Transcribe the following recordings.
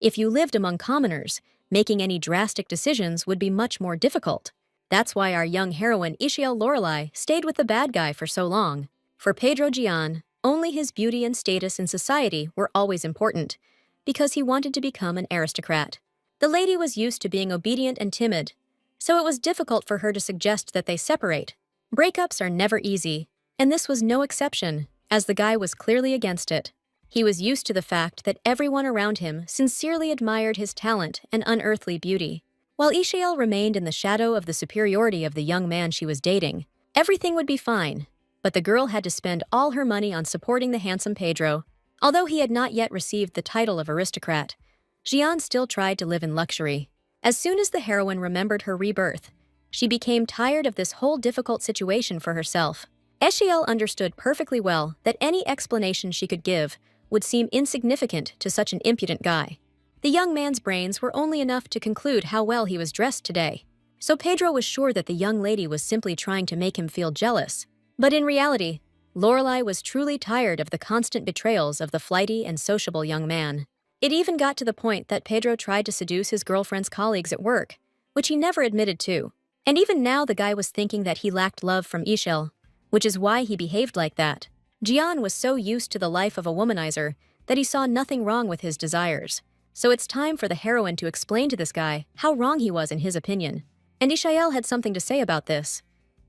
If you lived among commoners, making any drastic decisions would be much more difficult. That's why our young heroine Ishael Lorelei stayed with the bad guy for so long. For Pedro Gian, only his beauty and status in society were always important, because he wanted to become an aristocrat. The lady was used to being obedient and timid, so it was difficult for her to suggest that they separate. Breakups are never easy, and this was no exception, as the guy was clearly against it. He was used to the fact that everyone around him sincerely admired his talent and unearthly beauty. While Ishael remained in the shadow of the superiority of the young man she was dating, everything would be fine, but the girl had to spend all her money on supporting the handsome Pedro. Although he had not yet received the title of aristocrat, Gian still tried to live in luxury. As soon as the heroine remembered her rebirth, she became tired of this whole difficult situation for herself. Ishael understood perfectly well that any explanation she could give would seem insignificant to such an impudent guy. The young man's brains were only enough to conclude how well he was dressed today, so Pedro was sure that the young lady was simply trying to make him feel jealous. But in reality, Lorelei was truly tired of the constant betrayals of the flighty and sociable young man. It even got to the point that Pedro tried to seduce his girlfriend's colleagues at work, which he never admitted to. And even now the guy was thinking that he lacked love from Ishael, which is why he behaved like that. Gian was so used to the life of a womanizer that he saw nothing wrong with his desires. So it's time for the heroine to explain to this guy how wrong he was in his opinion. And Ishael had something to say about this.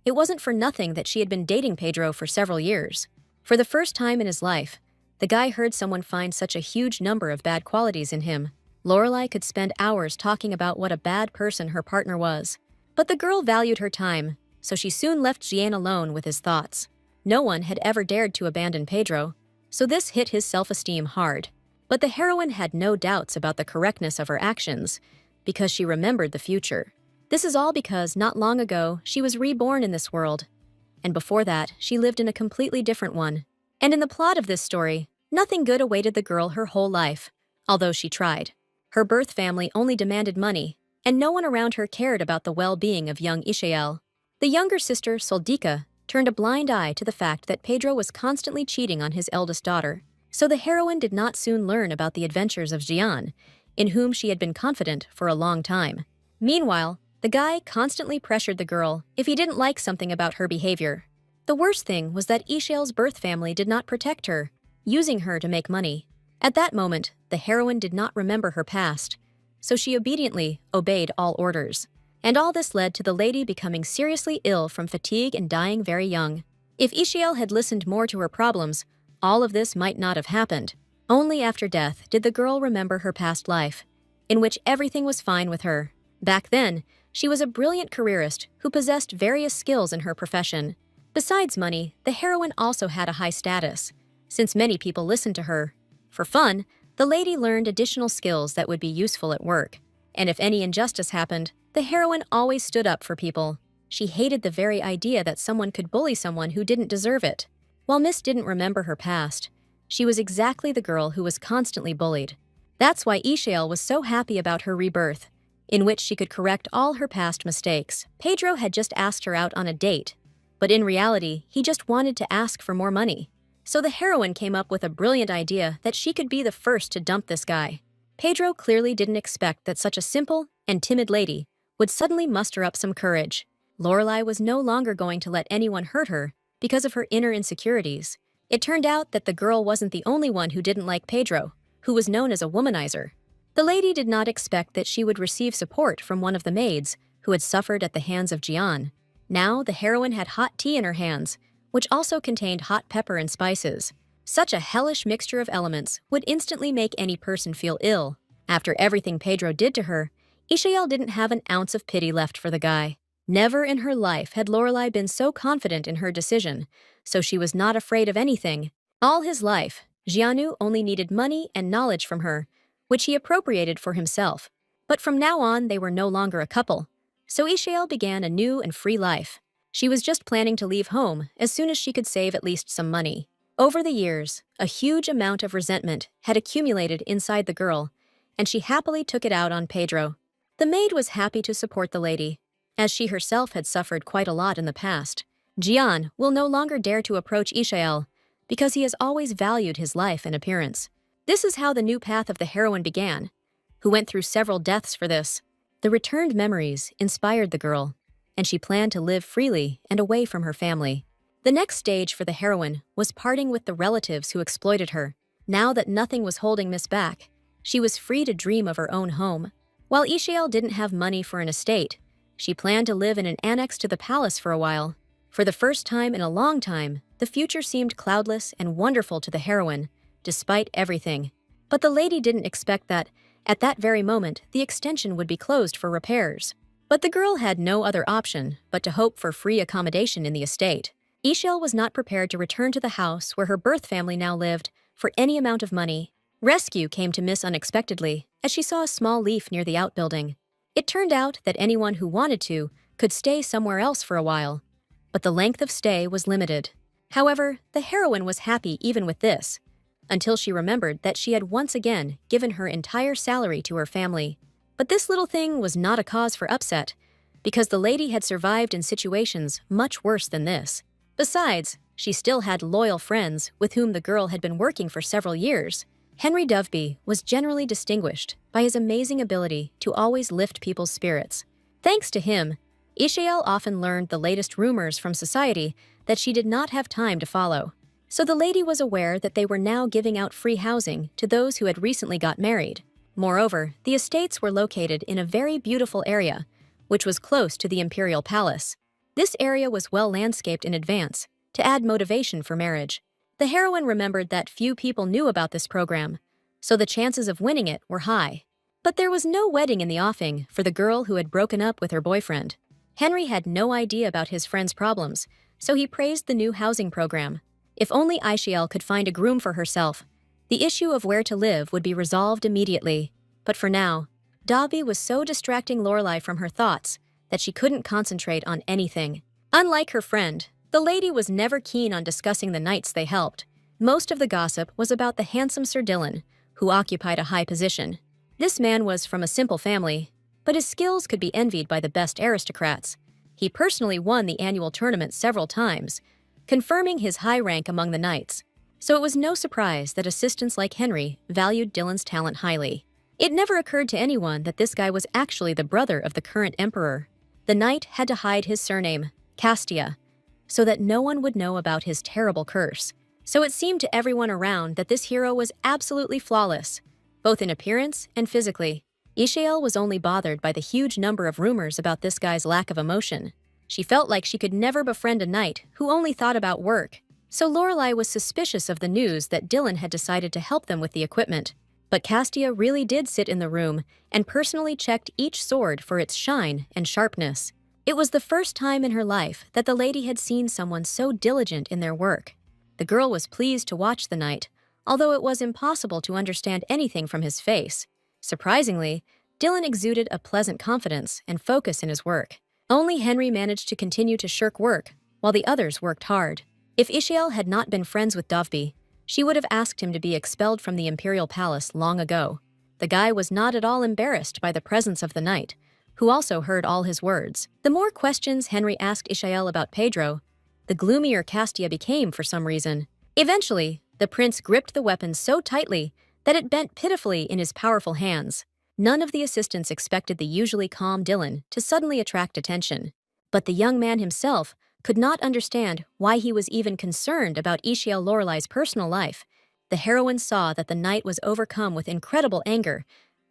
It wasn't for nothing that she had been dating Pedro for several years. For the first time in his life, the guy heard someone find such a huge number of bad qualities in him. Lorelei could spend hours talking about what a bad person her partner was. But the girl valued her time, so she soon left Gian alone with his thoughts. No one had ever dared to abandon Pedro, so this hit his self-esteem hard. But the heroine had no doubts about the correctness of her actions, because she remembered the future. This is all because not long ago she was reborn in this world, and before that she lived in a completely different one. And in the plot of this story, nothing good awaited the girl her whole life, although she tried. Her birth family only demanded money, and no one around her cared about the well-being of young Ishael. The younger sister, Soldika, turned a blind eye to the fact that Pedro was constantly cheating on his eldest daughter, so the heroine did not soon learn about the adventures of Gian, in whom she had been confident for a long time. Meanwhile, the guy constantly pressured the girl if he didn't like something about her behavior. The worst thing was that Ishael's birth family did not protect her, using her to make money. At that moment, the heroine did not remember her past, so she obediently obeyed all orders. And all this led to the lady becoming seriously ill from fatigue and dying very young. If Ishael had listened more to her problems, all of this might not have happened. Only after death did the girl remember her past life, in which everything was fine with her. Back then, she was a brilliant careerist who possessed various skills in her profession. Besides money, the heroine also had a high status, since many people listened to her. For fun, the lady learned additional skills that would be useful at work. And if any injustice happened, the heroine always stood up for people. She hated the very idea that someone could bully someone who didn't deserve it. While Miss didn't remember her past, she was exactly the girl who was constantly bullied. That's why Ishael was so happy about her rebirth, in which she could correct all her past mistakes. Pedro had just asked her out on a date, but in reality, he just wanted to ask for more money. So the heroine came up with a brilliant idea that she could be the first to dump this guy. Pedro clearly didn't expect that such a simple and timid lady would suddenly muster up some courage. Lorelei was no longer going to let anyone hurt her because of her inner insecurities. It turned out that the girl wasn't the only one who didn't like Pedro, who was known as a womanizer. The lady did not expect that she would receive support from one of the maids who had suffered at the hands of Gian. Now the heroine had hot tea in her hands, which also contained hot pepper and spices. Such a hellish mixture of elements would instantly make any person feel ill. After everything Pedro did to her, Ishael didn't have an ounce of pity left for the guy. Never in her life had Lorelei been so confident in her decision, so she was not afraid of anything. All his life, Gianu only needed money and knowledge from her, which he appropriated for himself. But from now on, they were no longer a couple. So Ishael began a new and free life. She was just planning to leave home as soon as she could save at least some money. Over the years, a huge amount of resentment had accumulated inside the girl, and she happily took it out on Pedro. The maid was happy to support the lady, as she herself had suffered quite a lot in the past. Gian will no longer dare to approach Ishael because he has always valued his life and appearance. This is how the new path of the heroine began. who went through several deaths for this. The returned memories inspired the girl, and she planned to live freely and away from her family. The next stage for the heroine was parting with the relatives who exploited her. Now that nothing was holding Miss back, she was free to dream of her own home. While Ishael didn't have money for an estate, she planned to live in an annex to the palace for a while. For the first time in a long time, the future seemed cloudless and wonderful to the heroine, despite everything. But the lady didn't expect that, at that very moment, the extension would be closed for repairs. But the girl had no other option but to hope for free accommodation in the estate. Ishael was not prepared to return to the house where her birth family now lived for any amount of money. Rescue came to Miss unexpectedly as she saw a small leaf near the outbuilding. It turned out that anyone who wanted to could stay somewhere else for a while, but the length of stay was limited. However, the heroine was happy even with this, until she remembered that she had once again given her entire salary to her family. But this little thing was not a cause for upset, because the lady had survived in situations much worse than this. Besides, she still had loyal friends with whom the girl had been working for several years. Henry Doveby was generally distinguished by his amazing ability to always lift people's spirits. Thanks to him, Ishael often learned the latest rumors from society that she did not have time to follow. So the lady was aware that they were now giving out free housing to those who had recently got married. Moreover, the estates were located in a very beautiful area, which was close to the imperial palace. This area was well landscaped in advance, to add motivation for marriage. The heroine remembered that few people knew about this program, so the chances of winning it were high. But there was no wedding in the offing for the girl who had broken up with her boyfriend. Henry had no idea about his friend's problems, so he praised the new housing program. If only Ishael could find a groom for herself, the issue of where to live would be resolved immediately. But for now, Doveby was so distracting Lorelai from her thoughts that she couldn't concentrate on anything. Unlike her friend, the lady was never keen on discussing the knights they helped. Most of the gossip was about the handsome Sir Dillan, who occupied a high position. This man was from a simple family, but his skills could be envied by the best aristocrats. He personally won the annual tournament several times, confirming his high rank among the knights. So it was no surprise that assistants like Henry valued Dillan's talent highly. It never occurred to anyone that this guy was actually the brother of the current emperor. The knight had to hide his surname, Castia, so that no one would know about his terrible curse. So it seemed to everyone around that this hero was absolutely flawless, both in appearance and physically. Ishael was only bothered by the huge number of rumors about this guy's lack of emotion. She felt like she could never befriend a knight who only thought about work. So Lorelai was suspicious of the news that Dillan had decided to help them with the equipment. But Castia really did sit in the room and personally checked each sword for its shine and sharpness. It was the first time in her life that the lady had seen someone so diligent in their work. The girl was pleased to watch the knight, although it was impossible to understand anything from his face. Surprisingly, Dillan exuded a pleasant confidence and focus in his work. Only Henry managed to continue to shirk work, while the others worked hard. If Ishael had not been friends with Doveby, she would have asked him to be expelled from the imperial palace long ago. The guy was not at all embarrassed by the presence of the knight, who also heard all his words. The more questions Henry asked Ishael about Pedro, the gloomier Castia became for some reason. Eventually, the prince gripped the weapon so tightly that it bent pitifully in his powerful hands. None of the assistants expected the usually calm Dillan to suddenly attract attention. But the young man himself could not understand why he was even concerned about Ishael Lorelai's personal life. The heroine saw that the knight was overcome with incredible anger,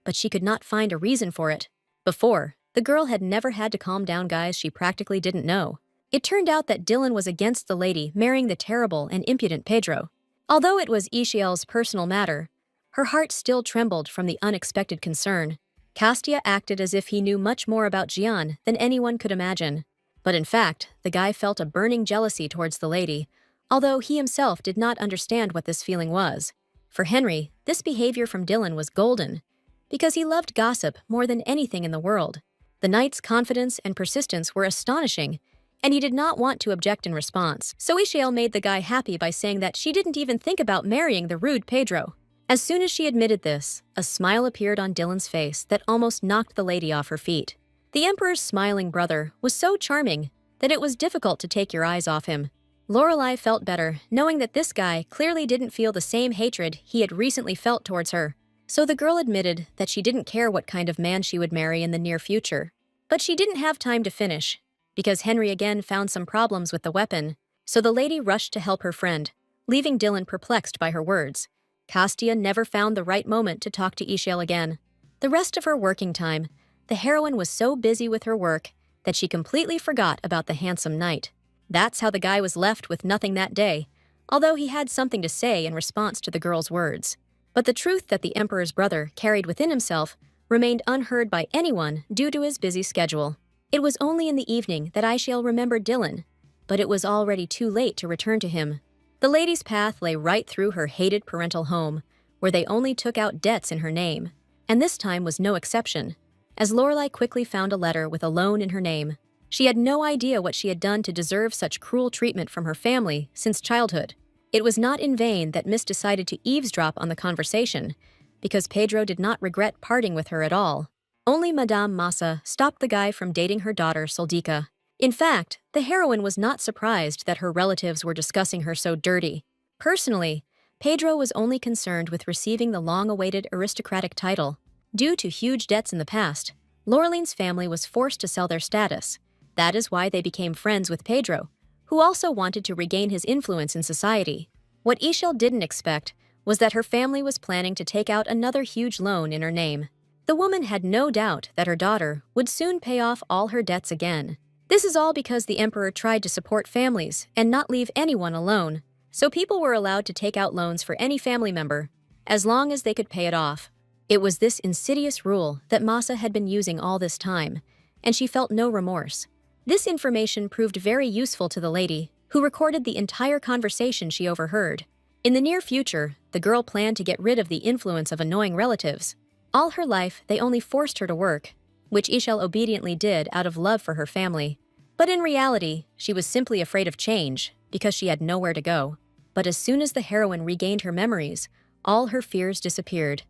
but she could not find a reason for it. Before, the girl had never had to calm down guys she practically didn't know. It turned out that Dillan was against the lady marrying the terrible and impudent Pedro. Although it was Ishael's personal matter, her heart still trembled from the unexpected concern. Castia acted as if he knew much more about Gian than anyone could imagine. But in fact, the guy felt a burning jealousy towards the lady, although he himself did not understand what this feeling was. For Henry, this behavior from Dillan was golden, because he loved gossip more than anything in the world. The knight's confidence and persistence were astonishing, and he did not want to object in response. So Ishael made the guy happy by saying that she didn't even think about marrying the rude Pedro. As soon as she admitted this, a smile appeared on Dillan's face that almost knocked the lady off her feet. The emperor's smiling brother was so charming that it was difficult to take your eyes off him. Lorelai felt better knowing that this guy clearly didn't feel the same hatred he had recently felt towards her. So the girl admitted that she didn't care what kind of man she would marry in the near future. But she didn't have time to finish, because Henry again found some problems with the weapon, so the lady rushed to help her friend, leaving Dillan perplexed by her words. Kostya never found the right moment to talk to Ishael again. The rest of her working time, the heroine was so busy with her work that she completely forgot about the handsome knight. That's how the guy was left with nothing that day, although he had something to say in response to the girl's words. But the truth that the emperor's brother carried within himself remained unheard by anyone due to his busy schedule. It was only in the evening that Ishael remembered Dillan, but it was already too late to return to him. The lady's path lay right through her hated parental home, where they only took out debts in her name, and this time was no exception, as Lorelai quickly found a letter with a loan in her name. She had no idea what she had done to deserve such cruel treatment from her family since childhood. It was not in vain that Miss decided to eavesdrop on the conversation, because Pedro did not regret parting with her at all. Only Madame Massa stopped the guy from dating her daughter Soldika. In fact, the heroine was not surprised that her relatives were discussing her so dirty. Personally, Pedro was only concerned with receiving the long-awaited aristocratic title. Due to huge debts in the past, Laureline's family was forced to sell their status. That is why they became friends with Pedro, who also wanted to regain his influence in society. What Ishael didn't expect was that her family was planning to take out another huge loan in her name. The woman had no doubt that her daughter would soon pay off all her debts again. This is all because the emperor tried to support families and not leave anyone alone, so people were allowed to take out loans for any family member, as long as they could pay it off. It was this insidious rule that Massa had been using all this time, and she felt no remorse. This information proved very useful to the lady, who recorded the entire conversation she overheard. In the near future, the girl planned to get rid of the influence of annoying relatives. All her life, they only forced her to work, which Ishael obediently did out of love for her family. But in reality, she was simply afraid of change, because she had nowhere to go. But as soon as the heroine regained her memories, all her fears disappeared,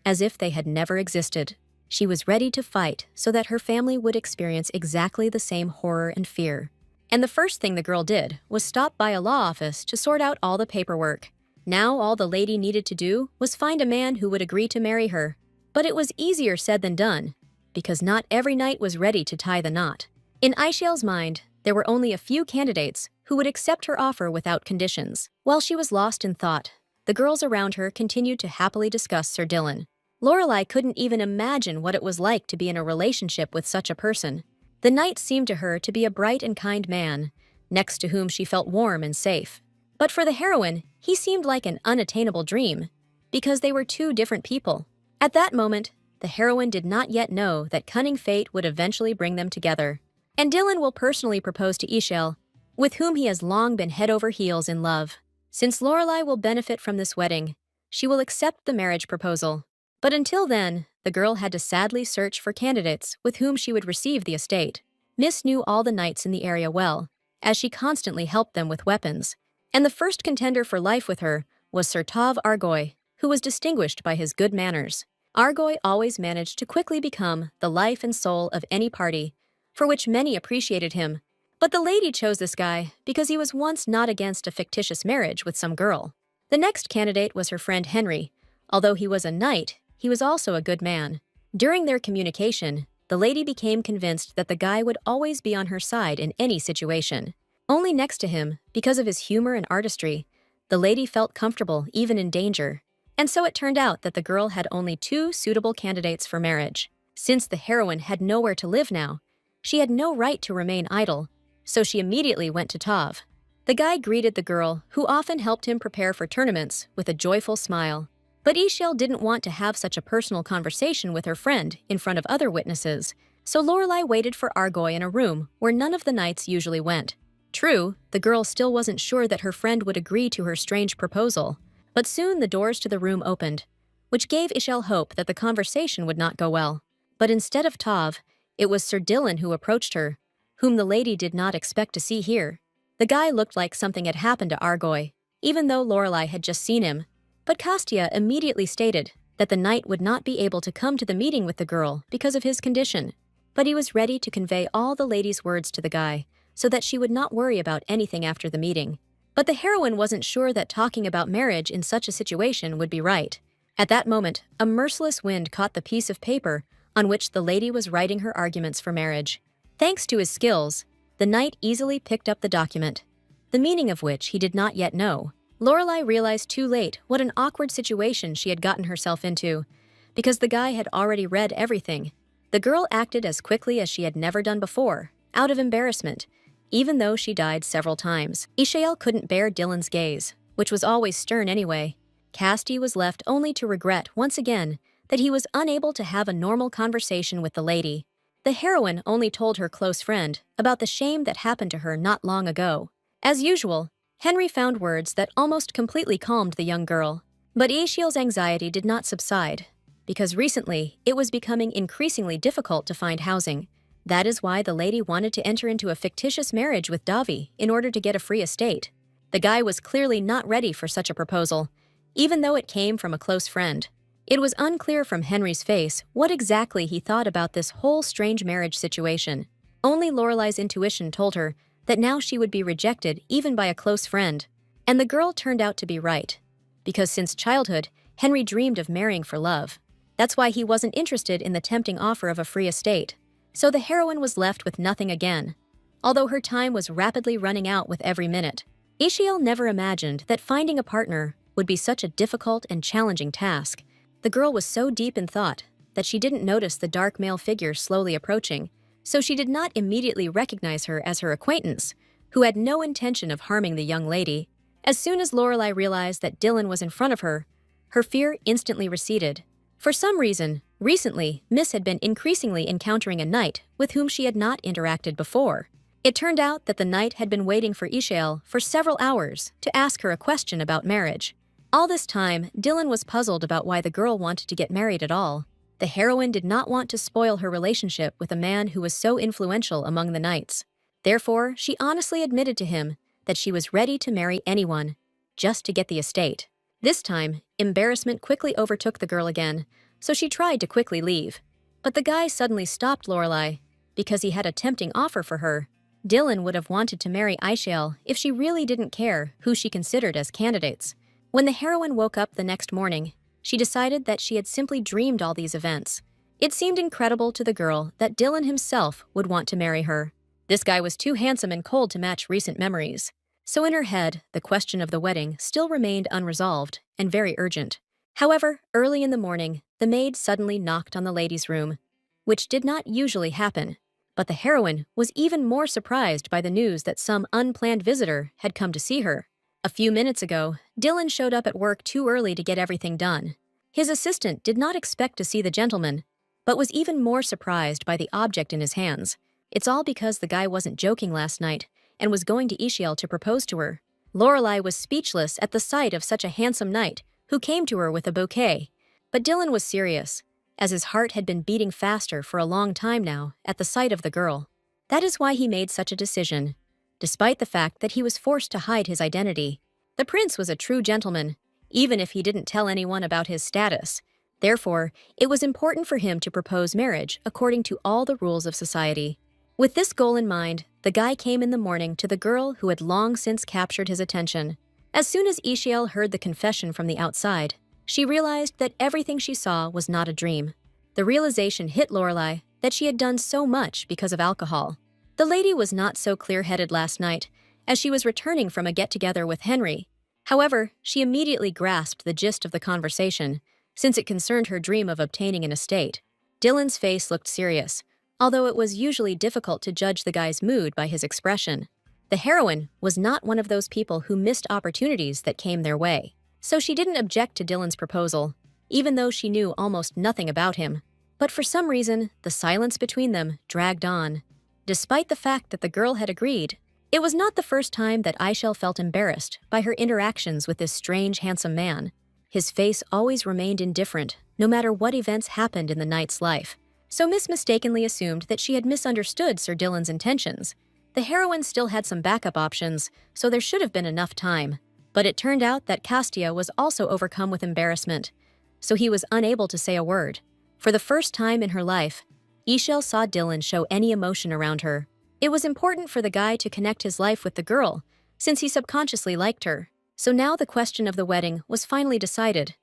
as if they had never existed. She was ready to fight so that her family would experience exactly the same horror and fear. And the first thing the girl did was stop by a law office to sort out all the paperwork. Now all the lady needed to do was find a man who would agree to marry her. But it was easier said than done, because not every knight was ready to tie the knot. In Ishael's mind, there were only a few candidates who would accept her offer without conditions. While she was lost in thought, the girls around her continued to happily discuss Sir Dillan. Lorelai couldn't even imagine what it was like to be in a relationship with such a person. The knight seemed to her to be a bright and kind man, next to whom she felt warm and safe. But for the heroine, he seemed like an unattainable dream, because they were two different people. At that moment, the heroine did not yet know that cunning fate would eventually bring them together. And Dillan will personally propose to Ishael, with whom he has long been head over heels in love. Since Lorelai will benefit from this wedding, she will accept the marriage proposal. But until then, the girl had to sadly search for candidates with whom she would receive the estate. Miss knew all the knights in the area well, as she constantly helped them with weapons. And the first contender for life with her was Sir Tav Argoy, who was distinguished by his good manners. Argoy always managed to quickly become the life and soul of any party, for which many appreciated him. But the lady chose this guy because he was once not against a fictitious marriage with some girl. The next candidate was her friend Henry. Although he was a knight, he was also a good man. During their communication, the lady became convinced that the guy would always be on her side in any situation. Only next to him, because of his humor and artistry, the lady felt comfortable even in danger. And so it turned out that the girl had only two suitable candidates for marriage. Since the heroine had nowhere to live now, she had no right to remain idle, so she immediately went to Tav. The guy greeted the girl, who often helped him prepare for tournaments, with a joyful smile. But Ishael didn't want to have such a personal conversation with her friend in front of other witnesses, so Lorelai waited for Argoy in a room where none of the knights usually went. True, the girl still wasn't sure that her friend would agree to her strange proposal, but soon the doors to the room opened, which gave Ishael hope that the conversation would not go well. But instead of Tav, it was Sir Dillan who approached her, whom the lady did not expect to see here. The guy looked like something had happened to Argoy, even though Lorelai had just seen him. But Kostya immediately stated that the knight would not be able to come to the meeting with the girl because of his condition. But he was ready to convey all the lady's words to the guy, so that she would not worry about anything after the meeting. But the heroine wasn't sure that talking about marriage in such a situation would be right. At that moment, a merciless wind caught the piece of paper on which the lady was writing her arguments for marriage. Thanks to his skills, the knight easily picked up the document, the meaning of which he did not yet know. Lorelai realized too late what an awkward situation she had gotten herself into, because the guy had already read everything. The girl acted as quickly as she had never done before, out of embarrassment, even though she died several times. Ishael couldn't bear Dillan's gaze, which was always stern anyway. Casti was left only to regret once again that he was unable to have a normal conversation with the lady. The heroine only told her close friend about the shame that happened to her not long ago. As usual, Henry found words that almost completely calmed the young girl. But Ishael's anxiety did not subside, because recently it was becoming increasingly difficult to find housing. That is why the lady wanted to enter into a fictitious marriage with Davi in order to get a free estate. The guy was clearly not ready for such a proposal, even though it came from a close friend. It was unclear from Henry's face what exactly he thought about this whole strange marriage situation. Only Lorelai's intuition told her that now she would be rejected even by a close friend. And the girl turned out to be right, because since childhood, Henry dreamed of marrying for love. That's why he wasn't interested in the tempting offer of a free estate. So the heroine was left with nothing again, although her time was rapidly running out with every minute. Ishael never imagined that finding a partner would be such a difficult and challenging task. The girl was so deep in thought that she didn't notice the dark male figure slowly approaching, so she did not immediately recognize her as her acquaintance, who had no intention of harming the young lady. As soon as Lorelai realized that Dillan was in front of her, her fear instantly receded. For some reason, recently, Miss had been increasingly encountering a knight with whom she had not interacted before. It turned out that the knight had been waiting for Ishael for several hours to ask her a question about marriage. All this time, Dillan was puzzled about why the girl wanted to get married at all. The heroine did not want to spoil her relationship with a man who was so influential among the knights. Therefore, she honestly admitted to him that she was ready to marry anyone, just to get the estate. This time, embarrassment quickly overtook the girl again, so she tried to quickly leave. But the guy suddenly stopped Lorelai because he had a tempting offer for her. Dillan would have wanted to marry Ishael if she really didn't care who she considered as candidates. When the heroine woke up the next morning, she decided that she had simply dreamed all these events. It seemed incredible to the girl that Dillan himself would want to marry her. This guy was too handsome and cold to match recent memories. So in her head, the question of the wedding still remained unresolved and very urgent. However, early in the morning, the maid suddenly knocked on the lady's room, which did not usually happen. But the heroine was even more surprised by the news that some unplanned visitor had come to see her. A few minutes ago, Dillan showed up at work too early to get everything done. His assistant did not expect to see the gentleman, but was even more surprised by the object in his hands. It's all because the guy wasn't joking last night and was going to Ishael to propose to her. Lorelai was speechless at the sight of such a handsome knight who came to her with a bouquet. But Dillan was serious, as his heart had been beating faster for a long time now at the sight of the girl. That is why he made such a decision, despite the fact that he was forced to hide his identity. The prince was a true gentleman, even if he didn't tell anyone about his status. Therefore, it was important for him to propose marriage according to all the rules of society. With this goal in mind, the guy came in the morning to the girl who had long since captured his attention. As soon as Ishael heard the confession from the outside, she realized that everything she saw was not a dream. The realization hit Lorelai that she had done so much because of alcohol. The lady was not so clear-headed last night, as she was returning from a get-together with Henry. However, she immediately grasped the gist of the conversation, since it concerned her dream of obtaining an estate. Dillan's face looked serious, although it was usually difficult to judge the guy's mood by his expression. The heroine was not one of those people who missed opportunities that came their way, so she didn't object to Dillan's proposal, even though she knew almost nothing about him. But for some reason, the silence between them dragged on. Despite the fact that the girl had agreed, it was not the first time that Ishael felt embarrassed by her interactions with this strange, handsome man. His face always remained indifferent, no matter what events happened in the knight's life. So Miss mistakenly assumed that she had misunderstood Sir Dillan's intentions. The heroine still had some backup options, so there should have been enough time. But it turned out that Castia was also overcome with embarrassment, so he was unable to say a word. For the first time in her life, Ishael saw Dillan show any emotion around her. It was important for the guy to connect his life with the girl, since he subconsciously liked her. So now the question of the wedding was finally decided.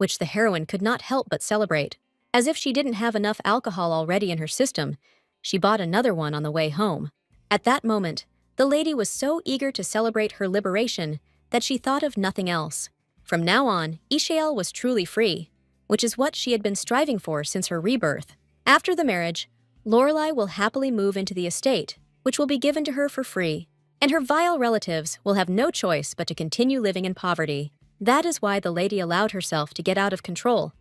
which the heroine could not help but celebrate. As if she didn't have enough alcohol already in her system, she bought another one on the way home. At that moment, the lady was so eager to celebrate her liberation that she thought of nothing else. From now on, Ishael was truly free, which is what she had been striving for since her rebirth. After the marriage, Lorelai will happily move into the estate, which will be given to her for free, and her vile relatives will have no choice but to continue living in poverty. That is why the lady allowed herself to get out of control,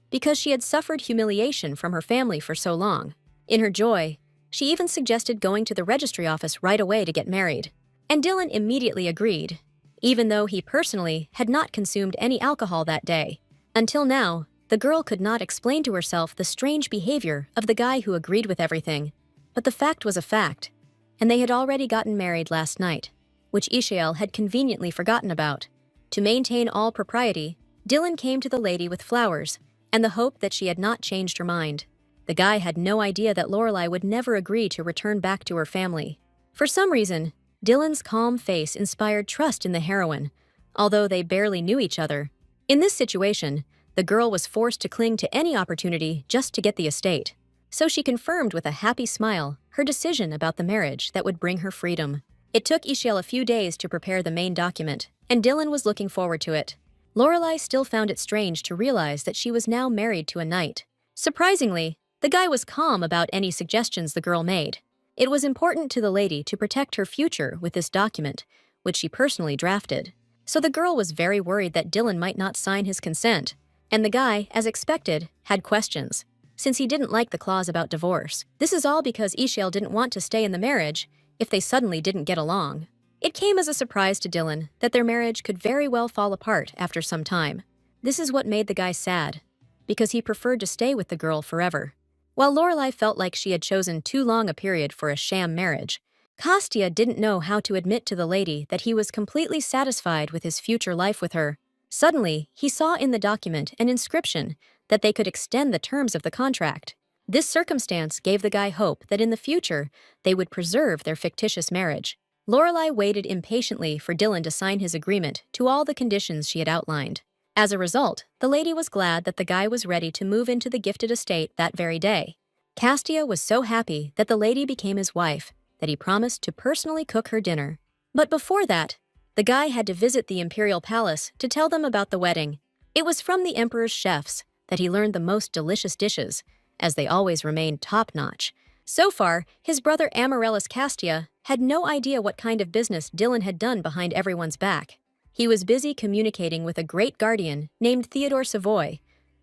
because she had suffered humiliation from her family for so long. In her joy, she even suggested going to the registry office right away to get married. And Dillan immediately agreed, even though he personally had not consumed any alcohol that day. Until now, the girl could not explain to herself the strange behavior of the guy who agreed with everything. But the fact was a fact, and they had already gotten married last night, which Ishael had conveniently forgotten about. To maintain all propriety, Dillan came to the lady with flowers and the hope that she had not changed her mind. The guy had no idea that Lorelai would never agree to return back to her family. For some reason, Dillan's calm face inspired trust in the heroine, although they barely knew each other. In this situation, the girl was forced to cling to any opportunity just to get the estate. So she confirmed with a happy smile her decision about the marriage that would bring her freedom. It took Ishael a few days to prepare the main document, and Dillan was looking forward to it. Lorelai still found it strange to realize that she was now married to a knight. Surprisingly, the guy was calm about any suggestions the girl made. It was important to the lady to protect her future with this document, which she personally drafted. So the girl was very worried that Dillan might not sign his consent, and the guy, as expected, had questions, since he didn't like the clause about divorce. This is all because Ishael didn't want to stay in the marriage if they suddenly didn't get along. It came as a surprise to Dillan that their marriage could very well fall apart after some time. This is what made the guy sad, because he preferred to stay with the girl forever. While Lorelai felt like she had chosen too long a period for a sham marriage, Kostya didn't know how to admit to the lady that he was completely satisfied with his future life with her. Suddenly, he saw in the document an inscription that they could extend the terms of the contract. This circumstance gave the guy hope that in the future they would preserve their fictitious marriage. Lorelai waited impatiently for Dillan to sign his agreement to all the conditions she had outlined. As a result, the lady was glad that the guy was ready to move into the gifted estate that very day. Kostya was so happy that the lady became his wife that he promised to personally cook her dinner. But before that, the guy had to visit the imperial palace to tell them about the wedding. It was from the emperor's chefs that he learned the most delicious dishes, as they always remained top-notch. So far, his brother Amaryllis Kostya had no idea what kind of business Dillan had done behind everyone's back. He was busy communicating with a great guardian named Theodore Savoy,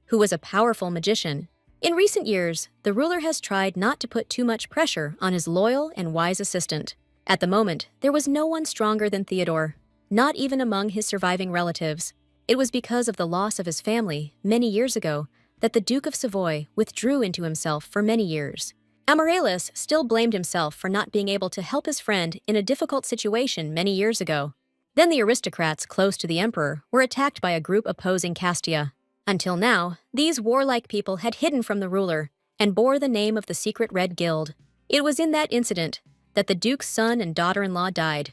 who was a powerful magician. In recent years, the ruler has tried not to put too much pressure on his loyal and wise assistant. At the moment, there was no one stronger than Theodore, not even among his surviving relatives. It was because of the loss of his family many years ago that the Duke of Savoy withdrew into himself for many years. Amaryllis still blamed himself for not being able to help his friend in a difficult situation many years ago. Then the aristocrats close to the emperor were attacked by a group opposing Kostya. Until now, these warlike people had hidden from the ruler and bore the name of the secret Red Guild. It was in that incident that the duke's son and daughter-in-law died,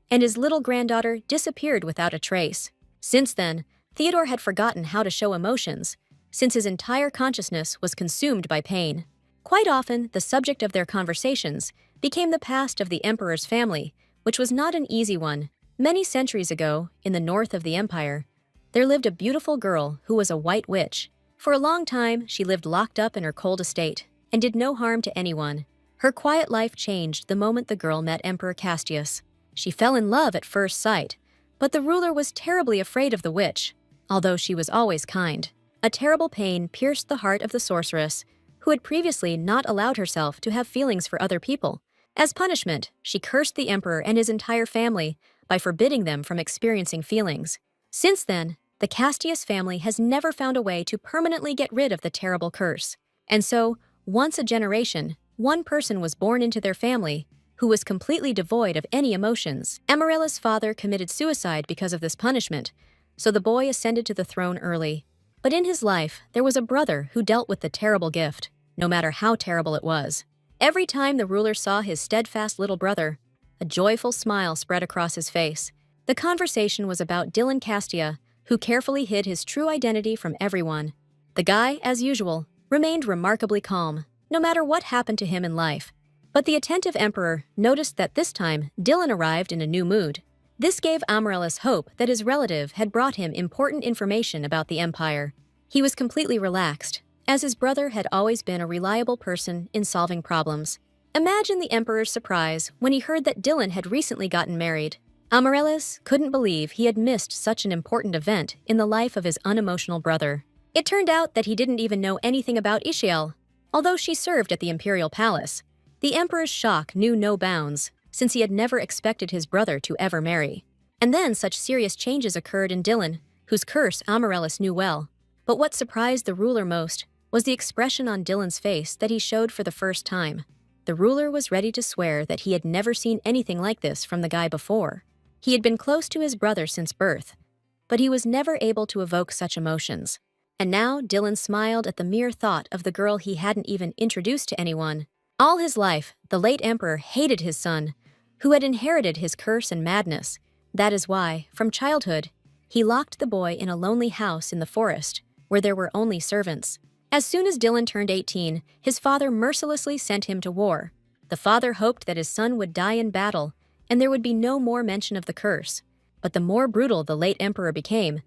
and his little granddaughter disappeared without a trace. Since then, Theodore had forgotten how to show emotions, since his entire consciousness was consumed by pain. Quite often, the subject of their conversations became the past of the emperor's family, which was not an easy one. Many centuries ago, in the north of the empire, there lived a beautiful girl who was a white witch. For a long time, she lived locked up in her cold estate and did no harm to anyone. Her quiet life changed the moment the girl met Emperor Castius. She fell in love at first sight, but the ruler was terribly afraid of the witch, although she was always kind. A terrible pain pierced the heart of the sorceress, who had previously not allowed herself to have feelings for other people. As punishment, she cursed the emperor and his entire family by forbidding them from experiencing feelings. Since then, the Castius family has never found a way to permanently get rid of the terrible curse. And so, once a generation, one person was born into their family who was completely devoid of any emotions. Amaryllis' father committed suicide because of this punishment, so the boy ascended to the throne early. But in his life, there was a brother who dealt with the terrible gift, no matter how terrible it was. Every time the ruler saw his steadfast little brother, a joyful smile spread across his face. The conversation was about Dillan Kostya, who carefully hid his true identity from everyone. The guy, as usual, remained remarkably calm, no matter what happened to him in life. But the attentive emperor noticed that this time Dillan arrived in a new mood. This gave Amaryllis hope that his relative had brought him important information about the empire. He was completely relaxed, as his brother had always been a reliable person in solving problems. Imagine the emperor's surprise when he heard that Dillan had recently gotten married. Amaryllis couldn't believe he had missed such an important event in the life of his unemotional brother. It turned out that he didn't even know anything about Ishael, although she served at the imperial palace. The emperor's shock knew no bounds, since he had never expected his brother to ever marry. And then such serious changes occurred in Dillan, whose curse Amaryllis knew well. But what surprised the ruler most was the expression on Dillan's face that he showed for the first time. The ruler was ready to swear that he had never seen anything like this from the guy before. He had been close to his brother since birth, but he was never able to evoke such emotions. And now Dillan smiled at the mere thought of the girl he hadn't even introduced to anyone. All his life, the late emperor hated his son, who had inherited his curse and madness. That is why, from childhood, he locked the boy in a lonely house in the forest, where there were only servants. As soon as Dillan turned 18, his father mercilessly sent him to war. The father hoped that his son would die in battle, and there would be no more mention of the curse. But the more brutal the late emperor became,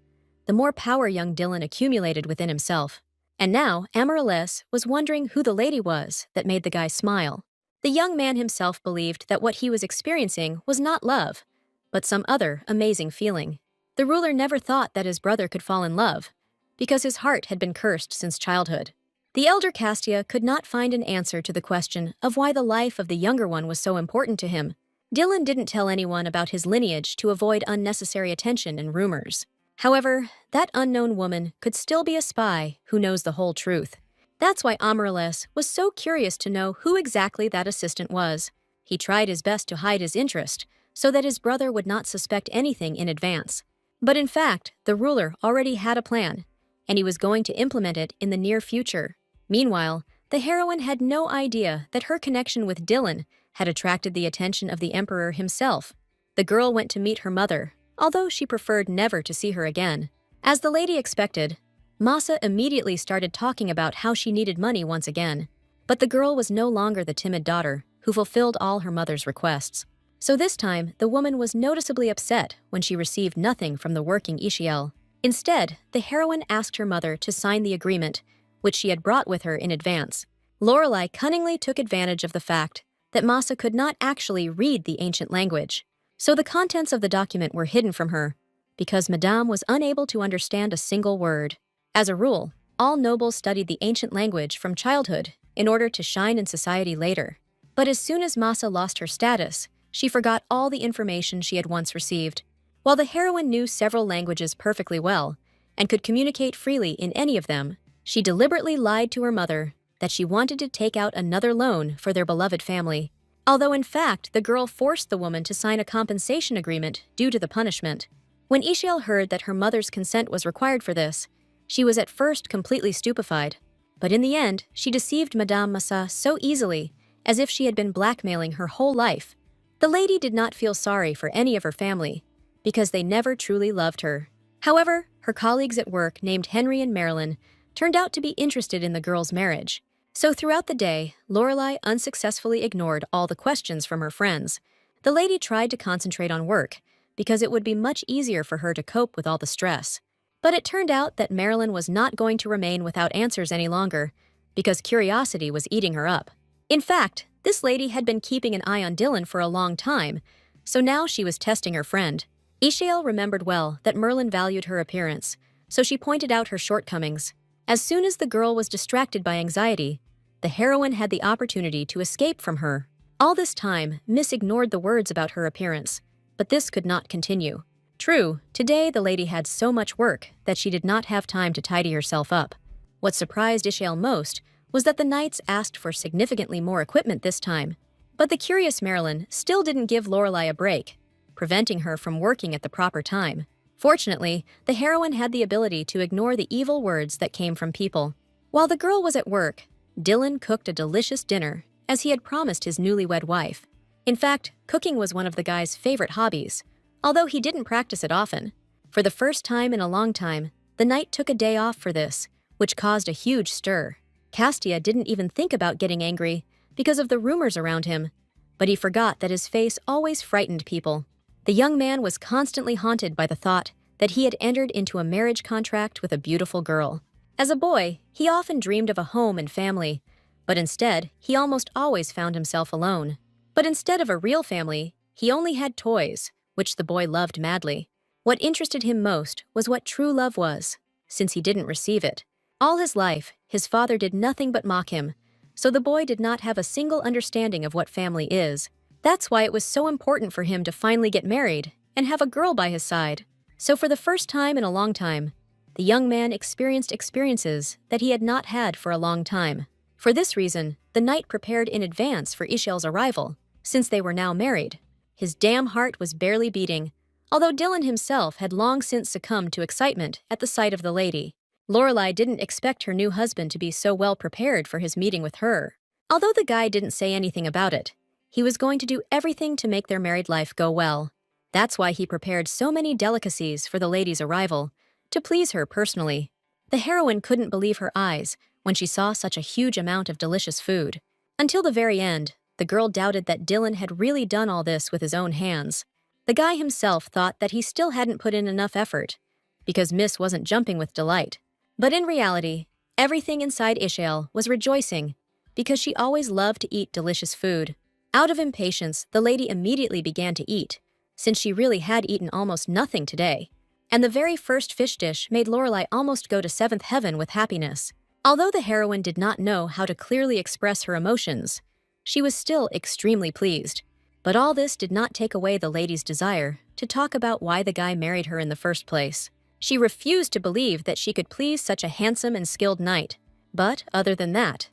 the more power young Dillan accumulated within himself. And now Amaryllis was wondering who the lady was that made the guy smile. The young man himself believed that what he was experiencing was not love, but some other amazing feeling. The ruler never thought that his brother could fall in love, because his heart had been cursed since childhood. The elder Castia could not find an answer to the question of why the life of the younger one was so important to him. Dillan didn't tell anyone about his lineage to avoid unnecessary attention and rumors. However, that unknown woman could still be a spy who knows the whole truth. That's why Amaryllis was so curious to know who exactly that assistant was. He tried his best to hide his interest so that his brother would not suspect anything in advance. But in fact, the ruler already had a plan, and he was going to implement it in the near future. Meanwhile, the heroine had no idea that her connection with Dillan had attracted the attention of the emperor himself. The girl went to meet her mother, although she preferred never to see her again. As the lady expected, Masa immediately started talking about how she needed money once again. But the girl was no longer the timid daughter who fulfilled all her mother's requests. So this time, the woman was noticeably upset when she received nothing from the working Ishael. Instead, the heroine asked her mother to sign the agreement, which she had brought with her in advance. Lorelei cunningly took advantage of the fact that Masa could not actually read the ancient language, so the contents of the document were hidden from her, because Madame was unable to understand a single word. As a rule, all nobles studied the ancient language from childhood in order to shine in society later. But as soon as Masa lost her status, she forgot all the information she had once received. While the heroine knew several languages perfectly well and could communicate freely in any of them, she deliberately lied to her mother that she wanted to take out another loan for their beloved family, although in fact the girl forced the woman to sign a compensation agreement due to the punishment. When Ishael heard that her mother's consent was required for this, she was at first completely stupefied, but in the end, she deceived Madame Masa so easily, as if she had been blackmailing her whole life. The lady did not feel sorry for any of her family, because they never truly loved her. However, her colleagues at work named Henry and Marilyn turned out to be interested in the girl's marriage. So throughout the day, Lorelei unsuccessfully ignored all the questions from her friends. The lady tried to concentrate on work, because it would be much easier for her to cope with all the stress. But it turned out that Marilyn was not going to remain without answers any longer, because curiosity was eating her up. In fact, this lady had been keeping an eye on Dillan for a long time, so now she was testing her friend. Ishael remembered well that Merlin valued her appearance, so she pointed out her shortcomings. As soon as the girl was distracted by anxiety, the heroine had the opportunity to escape from her. All this time, Miss ignored the words about her appearance, but this could not continue. True, today the lady had so much work that she did not have time to tidy herself up. What surprised Ishael most was that the knights asked for significantly more equipment this time. But the curious Marilyn still didn't give Lorelei a break, preventing her from working at the proper time. Fortunately, the heroine had the ability to ignore the evil words that came from people. While the girl was at work, Dillan cooked a delicious dinner, as he had promised his newlywed wife. In fact, cooking was one of the guy's favorite hobbies, although he didn't practice it often. For the first time in a long time, the knight took a day off for this, which caused a huge stir. Castia didn't even think about getting angry because of the rumors around him, but he forgot that his face always frightened people. The young man was constantly haunted by the thought that he had entered into a marriage contract with a beautiful girl. As a boy, he often dreamed of a home and family, but instead, he almost always found himself alone. But instead of a real family, he only had toys, which the boy loved madly. What interested him most was what true love was, since he didn't receive it. All his life, his father did nothing but mock him, so the boy did not have a single understanding of what family is. That's why it was so important for him to finally get married and have a girl by his side. So for the first time in a long time, the young man experienced experiences that he had not had for a long time. For this reason, the knight prepared in advance for Ishael's arrival, since they were now married. His damn heart was barely beating, although Dillan himself had long since succumbed to excitement at the sight of the lady. Lorelai didn't expect her new husband to be so well prepared for his meeting with her. Although the guy didn't say anything about it, he was going to do everything to make their married life go well. That's why he prepared so many delicacies for the lady's arrival, to please her personally. The heroine couldn't believe her eyes when she saw such a huge amount of delicious food. Until the very end, the girl doubted that Dillan had really done all this with his own hands. The guy himself thought that he still hadn't put in enough effort, because Miss wasn't jumping with delight. But in reality, everything inside Ishael was rejoicing, because she always loved to eat delicious food. Out of impatience, the lady immediately began to eat, since she really had eaten almost nothing today. And the very first fish dish made Lorelai almost go to seventh heaven with happiness. Although the heroine did not know how to clearly express her emotions, she was still extremely pleased. But all this did not take away the lady's desire to talk about why the guy married her in the first place. She refused to believe that she could please such a handsome and skilled knight. But, other than that,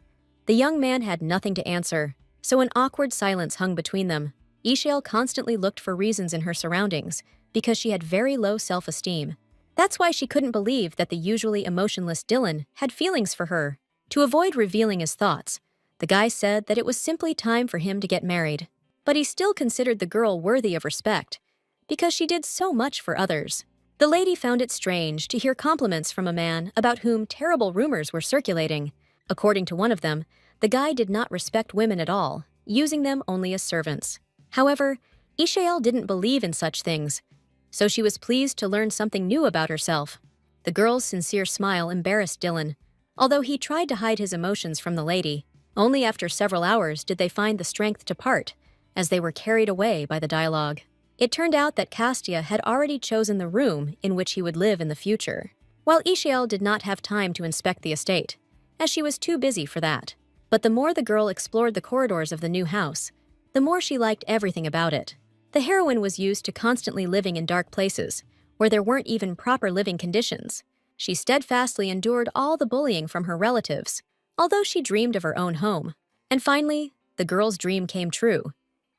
the young man had nothing to answer, so an awkward silence hung between them. Ishael constantly looked for reasons in her surroundings, because she had very low self-esteem. That's why she couldn't believe that the usually emotionless Dillan had feelings for her. To avoid revealing his thoughts, the guy said that it was simply time for him to get married. But he still considered the girl worthy of respect, because she did so much for others. The lady found it strange to hear compliments from a man about whom terrible rumors were circulating. According to one of them, the guy did not respect women at all, using them only as servants. However, Ishael didn't believe in such things, so she was pleased to learn something new about herself. The girl's sincere smile embarrassed Dillan, although he tried to hide his emotions from the lady. Only after several hours did they find the strength to part, as they were carried away by the dialogue. It turned out that Castia had already chosen the room in which he would live in the future, while Ishael did not have time to inspect the estate, as she was too busy for that. But the more the girl explored the corridors of the new house, the more she liked everything about it. The heroine was used to constantly living in dark places, where there weren't even proper living conditions. She steadfastly endured all the bullying from her relatives, although she dreamed of her own home. And finally, the girl's dream came true,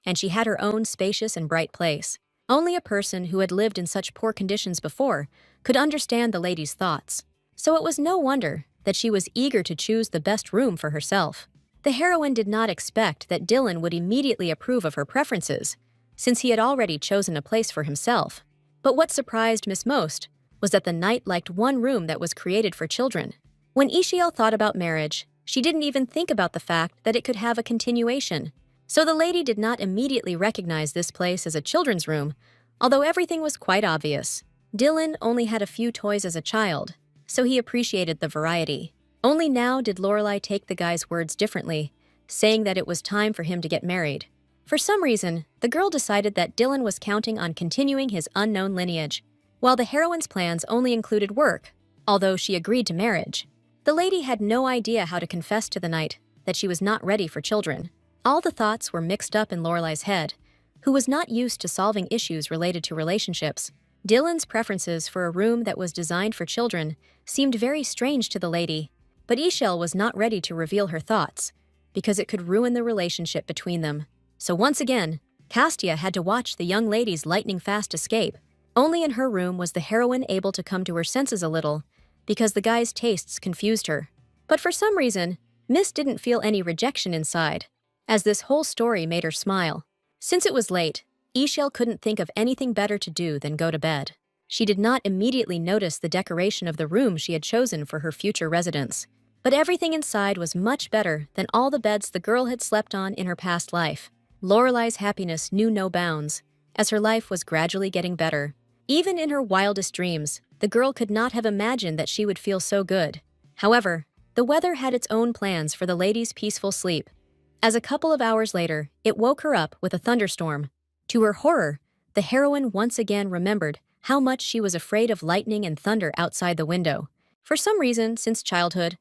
and she had her own spacious and bright place. Only a person who had lived in such poor conditions before could understand the lady's thoughts. So it was no wonder that she was eager to choose the best room for herself. The heroine did not expect that Dillan would immediately approve of her preferences, since he had already chosen a place for himself. But what surprised Miss most was that the knight liked one room that was created for children. When Ishael thought about marriage, she didn't even think about the fact that it could have a continuation. So the lady did not immediately recognize this place as a children's room, although everything was quite obvious. Dillan only had a few toys as a child, so he appreciated the variety. Only now did Lorelai take the guy's words differently, saying that it was time for him to get married. For some reason, the girl decided that Dillan was counting on continuing his unknown lineage, while the heroine's plans only included work, although she agreed to marriage. The lady had no idea how to confess to the knight that she was not ready for children. All the thoughts were mixed up in Lorelai's head, who was not used to solving issues related to relationships. Dillan's preferences for a room that was designed for children seemed very strange to the lady, but Ishael was not ready to reveal her thoughts, because it could ruin the relationship between them. So once again, Castia had to watch the young lady's lightning-fast escape. Only in her room was the heroine able to come to her senses a little, because the guy's tastes confused her. But for some reason, Miss didn't feel any rejection inside, as this whole story made her smile. Since it was late, Ishael couldn't think of anything better to do than go to bed. She did not immediately notice the decoration of the room she had chosen for her future residence. But everything inside was much better than all the beds the girl had slept on in her past life. Lorelai's happiness knew no bounds, as her life was gradually getting better. Even in her wildest dreams, the girl could not have imagined that she would feel so good. However, the weather had its own plans for the lady's peaceful sleep. As a couple of hours later, it woke her up with a thunderstorm. To her horror, the heroine once again remembered how much she was afraid of lightning and thunder outside the window. For some reason, since childhood,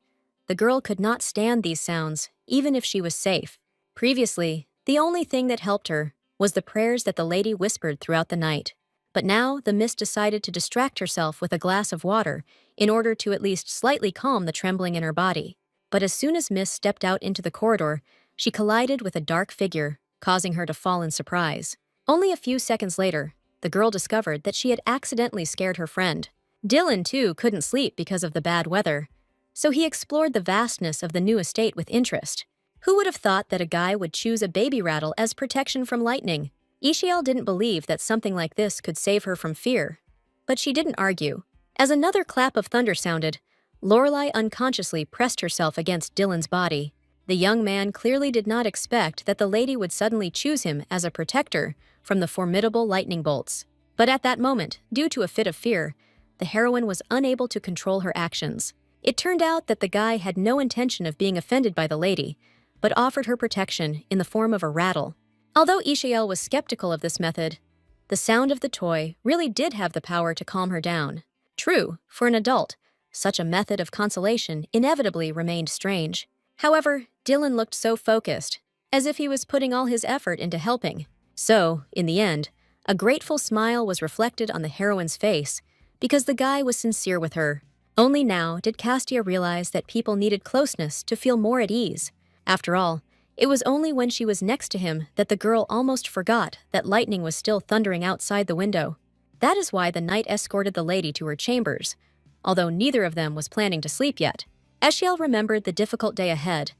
the girl could not stand these sounds, even if she was safe. Previously, the only thing that helped her was the prayers that the lady whispered throughout the night. But now the mist decided to distract herself with a glass of water in order to at least slightly calm the trembling in her body. But as soon as Mist stepped out into the corridor, she collided with a dark figure, causing her to fall in surprise. Only a few seconds later, the girl discovered that she had accidentally scared her friend. Dillan, too, couldn't sleep because of the bad weather, so he explored the vastness of the new estate with interest. Who would have thought that a guy would choose a baby rattle as protection from lightning? Ishael didn't believe that something like this could save her from fear. But she didn't argue. As another clap of thunder sounded, Lorelai unconsciously pressed herself against Dillan's body. The young man clearly did not expect that the lady would suddenly choose him as a protector from the formidable lightning bolts. But at that moment, due to a fit of fear, the heroine was unable to control her actions. It turned out that the guy had no intention of being offended by the lady, but offered her protection in the form of a rattle. Although Ishael was skeptical of this method, the sound of the toy really did have the power to calm her down. True, for an adult, such a method of consolation inevitably remained strange. However, Dillan looked so focused, as if he was putting all his effort into helping. So, in the end, a grateful smile was reflected on the heroine's face because the guy was sincere with her. Only now did Castia realize that people needed closeness to feel more at ease. After all, it was only when she was next to him that the girl almost forgot that lightning was still thundering outside the window. That is why the knight escorted the lady to her chambers, although neither of them was planning to sleep yet. Ishael remembered the difficult day ahead,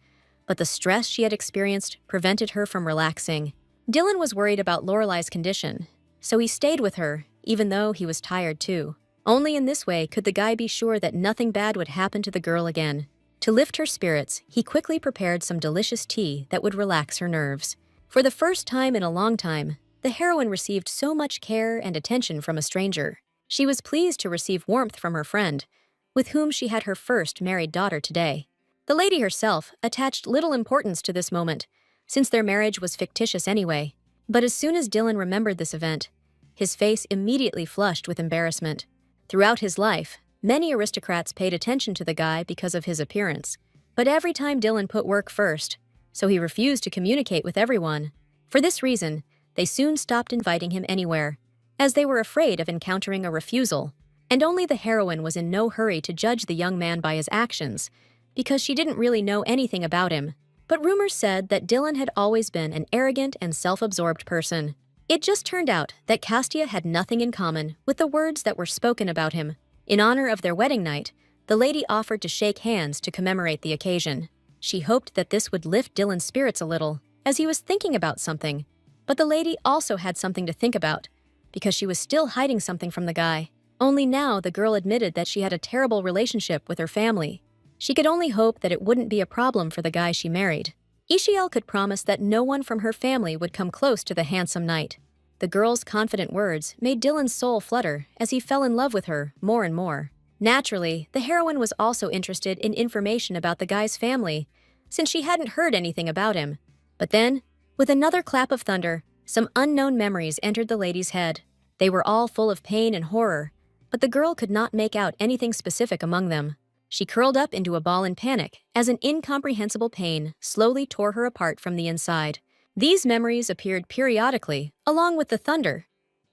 but the stress she had experienced prevented her from relaxing. Dillan was worried about Lorelai's condition, so he stayed with her, even though he was tired too. Only in this way could the guy be sure that nothing bad would happen to the girl again. To lift her spirits, he quickly prepared some delicious tea that would relax her nerves. For the first time in a long time, the heroine received so much care and attention from a stranger. She was pleased to receive warmth from her friend, with whom she had her first married daughter today. The lady herself attached little importance to this moment, since their marriage was fictitious anyway. But as soon as Dillan remembered this event, his face immediately flushed with embarrassment. Throughout his life, many aristocrats paid attention to the guy because of his appearance. But every time Dillan put work first, so he refused to communicate with everyone. For this reason, they soon stopped inviting him anywhere, as they were afraid of encountering a refusal. And only the heroine was in no hurry to judge the young man by his actions, because she didn't really know anything about him. But rumors said that Dillan had always been an arrogant and self-absorbed person. It just turned out that Castia had nothing in common with the words that were spoken about him. In honor of their wedding night, the lady offered to shake hands to commemorate the occasion. She hoped that this would lift Dillan's spirits a little, as he was thinking about something. But the lady also had something to think about, because she was still hiding something from the guy. Only now the girl admitted that she had a terrible relationship with her family. She could only hope that it wouldn't be a problem for the guy she married. Ishael could promise that no one from her family would come close to the handsome knight. The girl's confident words made Dillan's soul flutter as he fell in love with her more and more. Naturally, the heroine was also interested in information about the guy's family, since she hadn't heard anything about him. But then, with another clap of thunder, some unknown memories entered the lady's head. They were all full of pain and horror, but the girl could not make out anything specific among them. She curled up into a ball in panic as an incomprehensible pain slowly tore her apart from the inside. These memories appeared periodically, along with the thunder,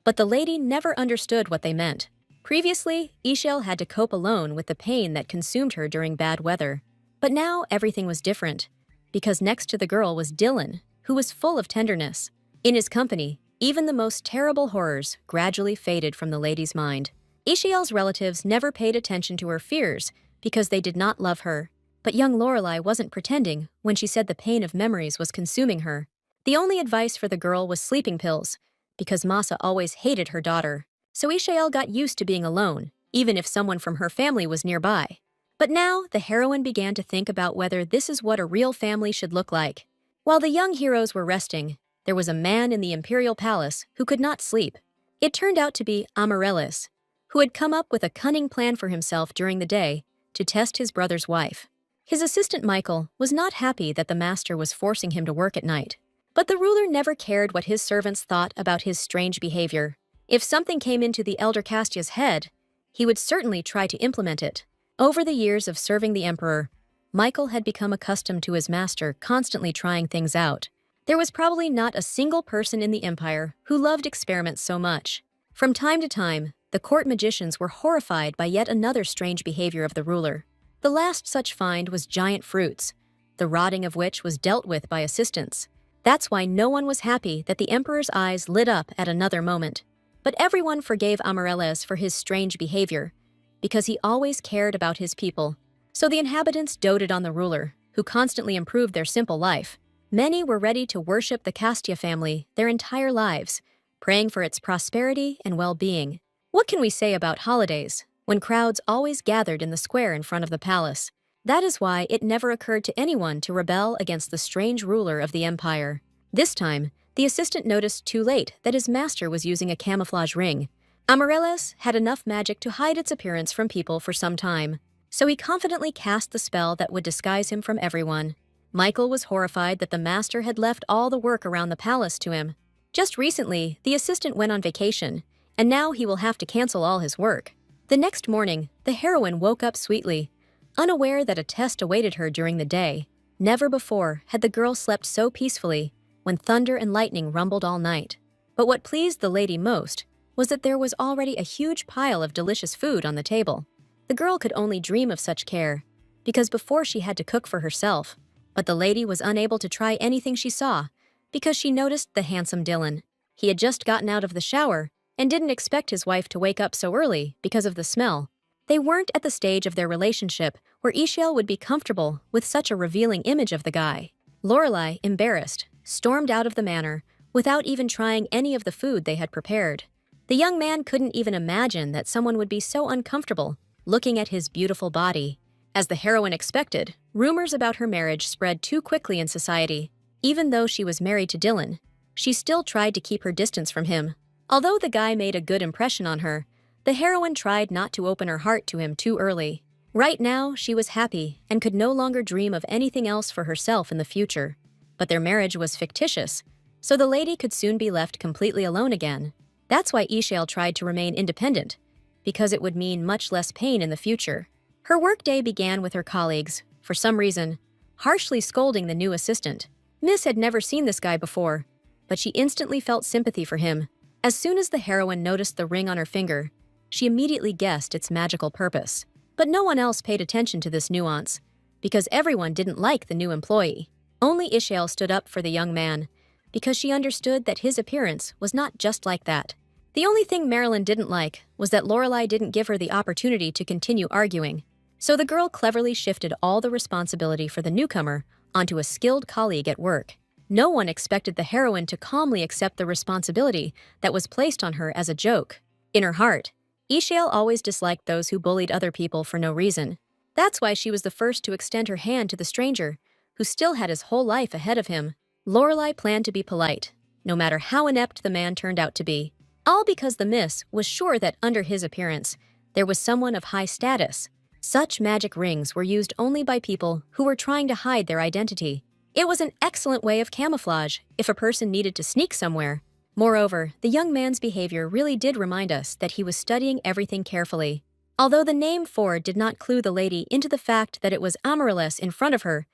but the lady never understood what they meant. Previously, Ishael had to cope alone with the pain that consumed her during bad weather. But now everything was different, because next to the girl was Dillan, who was full of tenderness. In his company, even the most terrible horrors gradually faded from the lady's mind. Ishael's relatives never paid attention to her fears because they did not love her. But young Lorelai wasn't pretending when she said the pain of memories was consuming her. The only advice for the girl was sleeping pills, because Masa always hated her daughter. so Ishael got used to being alone, even if someone from her family was nearby. But now, the heroine began to think about whether this is what a real family should look like. While the young heroes were resting, there was a man in the imperial palace who could not sleep. It turned out to be Amaryllis, who had come up with a cunning plan for himself during the day to test his brother's wife. His assistant Michael was not happy that the master was forcing him to work at night. But the ruler never cared what his servants thought about his strange behavior. If something came into the elder Castia's head, he would certainly try to implement it. Over the years of serving the emperor, Michael had become accustomed to his master constantly trying things out. There was probably not a single person in the empire who loved experiments so much. From time to time, the court magicians were horrified by yet another strange behavior of the ruler. The last such find was giant fruits, the rotting of which was dealt with by assistants. That's why no one was happy that the emperor's eyes lit up at another moment. But everyone forgave Amaryllis for his strange behavior, because he always cared about his people. So the inhabitants doted on the ruler, who constantly improved their simple life. Many were ready to worship the Castia family their entire lives, praying for its prosperity and well-being. What can we say about holidays, when crowds always gathered in the square in front of the palace? That is why it never occurred to anyone to rebel against the strange ruler of the empire. This time, the assistant noticed too late that his master was using a camouflage ring. Amaryllis had enough magic to hide its appearance from people for some time, so he confidently cast the spell that would disguise him from everyone. Michael was horrified that the master had left all the work around the palace to him. Just recently, the assistant went on vacation, and now he will have to cancel all his work. The next morning, the heroine woke up sweetly, unaware that a test awaited her during the day. Never before had the girl slept so peacefully when thunder and lightning rumbled all night. But what pleased the lady most was that there was already a huge pile of delicious food on the table. The girl could only dream of such care, because before she had to cook for herself. But the lady was unable to try anything she saw, because she noticed the handsome Dillan. He had just gotten out of the shower and didn't expect his wife to wake up so early because of the smell. They weren't at the stage of their relationship where Ishael would be comfortable with such a revealing image of the guy. Lorelei, embarrassed, stormed out of the manor without even trying any of the food they had prepared. The young man couldn't even imagine that someone would be so uncomfortable looking at his beautiful body. As the heroine expected, rumors about her marriage spread too quickly in society. Even though she was married to Dillan, she still tried to keep her distance from him. Although the guy made a good impression on her, the heroine tried not to open her heart to him too early. Right now, she was happy and could no longer dream of anything else for herself in the future. But their marriage was fictitious, so the lady could soon be left completely alone again. That's why Ishael tried to remain independent, because it would mean much less pain in the future. Her workday began with her colleagues, for some reason, harshly scolding the new assistant. Miss had never seen this guy before, but she instantly felt sympathy for him. As soon as the heroine noticed the ring on her finger, she immediately guessed its magical purpose. But no one else paid attention to this nuance, because everyone didn't like the new employee. Only Ishael stood up for the young man, because she understood that his appearance was not just like that. The only thing Marilyn didn't like was that Lorelei didn't give her the opportunity to continue arguing. So the girl cleverly shifted all the responsibility for the newcomer onto a skilled colleague at work. No one expected the heroine to calmly accept the responsibility that was placed on her as a joke. In her heart, Ishael always disliked those who bullied other people for no reason. That's why she was the first to extend her hand to the stranger, who still had his whole life ahead of him. Lorelei planned to be polite, no matter how inept the man turned out to be. All because the miss was sure that under his appearance, there was someone of high status. Such magic rings were used only by people who were trying to hide their identity. It was an excellent way of camouflage if a person needed to sneak somewhere. Moreover, the young man's behavior really did remind us that he was studying everything carefully. Although the name Ford did not clue the lady into the fact that it was Amaryllis in front of her,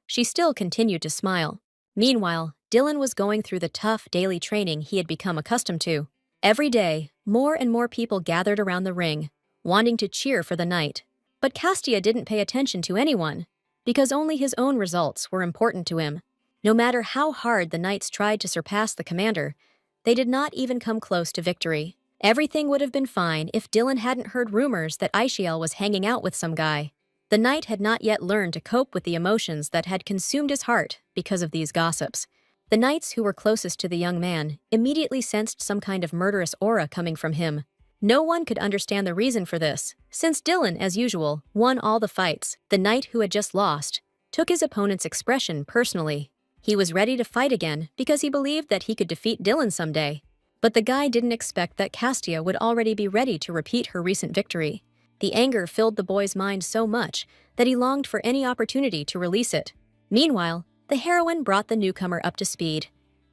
she still continued to smile. Meanwhile, Dillan was going through the tough daily training he had become accustomed to. Every day, more and more people gathered around the ring, wanting to cheer for the knight. But Castia didn't pay attention to anyone, because only his own results were important to him. No matter how hard the knights tried to surpass the commander, they did not even come close to victory. Everything would have been fine if Dillan hadn't heard rumors that Ishael was hanging out with some guy. The knight had not yet learned to cope with the emotions that had consumed his heart because of these gossips. The knights who were closest to the young man immediately sensed some kind of murderous aura coming from him. No one could understand the reason for this, since Dillan, as usual, won all the fights. The knight who had just lost took his opponent's expression personally. He was ready to fight again because he believed that he could defeat Dillan someday. But the guy didn't expect that Castia would already be ready to repeat her recent victory. The anger filled the boy's mind so much that he longed for any opportunity to release it. Meanwhile, the heroine brought the newcomer up to speed,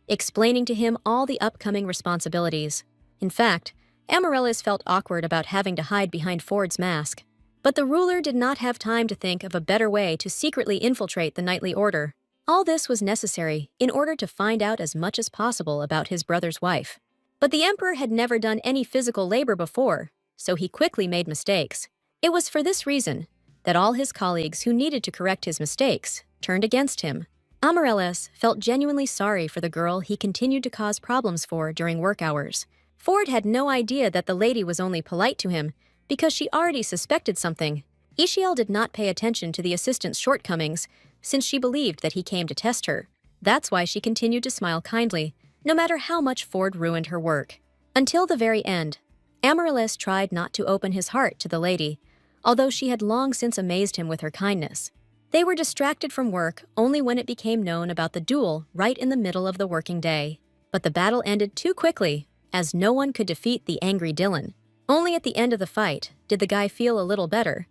explaining to him all the upcoming responsibilities. In fact, Amaryllis felt awkward about having to hide behind Ford's mask. But the ruler did not have time to think of a better way to secretly infiltrate the knightly order. All this was necessary in order to find out as much as possible about his brother's wife. But the emperor had never done any physical labor before, so he quickly made mistakes. It was for this reason that all his colleagues who needed to correct his mistakes turned against him. Amaryllis felt genuinely sorry for the girl he continued to cause problems for during work hours. Ford had no idea that the lady was only polite to him because she already suspected something. Ishael did not pay attention to the assistant's shortcomings since she believed that he came to test her. That's why she continued to smile kindly, no matter how much Ford ruined her work. Until the very end, Amaryllis tried not to open his heart to the lady, although she had long since amazed him with her kindness. They were distracted from work only when it became known about the duel right in the middle of the working day. But the battle ended too quickly, as no one could defeat the angry Dillan. Only at the end of the fight did the guy feel a little better,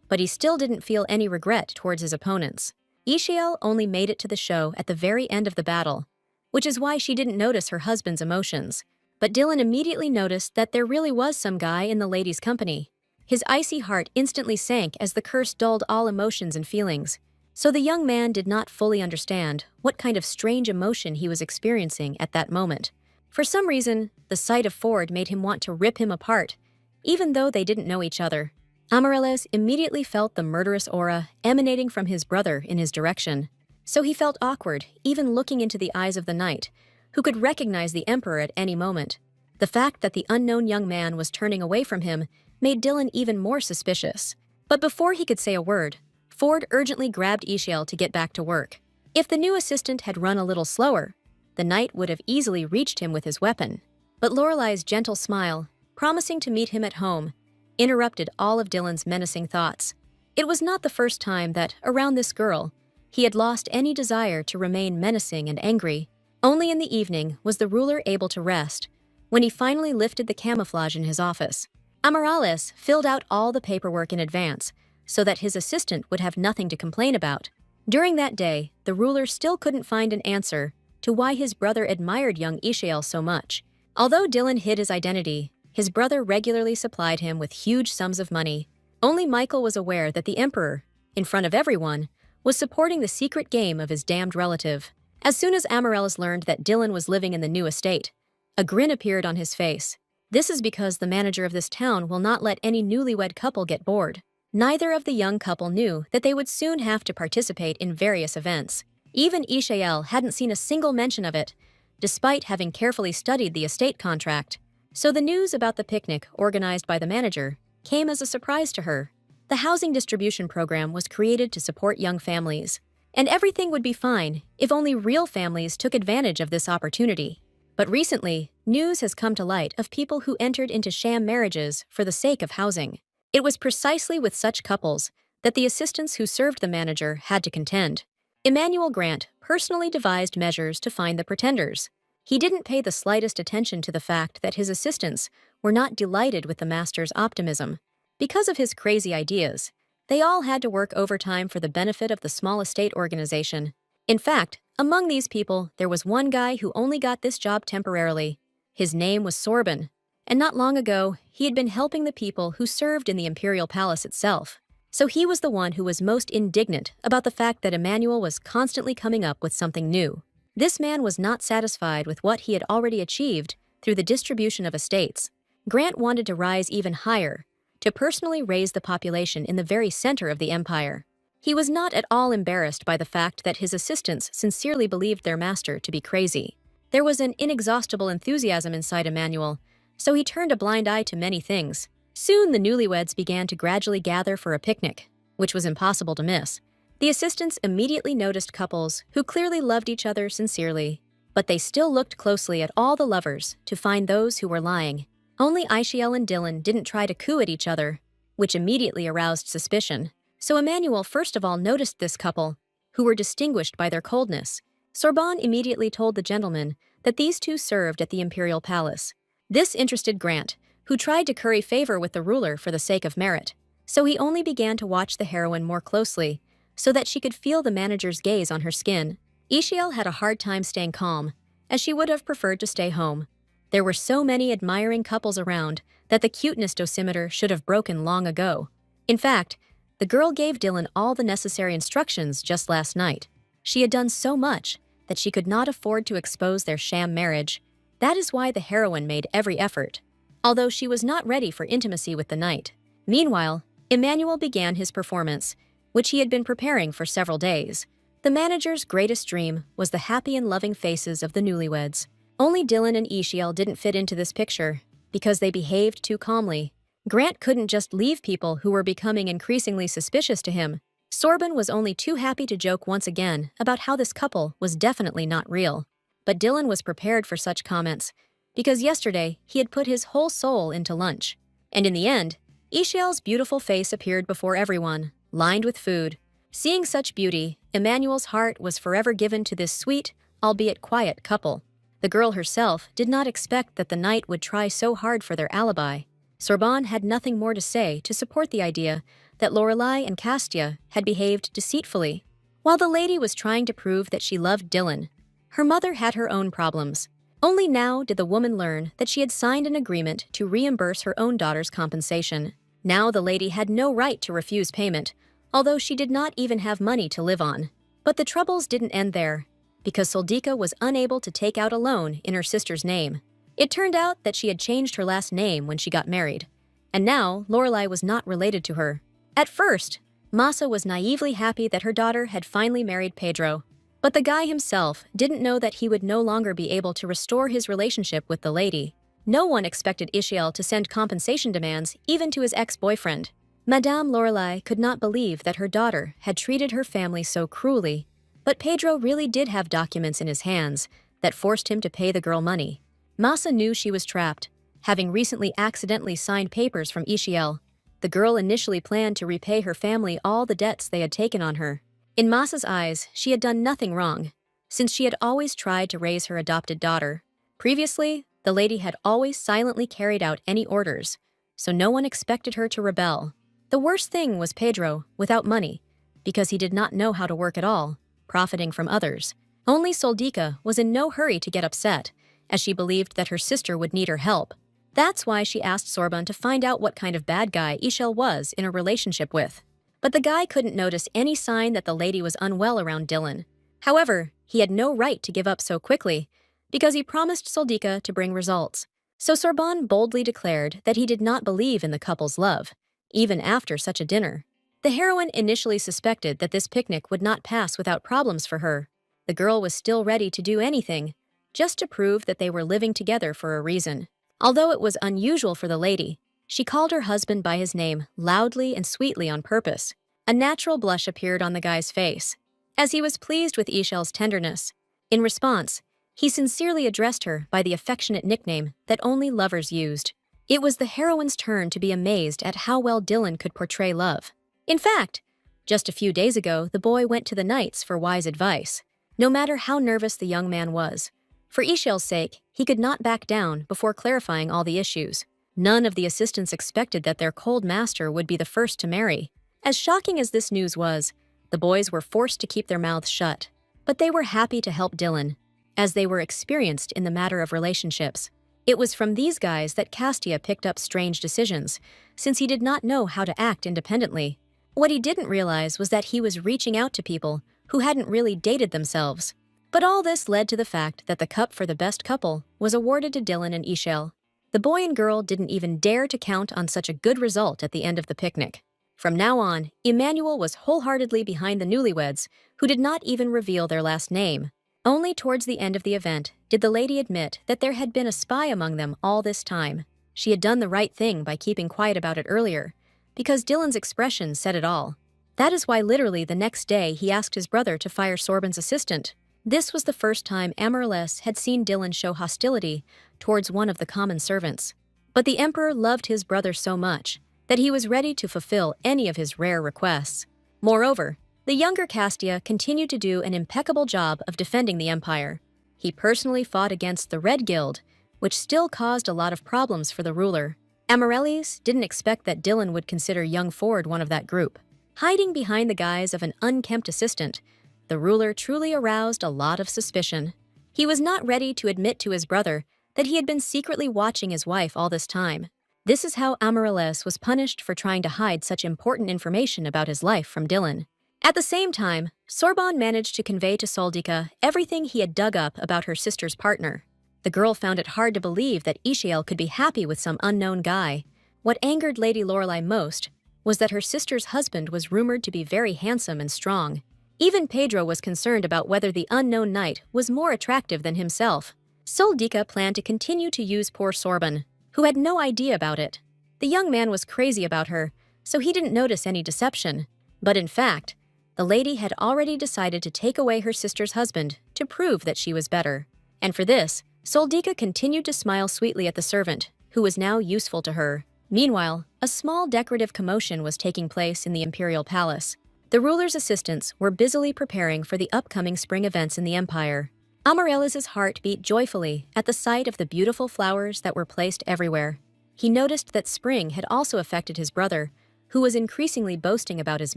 but he still didn't feel any regret towards his opponents. Ishael only made it to the show at the very end of the battle, which is why she didn't notice her husband's emotions. But Dillan immediately noticed that there really was some guy in the lady's company. His icy heart instantly sank as the curse dulled all emotions and feelings. So the young man did not fully understand what kind of strange emotion he was experiencing at that moment. For some reason, the sight of Ford made him want to rip him apart, even though they didn't know each other. Amaryllis immediately felt the murderous aura emanating from his brother in his direction. So he felt awkward, even looking into the eyes of the knight, who could recognize the emperor at any moment. The fact that the unknown young man was turning away from him made Dillan even more suspicious. But before he could say a word, Ford urgently grabbed Ishael to get back to work. If the new assistant had run a little slower, the knight would have easily reached him with his weapon. But Lorelai's gentle smile, promising to meet him at home, interrupted all of Dillan's menacing thoughts. It was not the first time that, around this girl, he had lost any desire to remain menacing and angry. Only in the evening was the ruler able to rest, when he finally lifted the camouflage in his office. Amaryllis filled out all the paperwork in advance, so that his assistant would have nothing to complain about. During that day, the ruler still couldn't find an answer to why his brother admired young Ishael so much. Although Dillan hid his identity, his brother regularly supplied him with huge sums of money. Only Michael was aware that the emperor, in front of everyone, was supporting the secret game of his damned relative. As soon as Amaryllis learned that Dillan was living in the new estate, a grin appeared on his face. This is because the manager of this town will not let any newlywed couple get bored. Neither of the young couple knew that they would soon have to participate in various events. Even Ishael hadn't seen a single mention of it, despite having carefully studied the estate contract. So the news about the picnic organized by the manager came as a surprise to her. The housing distribution program was created to support young families, and everything would be fine if only real families took advantage of this opportunity. But recently, news has come to light of people who entered into sham marriages for the sake of housing. It was precisely with such couples that the assistants who served the manager had to contend. Emmanuel Grant personally devised measures to find the pretenders. He didn't pay the slightest attention to the fact that his assistants were not delighted with the master's optimism. Because of his crazy ideas, they all had to work overtime for the benefit of the small estate organization. In fact, among these people, there was one guy who only got this job temporarily. His name was Sorbin, and not long ago, he had been helping the people who served in the imperial palace itself. So he was the one who was most indignant about the fact that Emmanuel was constantly coming up with something new. This man was not satisfied with what he had already achieved through the distribution of estates. Grant wanted to rise even higher, to personally raise the population in the very center of the empire. He was not at all embarrassed by the fact that his assistants sincerely believed their master to be crazy. There was an inexhaustible enthusiasm inside Emmanuel, so he turned a blind eye to many things. Soon the newlyweds began to gradually gather for a picnic, which was impossible to miss. The assistants immediately noticed couples who clearly loved each other sincerely, but they still looked closely at all the lovers to find those who were lying. Only Ishael and Dillan didn't try to coo at each other, which immediately aroused suspicion. So Emmanuel first of all noticed this couple, who were distinguished by their coldness. Sorbonne immediately told the gentleman that these two served at the imperial palace. This interested Grant, who tried to curry favor with the ruler for the sake of merit. So he only began to watch the heroine more closely, so that she could feel the manager's gaze on her skin. Ishael had a hard time staying calm, as she would have preferred to stay home. There were so many admiring couples around that the cuteness dosimeter should have broken long ago. In fact, the girl gave Dillan all the necessary instructions just last night. She had done so much that she could not afford to expose their sham marriage. That is why the heroine made every effort, although she was not ready for intimacy with the knight. Meanwhile, Emmanuel began his performance, which he had been preparing for several days. The manager's greatest dream was the happy and loving faces of the newlyweds. Only Dillan and Ishael didn't fit into this picture, because they behaved too calmly. Grant couldn't just leave people who were becoming increasingly suspicious to him. Sorbonne was only too happy to joke once again about how this couple was definitely not real. But Dillan was prepared for such comments, because yesterday he had put his whole soul into lunch. And in the end, Ishael's beautiful face appeared before everyone, lined with food. Seeing such beauty, Emmanuel's heart was forever given to this sweet, albeit quiet couple. The girl herself did not expect that the knight would try so hard for their alibi. Sorbonne had nothing more to say to support the idea that Lorelei and Castia had behaved deceitfully. While the lady was trying to prove that she loved Dillan, her mother had her own problems. Only now did the woman learn that she had signed an agreement to reimburse her own daughter's compensation. Now the lady had no right to refuse payment, although she did not even have money to live on. But the troubles didn't end there, because Soldika was unable to take out a loan in her sister's name. It turned out that she had changed her last name when she got married, and now Lorelei was not related to her. At first, Masa was naively happy that her daughter had finally married Pedro, but the guy himself didn't know that he would no longer be able to restore his relationship with the lady. No one expected Ishael to send compensation demands even to his ex-boyfriend. Madame Lorelei could not believe that her daughter had treated her family so cruelly, but Pedro really did have documents in his hands that forced him to pay the girl money. Masa knew she was trapped, having recently accidentally signed papers from Ishael. The girl initially planned to repay her family all the debts they had taken on her. In Masa's eyes, she had done nothing wrong, since she had always tried to raise her adopted daughter. Previously, the lady had always silently carried out any orders, so no one expected her to rebel. The worst thing was Pedro, without money, because he did not know how to work at all, profiting from others. Only Soldika was in no hurry to get upset, as she believed that her sister would need her help. That's why she asked Sorbonne to find out what kind of bad guy Ishael was in a relationship with. But the guy couldn't notice any sign that the lady was unwell around Dillan. However, he had no right to give up so quickly, because he promised Soldika to bring results. So Sorbonne boldly declared that he did not believe in the couple's love, even after such a dinner. The heroine initially suspected that this picnic would not pass without problems for her. The girl was still ready to do anything, just to prove that they were living together for a reason. Although it was unusual for the lady, she called her husband by his name loudly and sweetly on purpose. A natural blush appeared on the guy's face, as he was pleased with Ishael's tenderness. In response, he sincerely addressed her by the affectionate nickname that only lovers used. It was the heroine's turn to be amazed at how well Dillan could portray love. In fact, just a few days ago, the boy went to the knights for wise advice, no matter how nervous the young man was. For Ishael's sake, he could not back down before clarifying all the issues. None of the assistants expected that their cold master would be the first to marry. As shocking as this news was, the boys were forced to keep their mouths shut. But they were happy to help Dillan, as they were experienced in the matter of relationships. It was from these guys that Castia picked up strange decisions, since he did not know how to act independently. What he didn't realize was that he was reaching out to people who hadn't really dated themselves. But all this led to the fact that the cup for the best couple was awarded to Dillan and Ishael. The boy and girl didn't even dare to count on such a good result at the end of the picnic. From now on, Emmanuel was wholeheartedly behind the newlyweds, who did not even reveal their last name. Only towards the end of the event did the lady admit that there had been a spy among them all this time. She had done the right thing by keeping quiet about it earlier, because Dillan's expression said it all. That is why literally the next day he asked his brother to fire Sorbonne's assistant. This was the first time Amaryllis had seen Dillan show hostility towards one of the common servants. But the emperor loved his brother so much that he was ready to fulfill any of his rare requests. Moreover, the younger Castia continued to do an impeccable job of defending the empire. He personally fought against the Red Guild, which still caused a lot of problems for the ruler. Amaryllis didn't expect that Dillan would consider young Ford one of that group. Hiding behind the guise of an unkempt assistant, the ruler truly aroused a lot of suspicion. He was not ready to admit to his brother that he had been secretly watching his wife all this time. This is how Amaryllis was punished for trying to hide such important information about his life from Dillan. At the same time, Sorbonne managed to convey to Soldika everything he had dug up about her sister's partner. The girl found it hard to believe that Ishael could be happy with some unknown guy. What angered Lady Lorelei most was that her sister's husband was rumored to be very handsome and strong. Even Pedro was concerned about whether the unknown knight was more attractive than himself. Soldika planned to continue to use poor Sorbonne, who had no idea about it. The young man was crazy about her, so he didn't notice any deception. But in fact, the lady had already decided to take away her sister's husband to prove that she was better. And for this, Soldika continued to smile sweetly at the servant, who was now useful to her. Meanwhile, a small decorative commotion was taking place in the imperial palace. The ruler's assistants were busily preparing for the upcoming spring events in the empire. Amaryllis's heart beat joyfully at the sight of the beautiful flowers that were placed everywhere. He noticed that spring had also affected his brother, who was increasingly boasting about his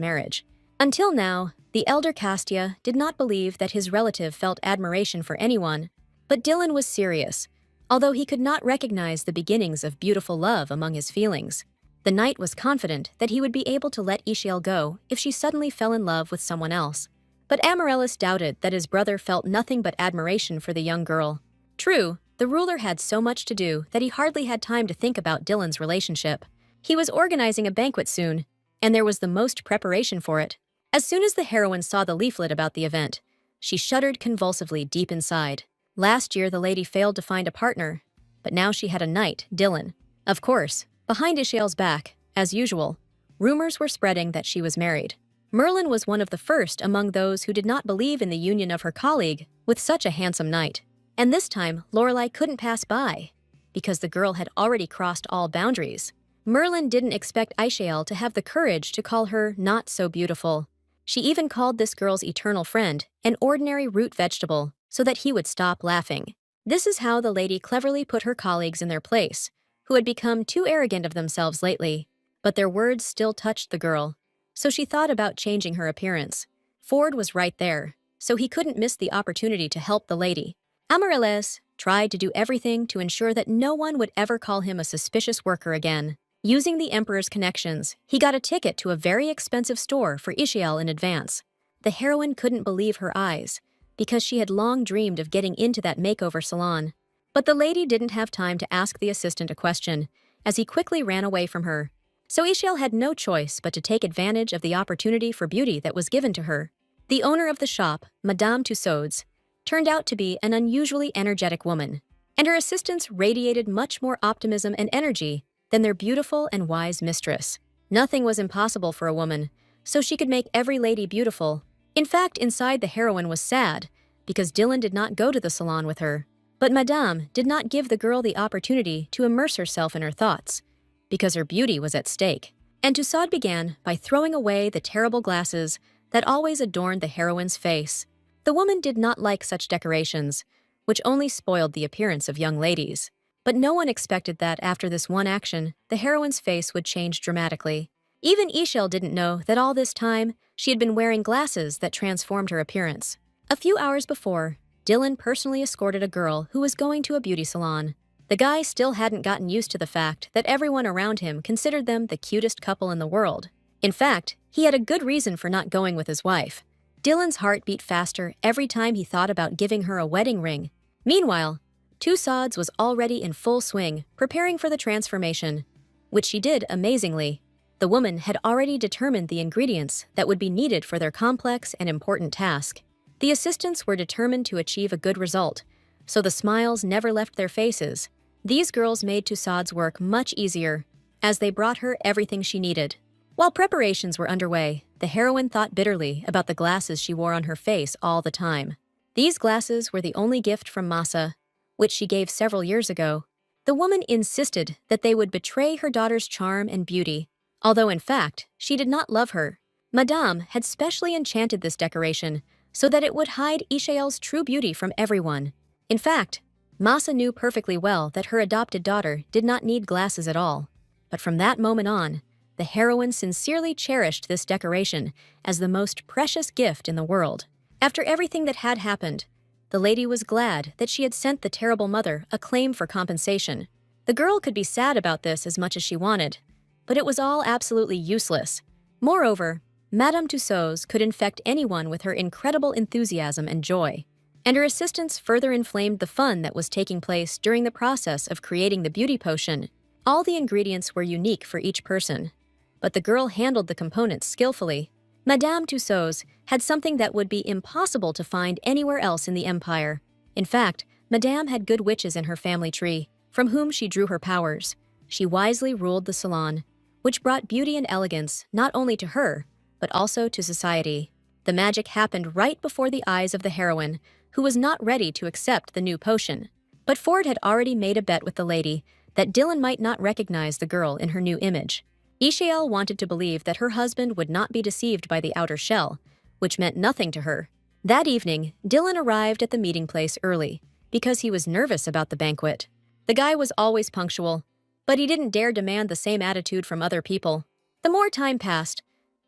marriage. Until now, the elder Castia did not believe that his relative felt admiration for anyone, but Dillan was serious, although he could not recognize the beginnings of beautiful love among his feelings. The knight was confident that he would be able to let Ishael go if she suddenly fell in love with someone else. But Amaryllis doubted that his brother felt nothing but admiration for the young girl. True, the ruler had so much to do that he hardly had time to think about Dillan's relationship. He was organizing a banquet soon, and there was the most preparation for it. As soon as the heroine saw the leaflet about the event, she shuddered convulsively deep inside. Last year the lady failed to find a partner, but now she had a knight, Dillan. Of course, behind Ishael's back, as usual, rumors were spreading that she was married. Merlin was one of the first among those who did not believe in the union of her colleague with such a handsome knight. And this time, Lorelei couldn't pass by, because the girl had already crossed all boundaries. Merlin didn't expect Ishael to have the courage to call her not so beautiful. She even called this girl's eternal friend an ordinary root vegetable so that he would stop laughing. This is how the lady cleverly put her colleagues in their place, who had become too arrogant of themselves lately. But their words still touched the girl, so she thought about changing her appearance. Ford was right there, so he couldn't miss the opportunity to help the lady. Amaryllis tried to do everything to ensure that no one would ever call him a suspicious worker again. Using the emperor's connections, he got a ticket to a very expensive store for Ishael in advance. The heroine couldn't believe her eyes, because she had long dreamed of getting into that makeover salon. But the lady didn't have time to ask the assistant a question, as he quickly ran away from her. So Ishael had no choice but to take advantage of the opportunity for beauty that was given to her. The owner of the shop, Madame Tussauds, turned out to be an unusually energetic woman, and her assistants radiated much more optimism and energy than their beautiful and wise mistress. Nothing was impossible for a woman, so she could make every lady beautiful. In fact, inside the heroine was sad, because Dillan did not go to the salon with her. But Madame did not give the girl the opportunity to immerse herself in her thoughts, because her beauty was at stake. And Tussaud began by throwing away the terrible glasses that always adorned the heroine's face. The woman did not like such decorations, which only spoiled the appearance of young ladies. But no one expected that after this one action, the heroine's face would change dramatically. Even Ishael didn't know that all this time, she had been wearing glasses that transformed her appearance. A few hours before, Dillan personally escorted a girl who was going to a beauty salon. The guy still hadn't gotten used to the fact that everyone around him considered them the cutest couple in the world. In fact, he had a good reason for not going with his wife. Dillan's heart beat faster every time he thought about giving her a wedding ring. Meanwhile, Tussauds was already in full swing, preparing for the transformation, which she did amazingly. The woman had already determined the ingredients that would be needed for their complex and important task. The assistants were determined to achieve a good result, so the smiles never left their faces. These girls made Tussauds' work much easier, as they brought her everything she needed. While preparations were underway, the heroine thought bitterly about the glasses she wore on her face all the time. These glasses were the only gift from Masa, which she gave several years ago. The woman insisted that they would betray her daughter's charm and beauty, although in fact, she did not love her. Madame had specially enchanted this decoration so that it would hide Ishael's true beauty from everyone. In fact, Masa knew perfectly well that her adopted daughter did not need glasses at all. But from that moment on, the heroine sincerely cherished this decoration as the most precious gift in the world. After everything that had happened, the lady was glad that she had sent the terrible mother a claim for compensation. The girl could be sad about this as much as she wanted, but it was all absolutely useless. Moreover, Madame Tussauds could infect anyone with her incredible enthusiasm and joy, and her assistance further inflamed the fun that was taking place during the process of creating the beauty potion. All the ingredients were unique for each person, but the girl handled the components skillfully. Madame Tussauds had something that would be impossible to find anywhere else in the empire. In fact, Madame had good witches in her family tree, from whom she drew her powers. She wisely ruled the salon, which brought beauty and elegance not only to her, but also to society. The magic happened right before the eyes of the heroine, who was not ready to accept the new potion. But Ford had already made a bet with the lady that Dillan might not recognize the girl in her new image. Ishael wanted to believe that her husband would not be deceived by the outer shell, which meant nothing to her. That evening, Dillan arrived at the meeting place early, because he was nervous about the banquet. The guy was always punctual, but he didn't dare demand the same attitude from other people. The more time passed,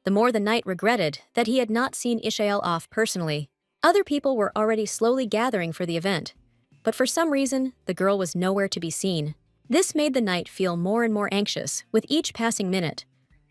the more the knight regretted that he had not seen Ishael off personally. Other people were already slowly gathering for the event, but for some reason, the girl was nowhere to be seen. This made the knight feel more and more anxious with each passing minute.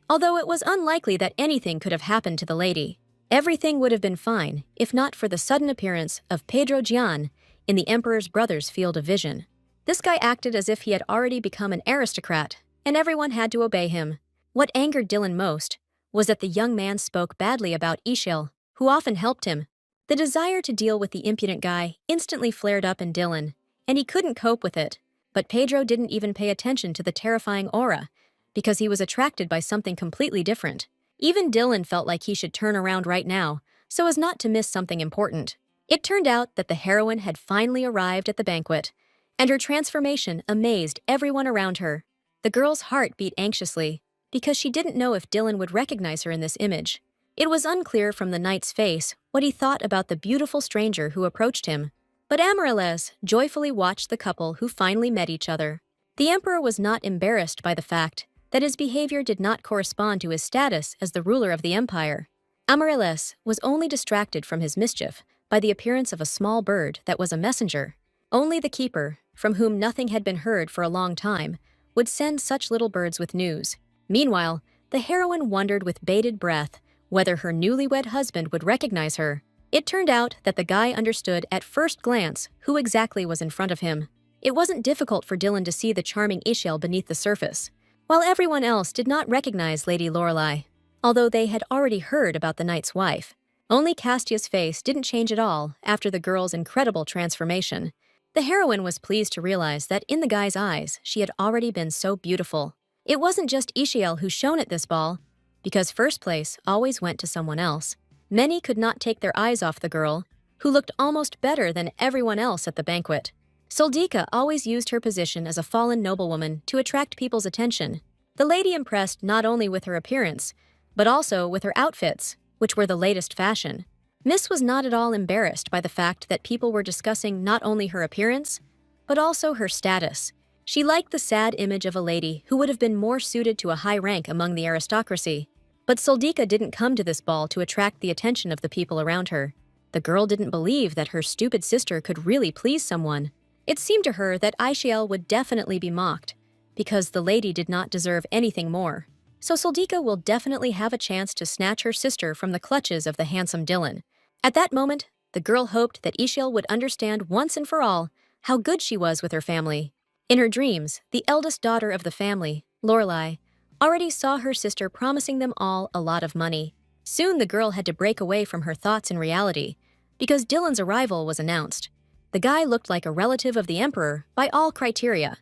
Although it was unlikely that anything could have happened to the lady, everything would have been fine if not for the sudden appearance of Pedro Gian in the emperor's brother's field of vision. This guy acted as if he had already become an aristocrat, and everyone had to obey him. What angered Dillan most was that the young man spoke badly about Ishael, who often helped him. The desire to deal with the impudent guy instantly flared up in Dillan, and he couldn't cope with it. But Pedro didn't even pay attention to the terrifying aura, because he was attracted by something completely different. Even Dillan felt like he should turn around right now, so as not to miss something important. It turned out that the heroine had finally arrived at the banquet, and her transformation amazed everyone around her. The girl's heart beat anxiously, because she didn't know if Dillan would recognize her in this image. It was unclear from the knight's face what he thought about the beautiful stranger who approached him. But Amaryllis joyfully watched the couple who finally met each other. The emperor was not embarrassed by the fact that his behavior did not correspond to his status as the ruler of the empire. Amaryllis was only distracted from his mischief by the appearance of a small bird that was a messenger. Only the keeper, from whom nothing had been heard for a long time, would send such little birds with news. Meanwhile, the heroine wondered with bated breath whether her newlywed husband would recognize her. It turned out that the guy understood at first glance who exactly was in front of him. It wasn't difficult for Dillan to see the charming Ishael beneath the surface, while everyone else did not recognize Lady Lorelei, although they had already heard about the knight's wife. Only Castia's face didn't change at all after the girl's incredible transformation. The heroine was pleased to realize that in the guy's eyes, she had already been so beautiful. It wasn't just Ishael who shone at this ball, because first place always went to someone else. Many could not take their eyes off the girl, who looked almost better than everyone else at the banquet. Soldika always used her position as a fallen noblewoman to attract people's attention. The lady impressed not only with her appearance, but also with her outfits, which were the latest fashion. Miss was not at all embarrassed by the fact that people were discussing not only her appearance, but also her status. She liked the sad image of a lady who would have been more suited to a high rank among the aristocracy. But Soldika didn't come to this ball to attract the attention of the people around her. The girl didn't believe that her stupid sister could really please someone. It seemed to her that Ishael would definitely be mocked, because the lady did not deserve anything more. So Soldika will definitely have a chance to snatch her sister from the clutches of the handsome Dillan. At that moment, the girl hoped that Ishael would understand once and for all how good she was with her family. In her dreams, the eldest daughter of the family, Lorelei, already saw her sister promising them all a lot of money. Soon the girl had to break away from her thoughts in reality, because Dillan's arrival was announced. The guy looked like a relative of the emperor by all criteria.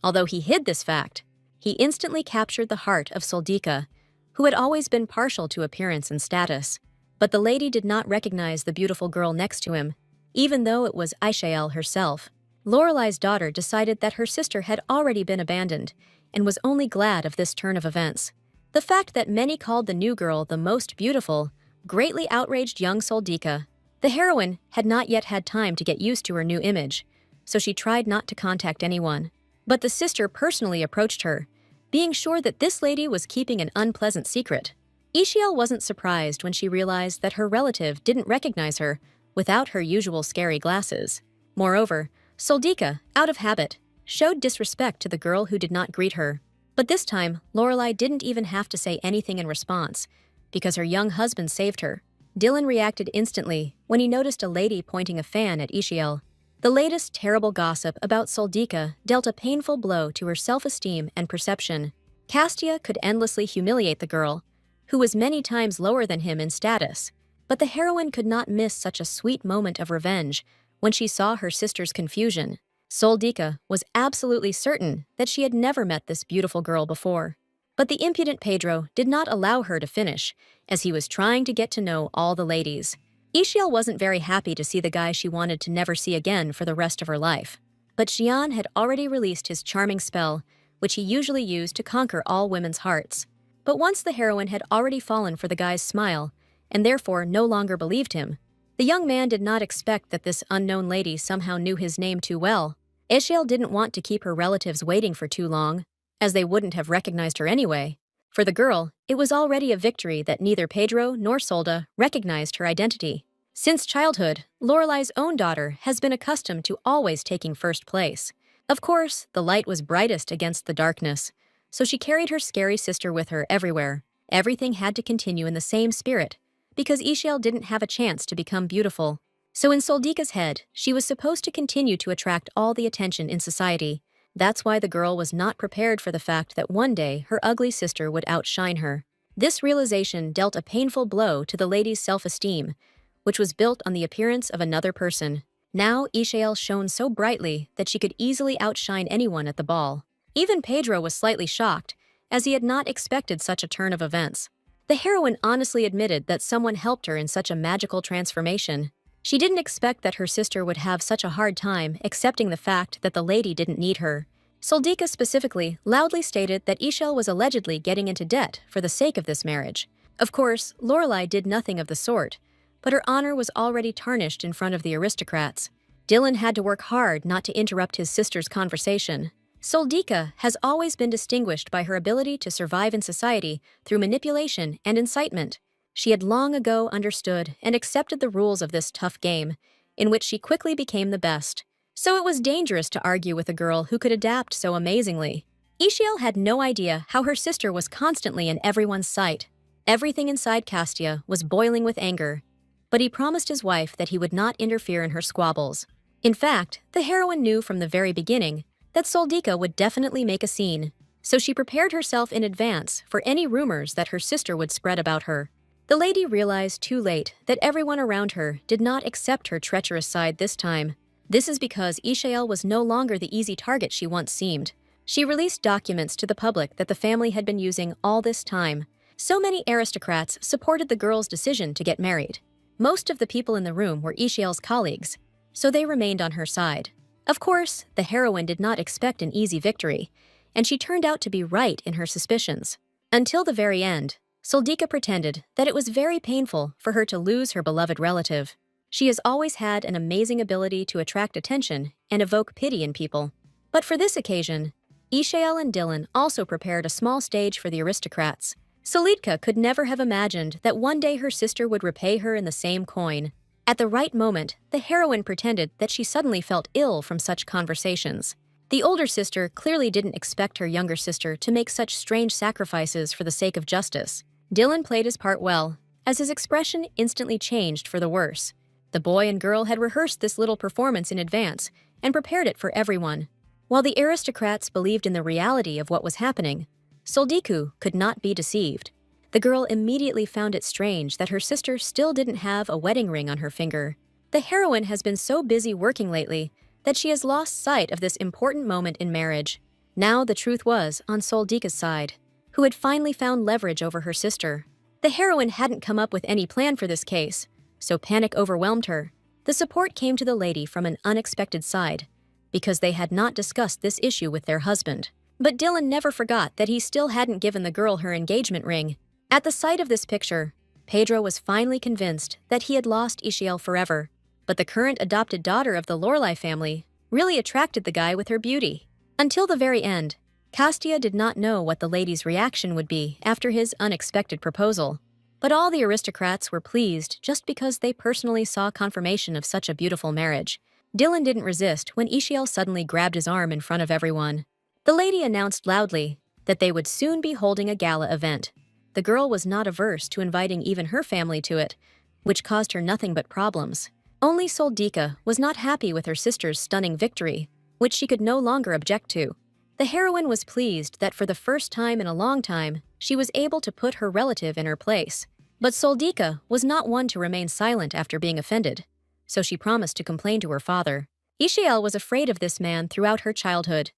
Although he hid this fact, he instantly captured the heart of Soldika, who had always been partial to appearance and status. But the lady did not recognize the beautiful girl next to him, even though it was Ishael herself. Lorelai's daughter decided that her sister had already been abandoned and was only glad of this turn of events. The fact that many called the new girl the most beautiful greatly outraged young Soldika. The heroine had not yet had time to get used to her new image, so she tried not to contact anyone. But the sister personally approached her, being sure that this lady was keeping an unpleasant secret. Ishael wasn't surprised when she realized that her relative didn't recognize her without her usual scary glasses. Moreover, Soldika, out of habit, showed disrespect to the girl who did not greet her. But this time, Lorelai didn't even have to say anything in response, because her young husband saved her. Dillan reacted instantly when he noticed a lady pointing a fan at Ishael. The latest terrible gossip about Soldika dealt a painful blow to her self-esteem and perception. Castia could endlessly humiliate the girl, who was many times lower than him in status, but the heroine could not miss such a sweet moment of revenge when she saw her sister's confusion. Soldika was absolutely certain that she had never met this beautiful girl before. But the impudent Pedro did not allow her to finish, as he was trying to get to know all the ladies. Ishael wasn't very happy to see the guy she wanted to never see again for the rest of her life. But Xian had already released his charming spell, which he usually used to conquer all women's hearts. But once the heroine had already fallen for the guy's smile, and therefore no longer believed him, the young man did not expect that this unknown lady somehow knew his name too well. Ishael didn't want to keep her relatives waiting for too long, as they wouldn't have recognized her anyway. For the girl, it was already a victory that neither Pedro nor Solda recognized her identity. Since childhood, Lorelai's own daughter has been accustomed to always taking first place. Of course, the light was brightest against the darkness, so she carried her scary sister with her everywhere. Everything had to continue in the same spirit, because Ishael didn't have a chance to become beautiful. So in Soldika's head, she was supposed to continue to attract all the attention in society. That's why the girl was not prepared for the fact that one day her ugly sister would outshine her. This realization dealt a painful blow to the lady's self-esteem, which was built on the appearance of another person. Now Ishael shone so brightly that she could easily outshine anyone at the ball. Even Pedro was slightly shocked, as he had not expected such a turn of events. The heroine honestly admitted that someone helped her in such a magical transformation. She didn't expect that her sister would have such a hard time accepting the fact that the lady didn't need her. Soldika specifically loudly stated that Ishael was allegedly getting into debt for the sake of this marriage. Of course, Lorelai did nothing of the sort, but her honor was already tarnished in front of the aristocrats. Dillan had to work hard not to interrupt his sister's conversation. Soldika has always been distinguished by her ability to survive in society through manipulation and incitement. She had long ago understood and accepted the rules of this tough game, in which she quickly became the best. So it was dangerous to argue with a girl who could adapt so amazingly. Ishael had no idea how her sister was constantly in everyone's sight. Everything inside Castia was boiling with anger, but he promised his wife that he would not interfere in her squabbles. In fact, the heroine knew from the very beginning that Soldika would definitely make a scene, so she prepared herself in advance for any rumors that her sister would spread about her. The lady realized too late that everyone around her did not accept her treacherous side this time. This is because Ishael was no longer the easy target she once seemed. She released documents to the public that the family had been using all this time. So many aristocrats supported the girl's decision to get married. Most of the people in the room were Ishael's colleagues, so they remained on her side. Of course, the heroine did not expect an easy victory, and she turned out to be right in her suspicions. Until the very end, Soldika pretended that it was very painful for her to lose her beloved relative. She has always had an amazing ability to attract attention and evoke pity in people. But for this occasion, Ishael and Dillan also prepared a small stage for the aristocrats. Solidka could never have imagined that one day her sister would repay her in the same coin. At the right moment, the heroine pretended that she suddenly felt ill from such conversations. The older sister clearly didn't expect her younger sister to make such strange sacrifices for the sake of justice. Dillan played his part well, as his expression instantly changed for the worse. The boy and girl had rehearsed this little performance in advance and prepared it for everyone. While the aristocrats believed in the reality of what was happening, Soldiku could not be deceived. The girl immediately found it strange that her sister still didn't have a wedding ring on her finger. The heroine has been so busy working lately that she has lost sight of this important moment in marriage. Now the truth was on Soldika's side, who had finally found leverage over her sister. The heroine hadn't come up with any plan for this case, so panic overwhelmed her. The support came to the lady from an unexpected side, because they had not discussed this issue with their husband. But Dillan never forgot that he still hadn't given the girl her engagement ring. At the sight of this picture, Pedro was finally convinced that he had lost Ishael forever. But the current adopted daughter of the Lorelai family really attracted the guy with her beauty. Until the very end, Castia did not know what the lady's reaction would be after his unexpected proposal. But all the aristocrats were pleased just because they personally saw confirmation of such a beautiful marriage. Dillan didn't resist when Ishael suddenly grabbed his arm in front of everyone. The lady announced loudly that they would soon be holding a gala event. The girl was not averse to inviting even her family to it, which caused her nothing but problems. Only Soldika was not happy with her sister's stunning victory, which she could no longer object to. The heroine was pleased that for the first time in a long time, she was able to put her relative in her place. But Soldika was not one to remain silent after being offended, so she promised to complain to her father. Ishael was afraid of this man throughout her childhood,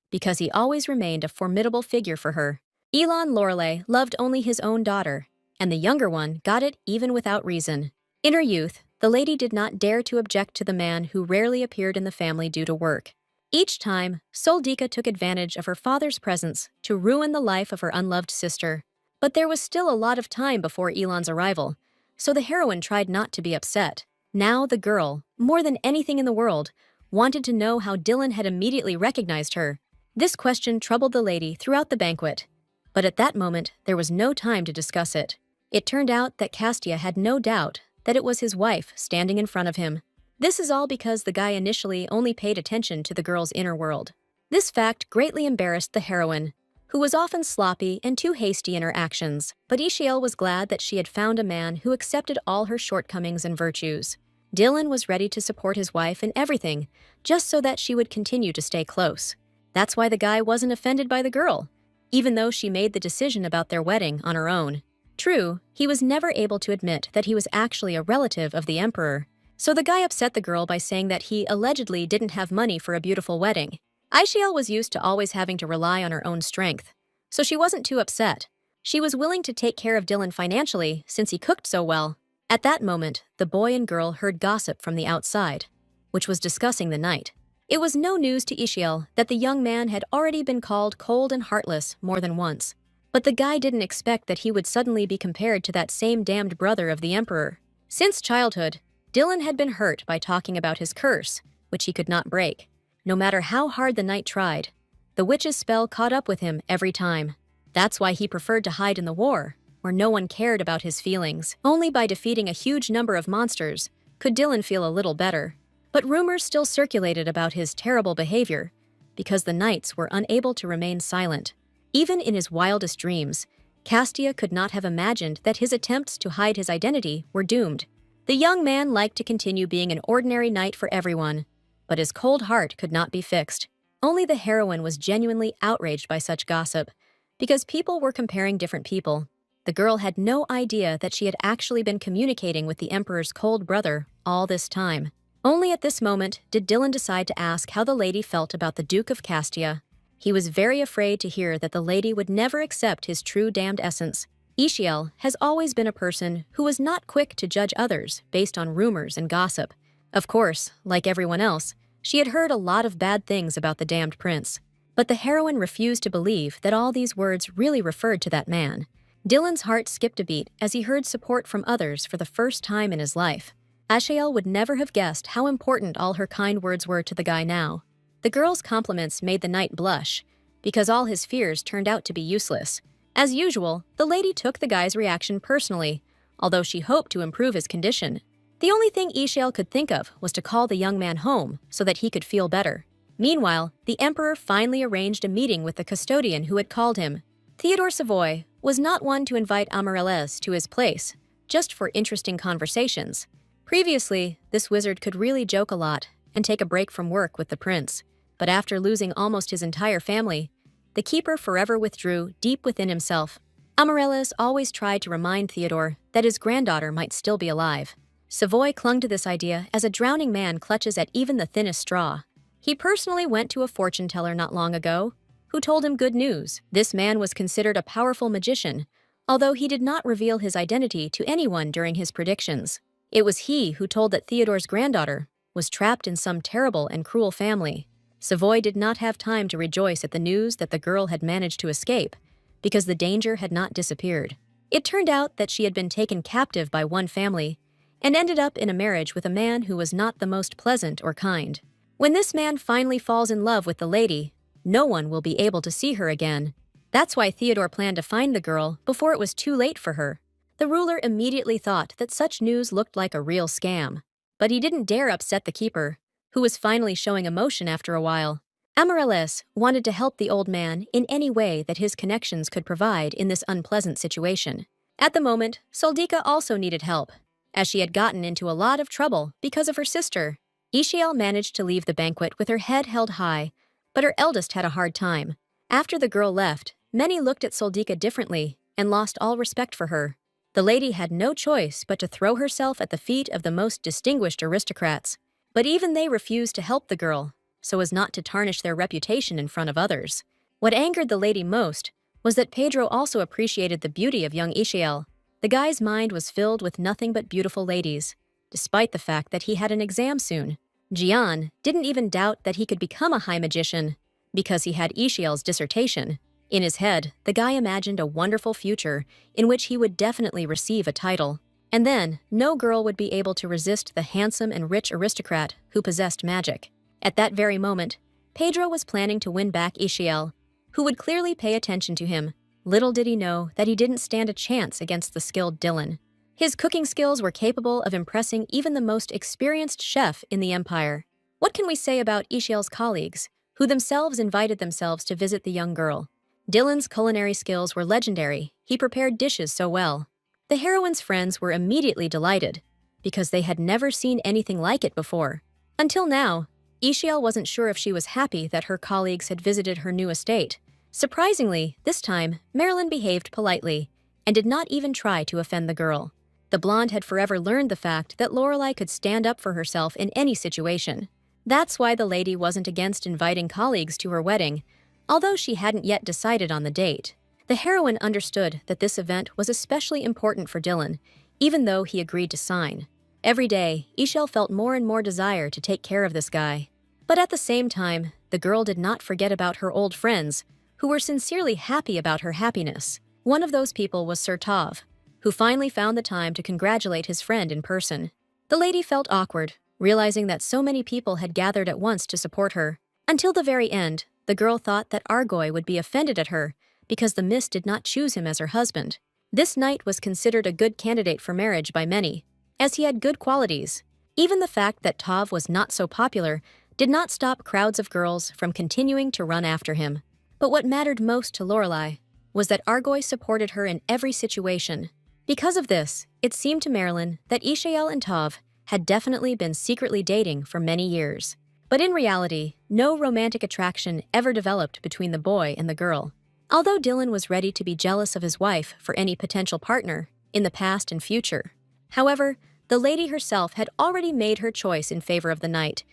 because he always remained a formidable figure for her. Elon Lorelai loved only his own daughter, and the younger one got it even without reason. In her youth, the lady did not dare to object to the man who rarely appeared in the family due to work. Each time, Soldika took advantage of her father's presence to ruin the life of her unloved sister. But there was still a lot of time before Elon's arrival, so the heroine tried not to be upset. Now the girl, more than anything in the world, wanted to know how Dillan had immediately recognized her. This question troubled the lady throughout the banquet, but at that moment there was no time to discuss it. It turned out that Castia had no doubt that it was his wife standing in front of him. This is all because the guy initially only paid attention to the girl's inner world. This fact greatly embarrassed the heroine, who was often sloppy and too hasty in her actions, but Ishael was glad that she had found a man who accepted all her shortcomings and virtues. Dillan was ready to support his wife in everything, just so that she would continue to stay close. That's why the guy wasn't offended by the girl, even though she made the decision about their wedding on her own. True, he was never able to admit that he was actually a relative of the emperor, so the guy upset the girl by saying that he allegedly didn't have money for a beautiful wedding. Ishael was used to always having to rely on her own strength, so she wasn't too upset. She was willing to take care of Dillan financially since he cooked so well. At that moment, the boy and girl heard gossip from the outside, which was discussing the night. It was no news to Ishael that the young man had already been called cold and heartless more than once. But the guy didn't expect that he would suddenly be compared to that same damned brother of the emperor. Since childhood, Dillan had been hurt by talking about his curse, which he could not break. No matter how hard the knight tried, the witch's spell caught up with him every time. That's why he preferred to hide in the war, where no one cared about his feelings. Only by defeating a huge number of monsters could Dillan feel a little better. But rumors still circulated about his terrible behavior, because the knights were unable to remain silent. Even in his wildest dreams, Castia could not have imagined that his attempts to hide his identity were doomed. The young man liked to continue being an ordinary knight for everyone, but his cold heart could not be fixed. Only the heroine was genuinely outraged by such gossip, because people were comparing different people. The girl had no idea that she had actually been communicating with the emperor's cold brother all this time. Only at this moment did Dillan decide to ask how the lady felt about the Duke of Castia. He was very afraid to hear that the lady would never accept his true damned essence. Ishael has always been a person who was not quick to judge others based on rumors and gossip. Of course, like everyone else, she had heard a lot of bad things about the damned prince. But the heroine refused to believe that all these words really referred to that man. Dillan's heart skipped a beat as he heard support from others for the first time in his life. Ishael would never have guessed how important all her kind words were to the guy now. The girl's compliments made the knight blush, because all his fears turned out to be useless. As usual, the lady took the guy's reaction personally, although she hoped to improve his condition. The only thing Ishael could think of was to call the young man home so that he could feel better. Meanwhile, the emperor finally arranged a meeting with the custodian who had called him. Theodore Savoy was not one to invite Amaryllis to his place, just for interesting conversations. Previously, this wizard could really joke a lot and take a break from work with the prince. But after losing almost his entire family, the keeper forever withdrew deep within himself. Amaryllis always tried to remind Theodore that his granddaughter might still be alive. Savoy clung to this idea as a drowning man clutches at even the thinnest straw. He personally went to a fortune teller not long ago, who told him good news. This man was considered a powerful magician, although he did not reveal his identity to anyone during his predictions. It was he who told that Theodore's granddaughter was trapped in some terrible and cruel family. Savoy did not have time to rejoice at the news that the girl had managed to escape, because the danger had not disappeared. It turned out that she had been taken captive by one family and ended up in a marriage with a man who was not the most pleasant or kind. When this man finally falls in love with the lady, no one will be able to see her again. That's why Theodore planned to find the girl before it was too late for her. The ruler immediately thought that such news looked like a real scam, but he didn't dare upset the keeper, who was finally showing emotion after a while. Amaryllis wanted to help the old man in any way that his connections could provide in this unpleasant situation. At the moment, Soldika also needed help, as she had gotten into a lot of trouble because of her sister. Ishael managed to leave the banquet with her head held high, but her eldest had a hard time. After the girl left, many looked at Soldika differently and lost all respect for her. The lady had no choice but to throw herself at the feet of the most distinguished aristocrats, but even they refused to help the girl, so as not to tarnish their reputation in front of others. What angered the lady most was that Pedro also appreciated the beauty of young Ishael. The guy's mind was filled with nothing but beautiful ladies, despite the fact that he had an exam soon. Gian didn't even doubt that he could become a high magician, because he had Ishael's dissertation. In his head, the guy imagined a wonderful future in which he would definitely receive a title. And then, no girl would be able to resist the handsome and rich aristocrat who possessed magic. At that very moment, Pedro was planning to win back Ishael, who would clearly pay attention to him. Little did he know that he didn't stand a chance against the skilled Dillan. His cooking skills were capable of impressing even the most experienced chef in the empire. What can we say about Ishael's colleagues, who themselves invited themselves to visit the young girl? Dillan's culinary skills were legendary. He prepared dishes so well. The heroine's friends were immediately delighted, because they had never seen anything like it before. Until now, Ishael wasn't sure if she was happy that her colleagues had visited her new estate. Surprisingly, this time, Marilyn behaved politely and did not even try to offend the girl. The blonde had forever learned the fact that Lorelei could stand up for herself in any situation. That's why the lady wasn't against inviting colleagues to her wedding, although she hadn't yet decided on the date. The heroine understood that this event was especially important for Dillan, even though he agreed to sign. Every day, Ishael felt more and more desire to take care of this guy. But at the same time, the girl did not forget about her old friends, who were sincerely happy about her happiness. One of those people was Sir Tov, who finally found the time to congratulate his friend in person. The lady felt awkward, realizing that so many people had gathered at once to support her. Until the very end, the girl thought that Argoy would be offended at her because the Miss did not choose him as her husband. This knight was considered a good candidate for marriage by many, as he had good qualities. Even the fact that Tov was not so popular did not stop crowds of girls from continuing to run after him. But what mattered most to Lorelei was that Argoy supported her in every situation. Because of this, it seemed to Marilyn that Ishael and Tov had definitely been secretly dating for many years. But in reality, no romantic attraction ever developed between the boy and the girl. Although Dillan was ready to be jealous of his wife for any potential partner in the past and future. However, the lady herself had already made her choice in favor of the knight,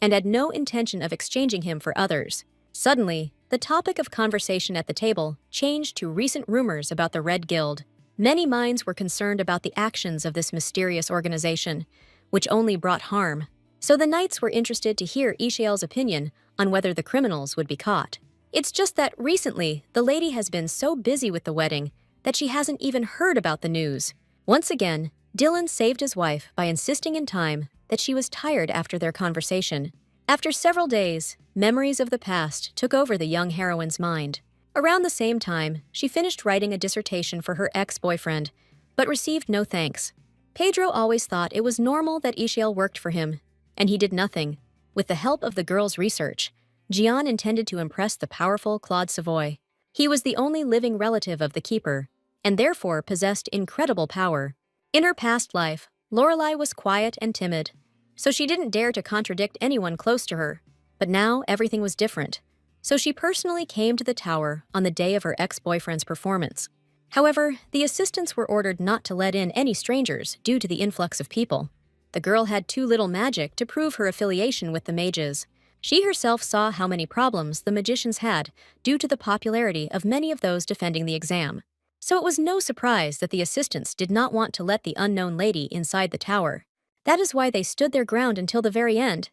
and had no intention of exchanging him for others. Suddenly, the topic of conversation at the table changed to recent rumors about the Red Guild. Many minds were concerned about the actions of this mysterious organization, which only brought harm. So the knights were interested to hear Ishael's opinion on whether the criminals would be caught. It's just that recently, the lady has been so busy with the wedding that she hasn't even heard about the news. Once again, Dillan saved his wife by insisting in time that she was tired after their conversation. After several days, memories of the past took over the young heroine's mind. Around the same time, she finished writing a dissertation for her ex-boyfriend, but received no thanks. Pedro always thought it was normal that Ishael worked for him, and he did nothing. With the help of the girl's research, Gian intended to impress the powerful Claude Savoy. He was the only living relative of the keeper, and therefore possessed incredible power. In her past life, Lorelei was quiet and timid, so she didn't dare to contradict anyone close to her. But now everything was different, so she personally came to the tower on the day of her ex-boyfriend's performance. However, the assistants were ordered not to let in any strangers due to the influx of people. The girl had too little magic to prove her affiliation with the mages. She herself saw how many problems the magicians had due to the popularity of many of those defending the exam. So it was no surprise that the assistants did not want to let the unknown lady inside the tower. That is why they stood their ground until the very end,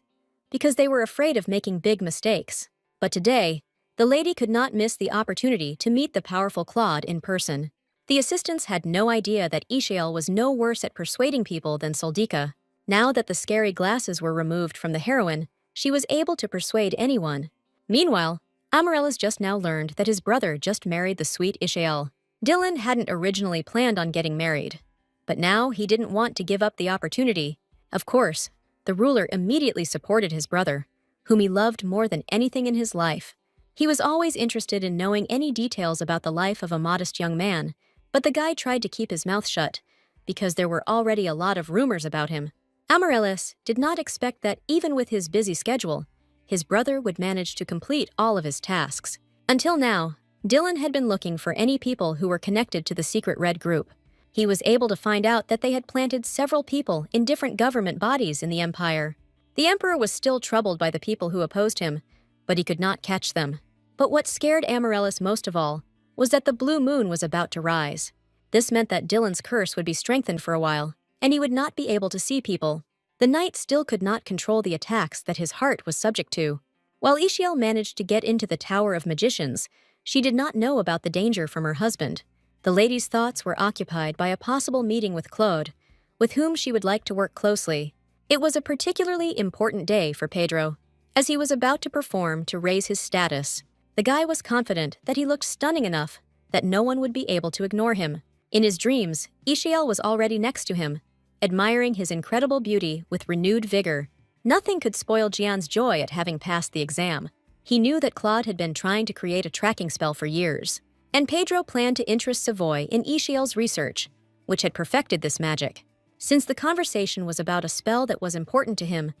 because they were afraid of making big mistakes. But today, the lady could not miss the opportunity to meet the powerful Claude in person. The assistants had no idea that Ishael was no worse at persuading people than Soldika. Now that the scary glasses were removed from the heroine, she was able to persuade anyone. Meanwhile, Amaryllis just now learned that his brother just married the sweet Ishael. Dillan hadn't originally planned on getting married, but now he didn't want to give up the opportunity. Of course, the ruler immediately supported his brother, whom he loved more than anything in his life. He was always interested in knowing any details about the life of a modest young man, but the guy tried to keep his mouth shut, because there were already a lot of rumors about him. Amaryllis did not expect that even with his busy schedule, his brother would manage to complete all of his tasks. Until now, Dillan had been looking for any people who were connected to the secret Red Group. He was able to find out that they had planted several people in different government bodies in the Empire. The Emperor was still troubled by the people who opposed him, but he could not catch them. But what scared Amaryllis most of all was that the blue moon was about to rise. This meant that Dillan's curse would be strengthened for a while, and he would not be able to see people. The knight still could not control the attacks that his heart was subject to. While Ishael managed to get into the Tower of Magicians, she did not know about the danger from her husband. The lady's thoughts were occupied by a possible meeting with Claude, with whom she would like to work closely. It was a particularly important day for Pedro, as he was about to perform to raise his status. The guy was confident that he looked stunning enough that no one would be able to ignore him. In his dreams, Ishael was already next to him, admiring his incredible beauty with renewed vigor. Nothing could spoil Jian's joy at having passed the exam. He knew that Claude had been trying to create a tracking spell for years, and Pedro planned to interest Savoy in Ishael's research, which had perfected this magic. Since the conversation was about a spell that was important to him,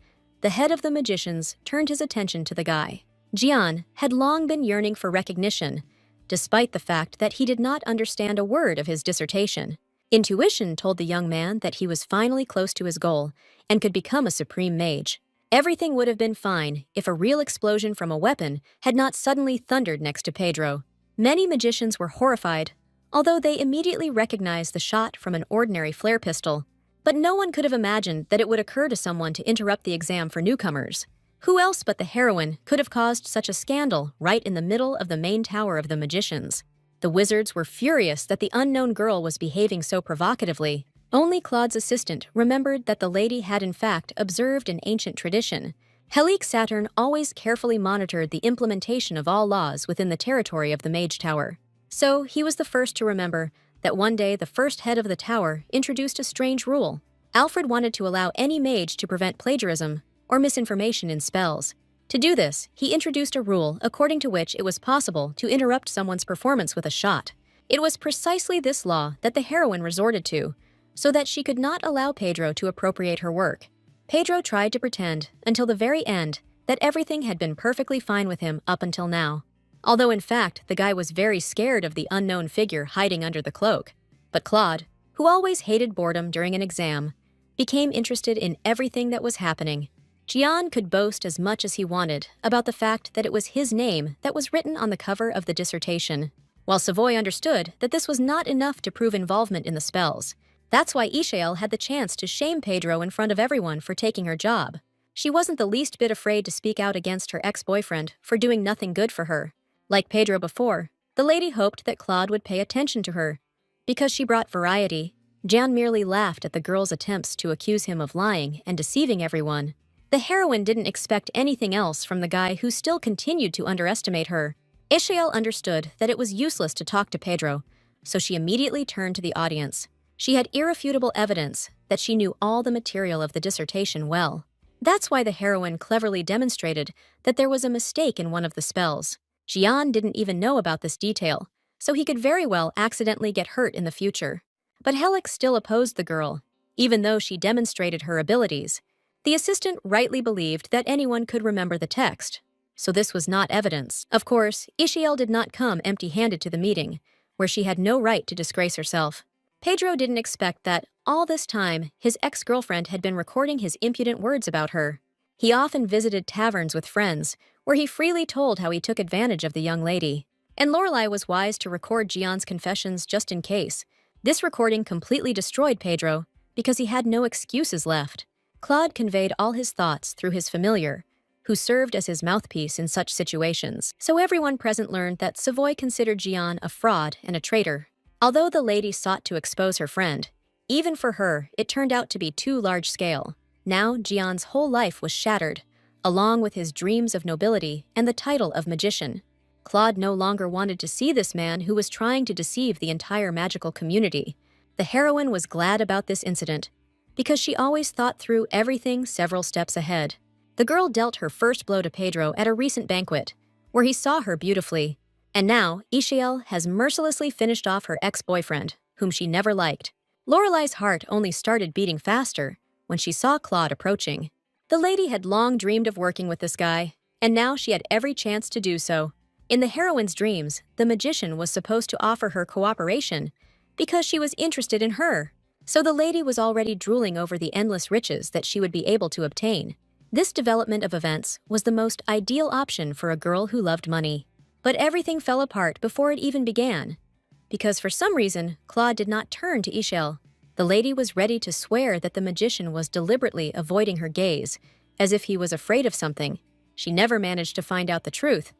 the head of the magicians turned his attention to the guy. Jian had long been yearning for recognition, despite the fact that he did not understand a word of his dissertation. Intuition told the young man that he was finally close to his goal and could become a supreme mage. Everything would have been fine if a real explosion from a weapon had not suddenly thundered next to Pedro. Many magicians were horrified, although they immediately recognized the shot from an ordinary flare pistol. But no one could have imagined that it would occur to someone to interrupt the exam for newcomers. Who else but the heroine could have caused such a scandal right in the middle of the main tower of the magicians? The wizards were furious that the unknown girl was behaving so provocatively. Only Claude's assistant remembered that the lady had in fact observed an ancient tradition. Helic Saturn always carefully monitored the implementation of all laws within the territory of the Mage Tower. So he was the first to remember that one day the first head of the tower introduced a strange rule. Alfred wanted to allow any mage to prevent plagiarism or misinformation in spells. To do this, he introduced a rule according to which it was possible to interrupt someone's performance with a shot. It was precisely this law that the heroine resorted to, so that she could not allow Pedro to appropriate her work. Pedro tried to pretend, until the very end, that everything had been perfectly fine with him up until now. Although in fact, the guy was very scared of the unknown figure hiding under the cloak. But Claude, who always hated boredom during an exam, became interested in everything that was happening. Jian could boast as much as he wanted about the fact that it was his name that was written on the cover of the dissertation, while Savoy understood that this was not enough to prove involvement in the spells. That's why Ishael had the chance to shame Pedro in front of everyone for taking her job. She wasn't the least bit afraid to speak out against her ex-boyfriend for doing nothing good for her. Like Pedro before, the lady hoped that Claude would pay attention to her. Because she brought variety, Jian merely laughed at the girl's attempts to accuse him of lying and deceiving everyone. The heroine didn't expect anything else from the guy who still continued to underestimate her. Ishael understood that it was useless to talk to Pedro, so she immediately turned to the audience. She had irrefutable evidence that she knew all the material of the dissertation well. That's why the heroine cleverly demonstrated that there was a mistake in one of the spells. Jian didn't even know about this detail, so he could very well accidentally get hurt in the future. But Helic still opposed the girl, even though she demonstrated her abilities. The assistant rightly believed that anyone could remember the text, so this was not evidence. Of course, Ishael did not come empty-handed to the meeting, where she had no right to disgrace herself. Pedro didn't expect that, all this time, his ex-girlfriend had been recording his impudent words about her. He often visited taverns with friends, where he freely told how he took advantage of the young lady. And Lorelei was wise to record Jian's confessions just in case. This recording completely destroyed Pedro, because he had no excuses left. Claude conveyed all his thoughts through his familiar, who served as his mouthpiece in such situations. So everyone present learned that Savoy considered Jian a fraud and a traitor. Although the lady sought to expose her friend, even for her, it turned out to be too large-scale. Now Jian's whole life was shattered, along with his dreams of nobility and the title of magician. Claude no longer wanted to see this man who was trying to deceive the entire magical community. The heroine was glad about this incident, because she always thought through everything several steps ahead. The girl dealt her first blow to Pedro at a recent banquet, where he saw her beautifully, and now Ishael has mercilessly finished off her ex-boyfriend, whom she never liked. Lorelai's heart only started beating faster when she saw Claude approaching. The lady had long dreamed of working with this guy, and now she had every chance to do so. In the heroine's dreams, the magician was supposed to offer her cooperation because she was interested in her, so the lady was already drooling over the endless riches that she would be able to obtain. This development of events was the most ideal option for a girl who loved money. But everything fell apart before it even began, because for some reason, Claude did not turn to Ishael. The lady was ready to swear that the magician was deliberately avoiding her gaze, as if he was afraid of something. She never managed to find out the truth.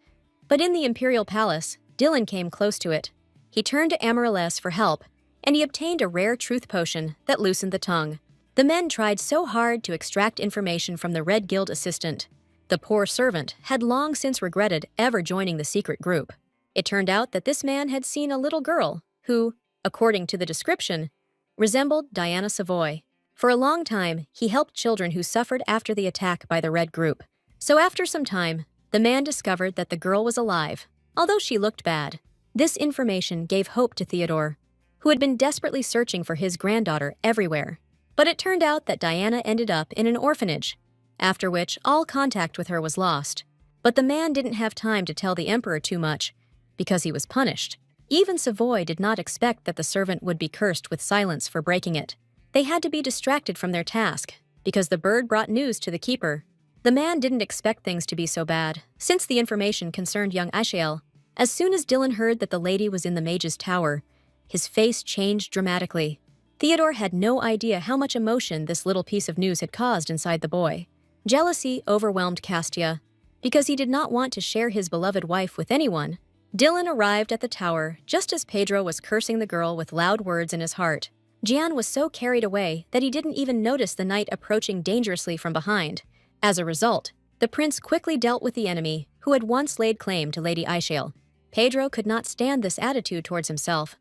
But in the imperial palace, Dillan came close to it. He turned to Amaryllis for help, and he obtained a rare truth potion that loosened the tongue. The men tried so hard to extract information from the Red Guild assistant. The poor servant had long since regretted ever joining the secret group. It turned out that this man had seen a little girl who, according to the description, resembled Diana Savoy. For a long time, he helped children who suffered after the attack by the Red Group. So after some time, the man discovered that the girl was alive, although she looked bad. This information gave hope to Theodore, who had been desperately searching for his granddaughter everywhere. But it turned out that Diana ended up in an orphanage, after which all contact with her was lost. But the man didn't have time to tell the emperor too much, because he was punished. Even Savoy did not expect that the servant would be cursed with silence for breaking it. They had to be distracted from their task, because the bird brought news to the keeper. The man didn't expect things to be so bad, since the information concerned young Ishael. As soon as Dillan heard that the lady was in the mage's tower, his face changed dramatically. Theodore had no idea how much emotion this little piece of news had caused inside the boy. Jealousy overwhelmed Castia, because he did not want to share his beloved wife with anyone. Dillan arrived at the tower just as Pedro was cursing the girl with loud words in his heart. Jian was so carried away that he didn't even notice the knight approaching dangerously from behind. As a result, the prince quickly dealt with the enemy who had once laid claim to Lady Ishael. Pedro could not stand this attitude towards himself.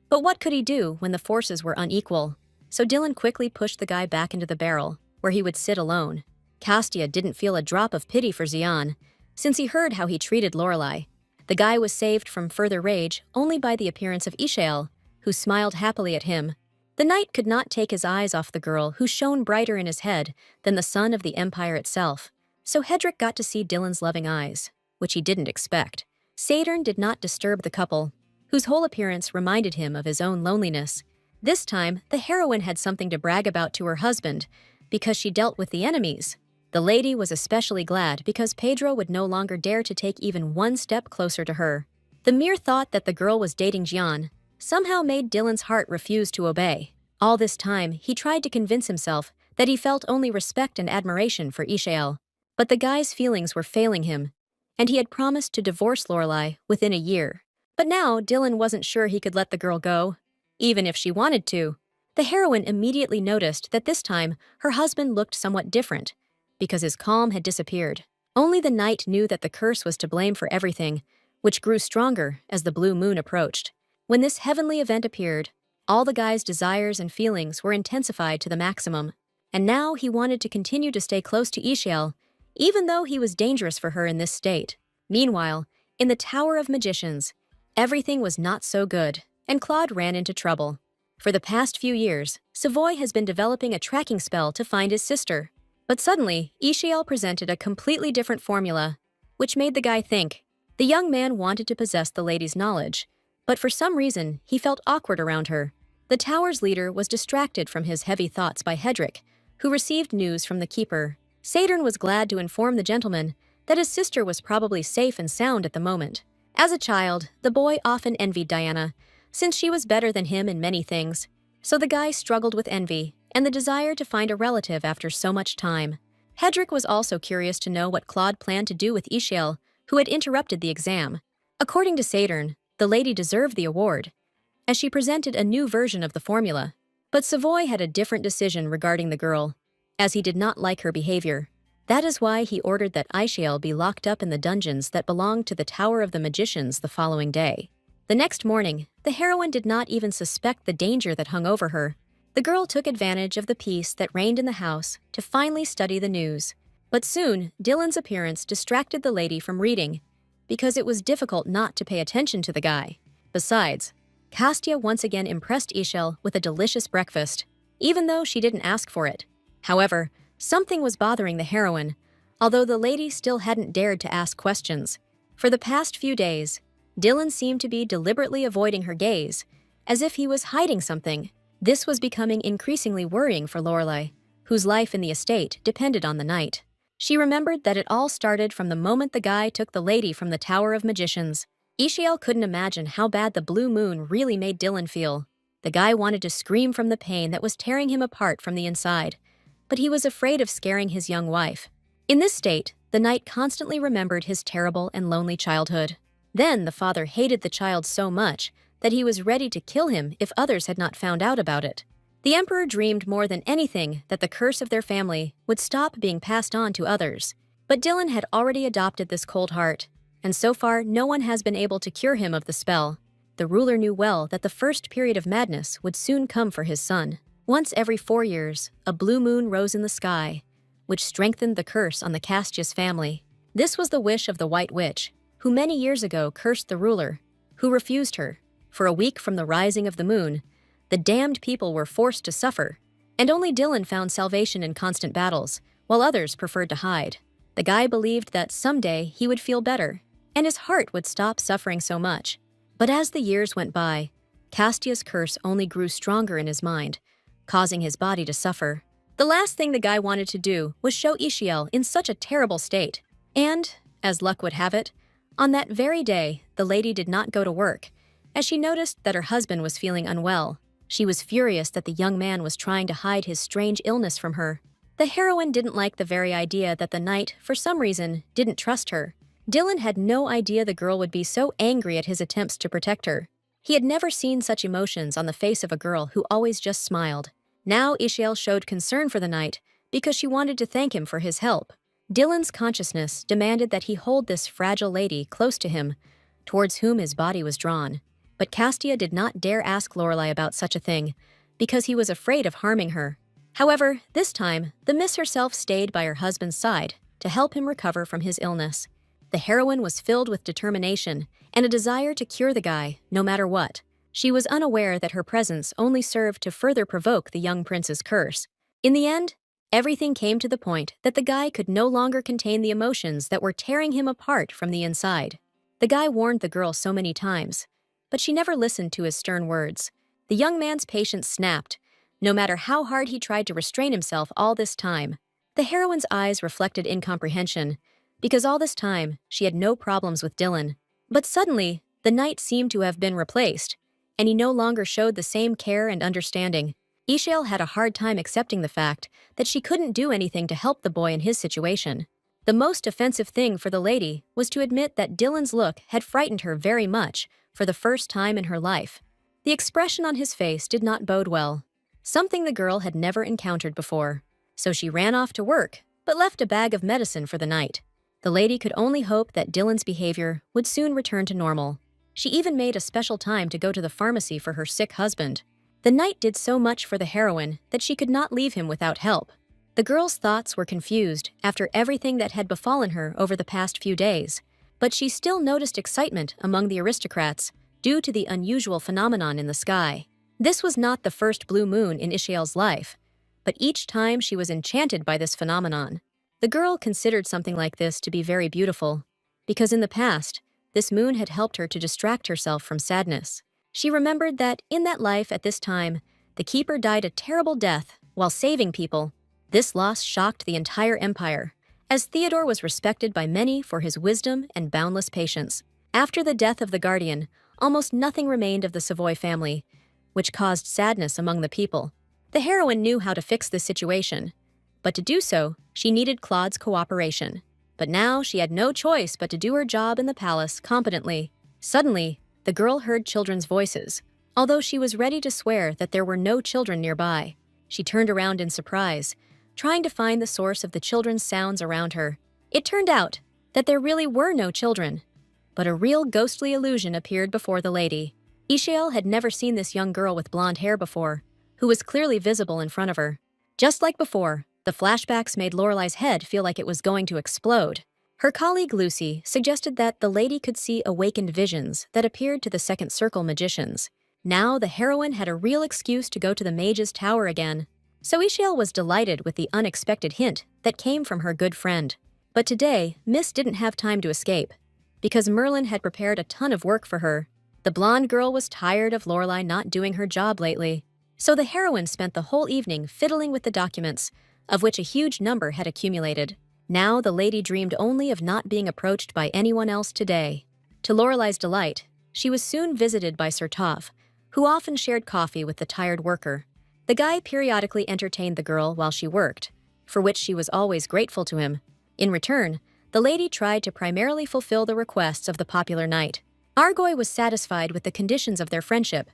But what could he do when the forces were unequal? So Dillan quickly pushed the guy back into the barrel, where he would sit alone. Castia didn't feel a drop of pity for Xian, since he heard how he treated Lorelai. The guy was saved from further rage only by the appearance of Ishael, who smiled happily at him. The knight could not take his eyes off the girl who shone brighter in his head than the sun of the empire itself. So Hedrick got to see Dylan's loving eyes, which he didn't expect. Saturn did not disturb the couple, whose whole appearance reminded him of his own loneliness. This time, the heroine had something to brag about to her husband, because she dealt with the enemies. The lady was especially glad because Pedro would no longer dare to take even one step closer to her. The mere thought that the girl was dating Jian somehow made Dylan's heart refuse to obey. All this time, he tried to convince himself that he felt only respect and admiration for Ishael. But the guy's feelings were failing him, and he had promised to divorce Lorelai within a year. But now, Dillan wasn't sure he could let the girl go, even if she wanted to. The heroine immediately noticed that this time her husband looked somewhat different, because his calm had disappeared. Only the knight knew that the curse was to blame for everything, which grew stronger as the blue moon approached. When this heavenly event appeared, all the guy's desires and feelings were intensified to the maximum, and now he wanted to continue to stay close to Ishael, even though he was dangerous for her in this state. Meanwhile, in the Tower of Magicians, everything was not so good, and Claude ran into trouble. For the past few years, Savoy has been developing a tracking spell to find his sister. But suddenly, Ishael presented a completely different formula, which made the guy think. The young man wanted to possess the lady's knowledge, but for some reason, he felt awkward around her. The tower's leader was distracted from his heavy thoughts by Hedrick, who received news from the keeper. Saturn was glad to inform the gentleman that his sister was probably safe and sound at the moment. As a child, the boy often envied Diana, since she was better than him in many things. So the guy struggled with envy and the desire to find a relative after so much time. Hedrick was also curious to know what Claude planned to do with Ishael, who had interrupted the exam. According to Saturn, the lady deserved the award, as she presented a new version of the formula. But Savoy had a different decision regarding the girl, as he did not like her behavior. That is why he ordered that Ishael be locked up in the dungeons that belonged to the Tower of the Magicians the following day. The next morning, the heroine did not even suspect the danger that hung over her. The girl took advantage of the peace that reigned in the house to finally study the news. But soon, Dillan's appearance distracted the lady from reading, because it was difficult not to pay attention to the guy. Besides, Castia once again impressed Ishael with a delicious breakfast, even though she didn't ask for it. However, something was bothering the heroine, although the lady still hadn't dared to ask questions. For the past few days, Dillan seemed to be deliberately avoiding her gaze, as if he was hiding something. This was becoming increasingly worrying for Lorelai, whose life in the estate depended on the night. She remembered that it all started from the moment the guy took the lady from the Tower of Magicians. Ishael couldn't imagine how bad the blue moon really made Dillan feel. The guy wanted to scream from the pain that was tearing him apart from the inside, but he was afraid of scaring his young wife. In this state, the knight constantly remembered his terrible and lonely childhood. Then the father hated the child so much that he was ready to kill him if others had not found out about it. The emperor dreamed more than anything that the curse of their family would stop being passed on to others. But Dillan had already adopted this cold heart, and so far no one has been able to cure him of the spell. The ruler knew well that the first period of madness would soon come for his son. Once every 4 years, a blue moon rose in the sky, which strengthened the curse on the Castius family. This was the wish of the White Witch, who many years ago cursed the ruler, who refused her. For a week from the rising of the moon, the damned people were forced to suffer, and only Dillan found salvation in constant battles, while others preferred to hide. The guy believed that someday he would feel better, and his heart would stop suffering so much. But as the years went by, Castia's curse only grew stronger in his mind, causing his body to suffer. The last thing the guy wanted to do was show Ishael in such a terrible state. And, as luck would have it, on that very day, the lady did not go to work, as she noticed that her husband was feeling unwell. She was furious that the young man was trying to hide his strange illness from her. The heroine didn't like the very idea that the knight, for some reason, didn't trust her. Dillan had no idea the girl would be so angry at his attempts to protect her. He had never seen such emotions on the face of a girl who always just smiled. Now Ishael showed concern for the knight because she wanted to thank him for his help. Dillan's consciousness demanded that he hold this fragile lady close to him, towards whom his body was drawn. But Castia did not dare ask Lorelai about such a thing, because he was afraid of harming her. However, this time, the miss herself stayed by her husband's side to help him recover from his illness. The heroine was filled with determination and a desire to cure the guy, no matter what. She was unaware that her presence only served to further provoke the young prince's curse. In the end, everything came to the point that the guy could no longer contain the emotions that were tearing him apart from the inside. The guy warned the girl so many times, but she never listened to his stern words. The young man's patience snapped, no matter how hard he tried to restrain himself all this time. The heroine's eyes reflected incomprehension, because all this time she had no problems with Dillan. But suddenly, the knight seemed to have been replaced, and he no longer showed the same care and understanding. Ishael had a hard time accepting the fact that she couldn't do anything to help the boy in his situation. The most offensive thing for the lady was to admit that Dillan's look had frightened her very much for the first time in her life. The expression on his face did not bode well, something the girl had never encountered before. So she ran off to work, but left a bag of medicine for the night. The lady could only hope that Dillan's behavior would soon return to normal. She even made a special time to go to the pharmacy for her sick husband. The knight did so much for the heroine that she could not leave him without help. The girl's thoughts were confused after everything that had befallen her over the past few days, but she still noticed excitement among the aristocrats due to the unusual phenomenon in the sky. This was not the first blue moon in Ishael's life, but each time she was enchanted by this phenomenon. The girl considered something like this to be very beautiful, because in the past, this moon had helped her to distract herself from sadness. She remembered that in that life at this time, the keeper died a terrible death while saving people. This loss shocked the entire empire, as Theodore was respected by many for his wisdom and boundless patience. After the death of the guardian, almost nothing remained of the Savoy family, which caused sadness among the people. The heroine knew how to fix this situation, But to do so, she needed Claude's cooperation. But now she had no choice but to do her job in the palace competently. Suddenly, the girl heard children's voices. Although she was ready to swear that there were no children nearby, she turned around in surprise, trying to find the source of the children's sounds around her. It turned out that there really were no children, but a real ghostly illusion appeared before the lady. Ishael had never seen this young girl with blonde hair before, who was clearly visible in front of her. Just like before, the flashbacks made Lorelai's head feel like it was going to explode. Her colleague Lucy suggested that the lady could see awakened visions that appeared to the second circle magicians. Now the heroine had a real excuse to go to the mage's tower again. So Ishael was delighted with the unexpected hint that came from her good friend. But today, Miss didn't have time to escape, because Merlin had prepared a ton of work for her. The blonde girl was tired of Lorelai not doing her job lately. So the heroine spent the whole evening fiddling with the documents, of which a huge number had accumulated. Now the lady dreamed only of not being approached by anyone else today. To Lorelai's delight, she was soon visited by Sir Toph, who often shared coffee with the tired worker. The guy periodically entertained the girl while she worked, for which she was always grateful to him. In return, the lady tried to primarily fulfill the requests of the popular knight. Argoy was satisfied with the conditions of their friendship,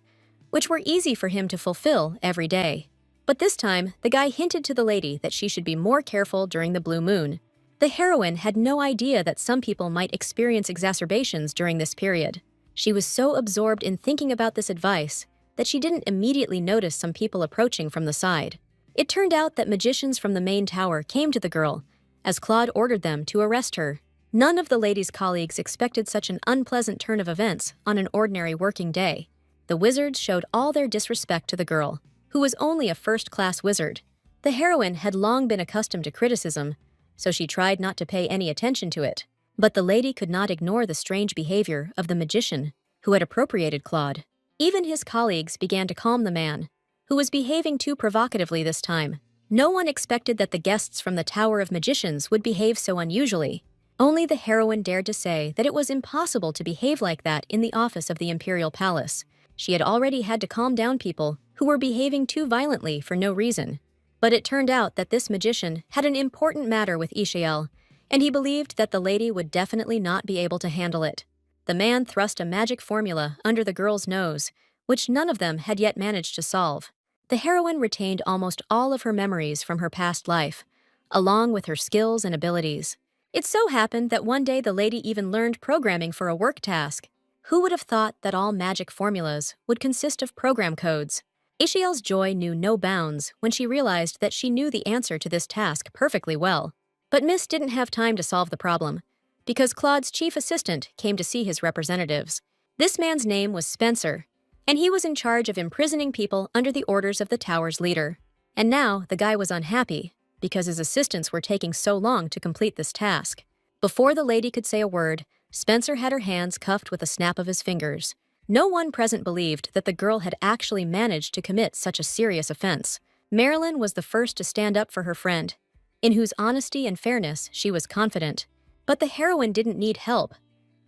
which were easy for him to fulfill every day. But this time, the guy hinted to the lady that she should be more careful during the blue moon. The heroine had no idea that some people might experience exacerbations during this period. She was so absorbed in thinking about this advice that she didn't immediately notice some people approaching from the side. It turned out that magicians from the main tower came to the girl, as Claude ordered them to arrest her. None of the lady's colleagues expected such an unpleasant turn of events on an ordinary working day. The wizards showed all their disrespect to the girl, who was only a first-class wizard. The heroine had long been accustomed to criticism, so she tried not to pay any attention to it. But the lady could not ignore the strange behavior of the magician who had appropriated Claude. Even his colleagues began to calm the man, who was behaving too provocatively this time. No one expected that the guests from the Tower of Magicians would behave so unusually. Only the heroine dared to say that it was impossible to behave like that in the office of the Imperial Palace. She had already had to calm down people who were behaving too violently for no reason. But it turned out that this magician had an important matter with Ishael, and he believed that the lady would definitely not be able to handle it. The man thrust a magic formula under the girl's nose, which none of them had yet managed to solve. The heroine retained almost all of her memories from her past life, along with her skills and abilities. It so happened that one day the lady even learned programming for a work task. Who would have thought that all magic formulas would consist of program codes? Ishael's joy knew no bounds when she realized that she knew the answer to this task perfectly well. But Miss didn't have time to solve the problem, because Claude's chief assistant came to see his representatives. This man's name was Spencer, and he was in charge of imprisoning people under the orders of the tower's leader. And now the guy was unhappy, because his assistants were taking so long to complete this task. Before the lady could say a word, Spencer had her hands cuffed with a snap of his fingers. No one present believed that the girl had actually managed to commit such a serious offense. Marilyn was the first to stand up for her friend, in whose honesty and fairness she was confident. But the heroine didn't need help,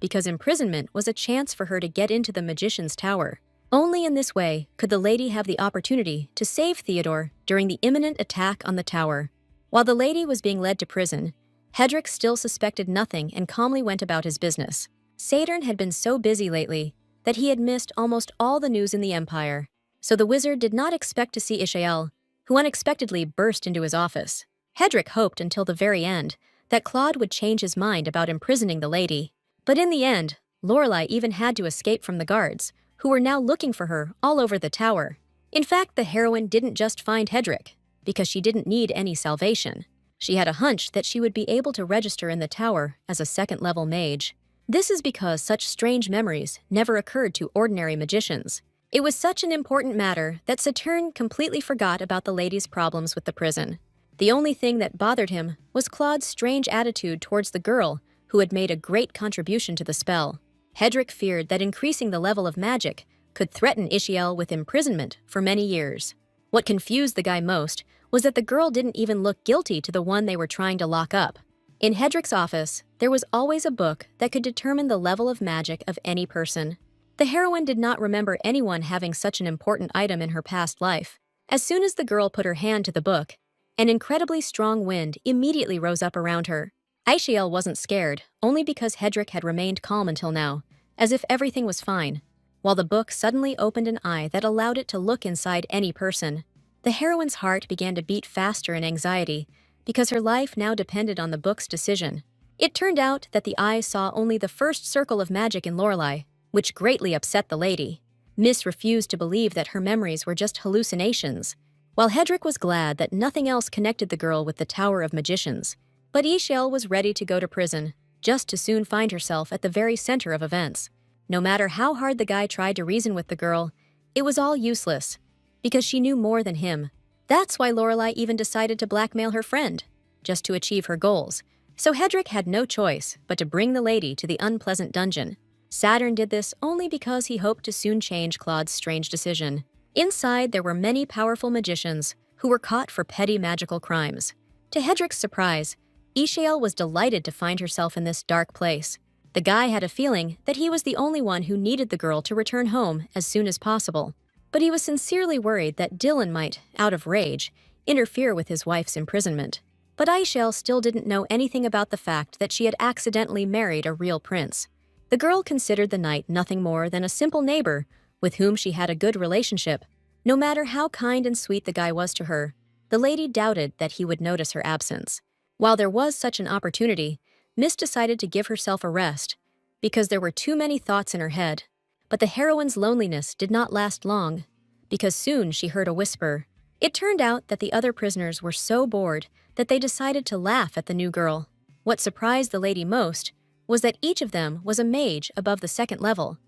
because imprisonment was a chance for her to get into the magician's tower. Only in this way could the lady have the opportunity to save Theodore during the imminent attack on the tower. While the lady was being led to prison, Hedrick still suspected nothing and calmly went about his business. Saturn had been so busy lately that he had missed almost all the news in the Empire, so the wizard did not expect to see Ishael, who unexpectedly burst into his office. Hedrick hoped until the very end that Claude would change his mind about imprisoning the lady. But in the end, Lorelai even had to escape from the guards, who were now looking for her all over the tower. In fact, the heroine didn't just find Hedrick, because she didn't need any salvation. She had a hunch that she would be able to register in the tower as a second-level mage. This is because such strange memories never occurred to ordinary magicians. It was such an important matter that Saturn completely forgot about the lady's problems with the prison. The only thing that bothered him was Claude's strange attitude towards the girl who had made a great contribution to the spell. Hedrick feared that increasing the level of magic could threaten Ishael with imprisonment for many years. What confused the guy most was that the girl didn't even look guilty to the one they were trying to lock up. In Hedrick's office, there was always a book that could determine the level of magic of any person. The heroine did not remember anyone having such an important item in her past life. As soon as the girl put her hand to the book, An incredibly strong wind immediately rose up around her. Ishael wasn't scared, only because Hedrick had remained calm until now, as if everything was fine, while the book suddenly opened an eye that allowed it to look inside any person. The heroine's heart began to beat faster in anxiety, because her life now depended on the book's decision. It turned out that the eye saw only the first circle of magic in Lorelei, which greatly upset the lady. Miss refused to believe that her memories were just hallucinations, while Hedrick was glad that nothing else connected the girl with the Tower of Magicians. But Ishael was ready to go to prison, just to soon find herself at the very center of events. No matter how hard the guy tried to reason with the girl, it was all useless, because she knew more than him. That's why Lorelei even decided to blackmail her friend, just to achieve her goals. So Hedrick had no choice but to bring the lady to the unpleasant dungeon. Saturn did this only because he hoped to soon change Claude's strange decision. Inside, there were many powerful magicians who were caught for petty magical crimes. To Hedrick's surprise, Ishael was delighted to find herself in this dark place. The guy had a feeling that he was the only one who needed the girl to return home as soon as possible. But he was sincerely worried that Dillan might, out of rage, interfere with his wife's imprisonment. But Ishael still didn't know anything about the fact that she had accidentally married a real prince. The girl considered the knight nothing more than a simple neighbor with whom she had a good relationship. No matter how kind and sweet the guy was to her, the lady doubted that he would notice her absence. While there was such an opportunity, Miss decided to give herself a rest, because there were too many thoughts in her head. But the heroine's loneliness did not last long, because soon she heard a whisper. It turned out that the other prisoners were so bored that they decided to laugh at the new girl. What surprised the lady most was that each of them was a mage above the second level,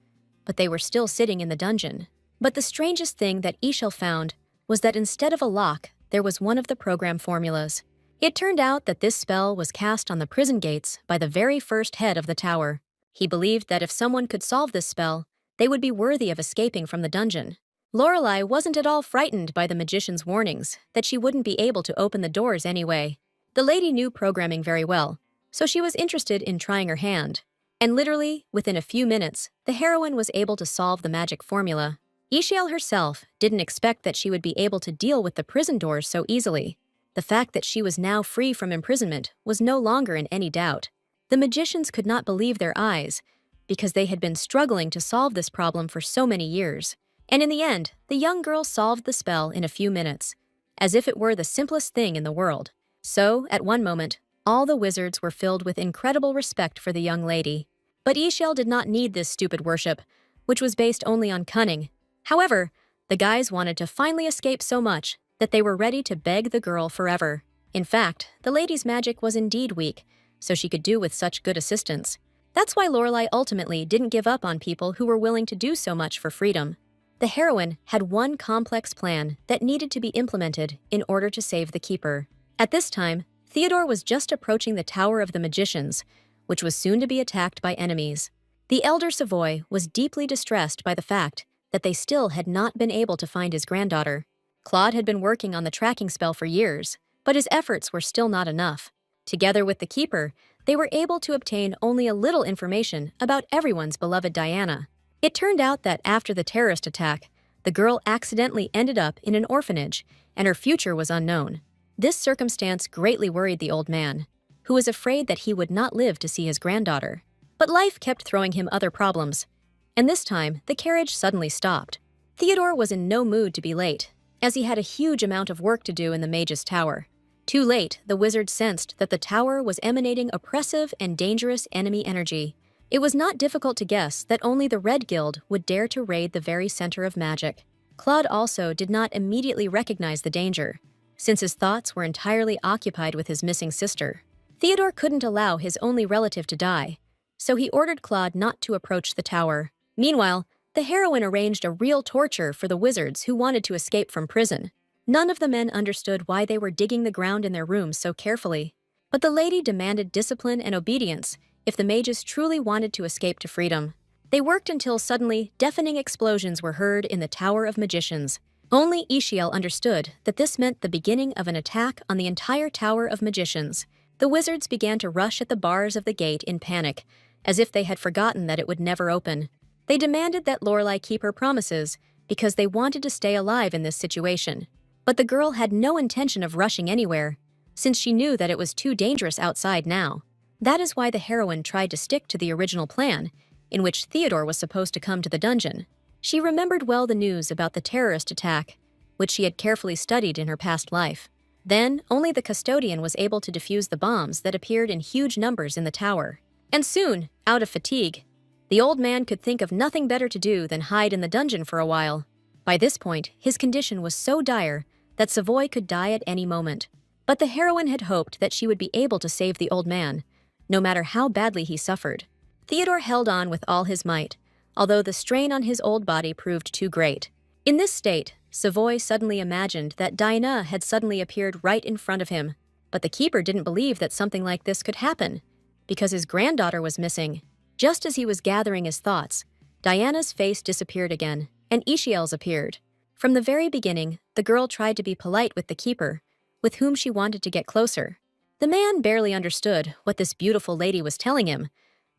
but they were still sitting in the dungeon. But the strangest thing that Ishael found was that instead of a lock, there was one of the program formulas. It turned out that this spell was cast on the prison gates by the very first head of the tower. He believed that if someone could solve this spell, they would be worthy of escaping from the dungeon. Lorelei wasn't at all frightened by the magician's warnings that she wouldn't be able to open the doors anyway. The lady knew programming very well, so she was interested in trying her hand. And literally, within a few minutes, the heroine was able to solve the magic formula. Ishael herself didn't expect that she would be able to deal with the prison doors so easily. The fact that she was now free from imprisonment was no longer in any doubt. The magicians could not believe their eyes, because they had been struggling to solve this problem for so many years. And in the end, the young girl solved the spell in a few minutes, as if it were the simplest thing in the world. So, at one moment, all the wizards were filled with incredible respect for the young lady. But Ishael did not need this stupid worship, which was based only on cunning. However, the guys wanted to finally escape so much that they were ready to beg the girl forever. In fact, the lady's magic was indeed weak, so she could do with such good assistance. That's why Lorelei ultimately didn't give up on people who were willing to do so much for freedom. The heroine had one complex plan that needed to be implemented in order to save the keeper. At this time, Theodore was just approaching the Tower of the Magicians, which was soon to be attacked by enemies. The elder Savoy was deeply distressed by the fact that they still had not been able to find his granddaughter. Claude had been working on the tracking spell for years, but his efforts were still not enough. Together with the keeper, they were able to obtain only a little information about everyone's beloved Diana. It turned out that after the terrorist attack, the girl accidentally ended up in an orphanage, and her future was unknown. This circumstance greatly worried the old man, who was afraid that he would not live to see his granddaughter. But life kept throwing him other problems, and this time the carriage suddenly stopped. Theodore was in no mood to be late, as he had a huge amount of work to do in the Mage's Tower. Too late, the wizard sensed that the tower was emanating oppressive and dangerous enemy energy. It was not difficult to guess that only the Red Guild would dare to raid the very center of magic. Claude also did not immediately recognize the danger, since his thoughts were entirely occupied with his missing sister. Theodore couldn't allow his only relative to die, so he ordered Claude not to approach the tower. Meanwhile, the heroine arranged a real torture for the wizards who wanted to escape from prison. None of the men understood why they were digging the ground in their rooms so carefully, but the lady demanded discipline and obedience if the mages truly wanted to escape to freedom. They worked until suddenly deafening explosions were heard in the Tower of Magicians. Only Ishael understood that this meant the beginning of an attack on the entire Tower of Magicians. The wizards began to rush at the bars of the gate in panic, as if they had forgotten that it would never open. They demanded that Lorelei keep her promises because they wanted to stay alive in this situation. But the girl had no intention of rushing anywhere, since she knew that it was too dangerous outside now. That is why the heroine tried to stick to the original plan, in which Theodore was supposed to come to the dungeon. She remembered well the news about the terrorist attack, which she had carefully studied in her past life. Then, only the custodian was able to defuse the bombs that appeared in huge numbers in the tower. And soon, out of fatigue, the old man could think of nothing better to do than hide in the dungeon for a while. By this point, his condition was so dire that Savoy could die at any moment. But the heroine had hoped that she would be able to save the old man, no matter how badly he suffered. Theodore held on with all his might, although the strain on his old body proved too great. In this state, Savoy suddenly imagined that Diana had suddenly appeared right in front of him. But the keeper didn't believe that something like this could happen, because his granddaughter was missing. Just as he was gathering his thoughts, Diana's face disappeared again, and Ishael's appeared. From the very beginning, the girl tried to be polite with the keeper, with whom she wanted to get closer. The man barely understood what this beautiful lady was telling him,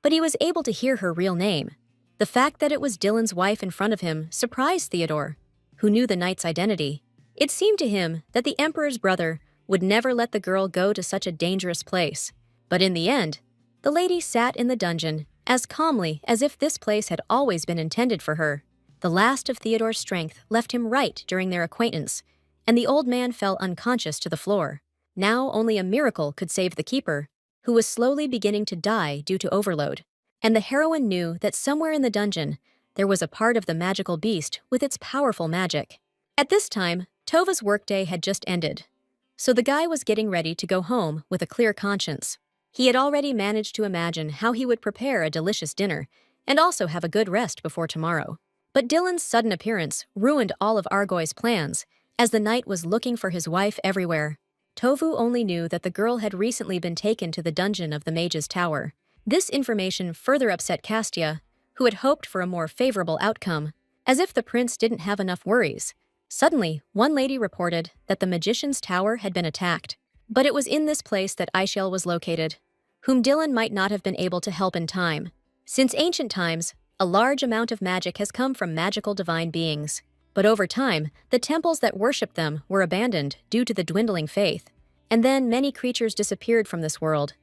but he was able to hear her real name. The fact that it was Dillan's wife in front of him surprised Theodore, who knew the knight's identity. It seemed to him that the emperor's brother would never let the girl go to such a dangerous place. But in the end, the lady sat in the dungeon as calmly as if this place had always been intended for her. The last of Theodore's strength left him right during their acquaintance, and the old man fell unconscious to the floor. Now only a miracle could save the keeper, who was slowly beginning to die due to overload. And the heroine knew that somewhere in the dungeon there was a part of the magical beast with its powerful magic. At this time, Tova's workday had just ended, so the guy was getting ready to go home with a clear conscience. He had already managed to imagine how he would prepare a delicious dinner and also have a good rest before tomorrow. But Dillan's sudden appearance ruined all of Argoy's plans, as the knight was looking for his wife everywhere. Tovu only knew that the girl had recently been taken to the dungeon of the mage's tower. This information further upset Castia, who had hoped for a more favorable outcome. As if the prince didn't have enough worries, suddenly one lady reported that the magician's tower had been attacked. But it was in this place that Ishael was located, whom Dillan might not have been able to help in time. Since ancient times, a large amount of magic has come from magical divine beings. But over time, the temples that worshipped them were abandoned due to the dwindling faith. And then many creatures disappeared from this world,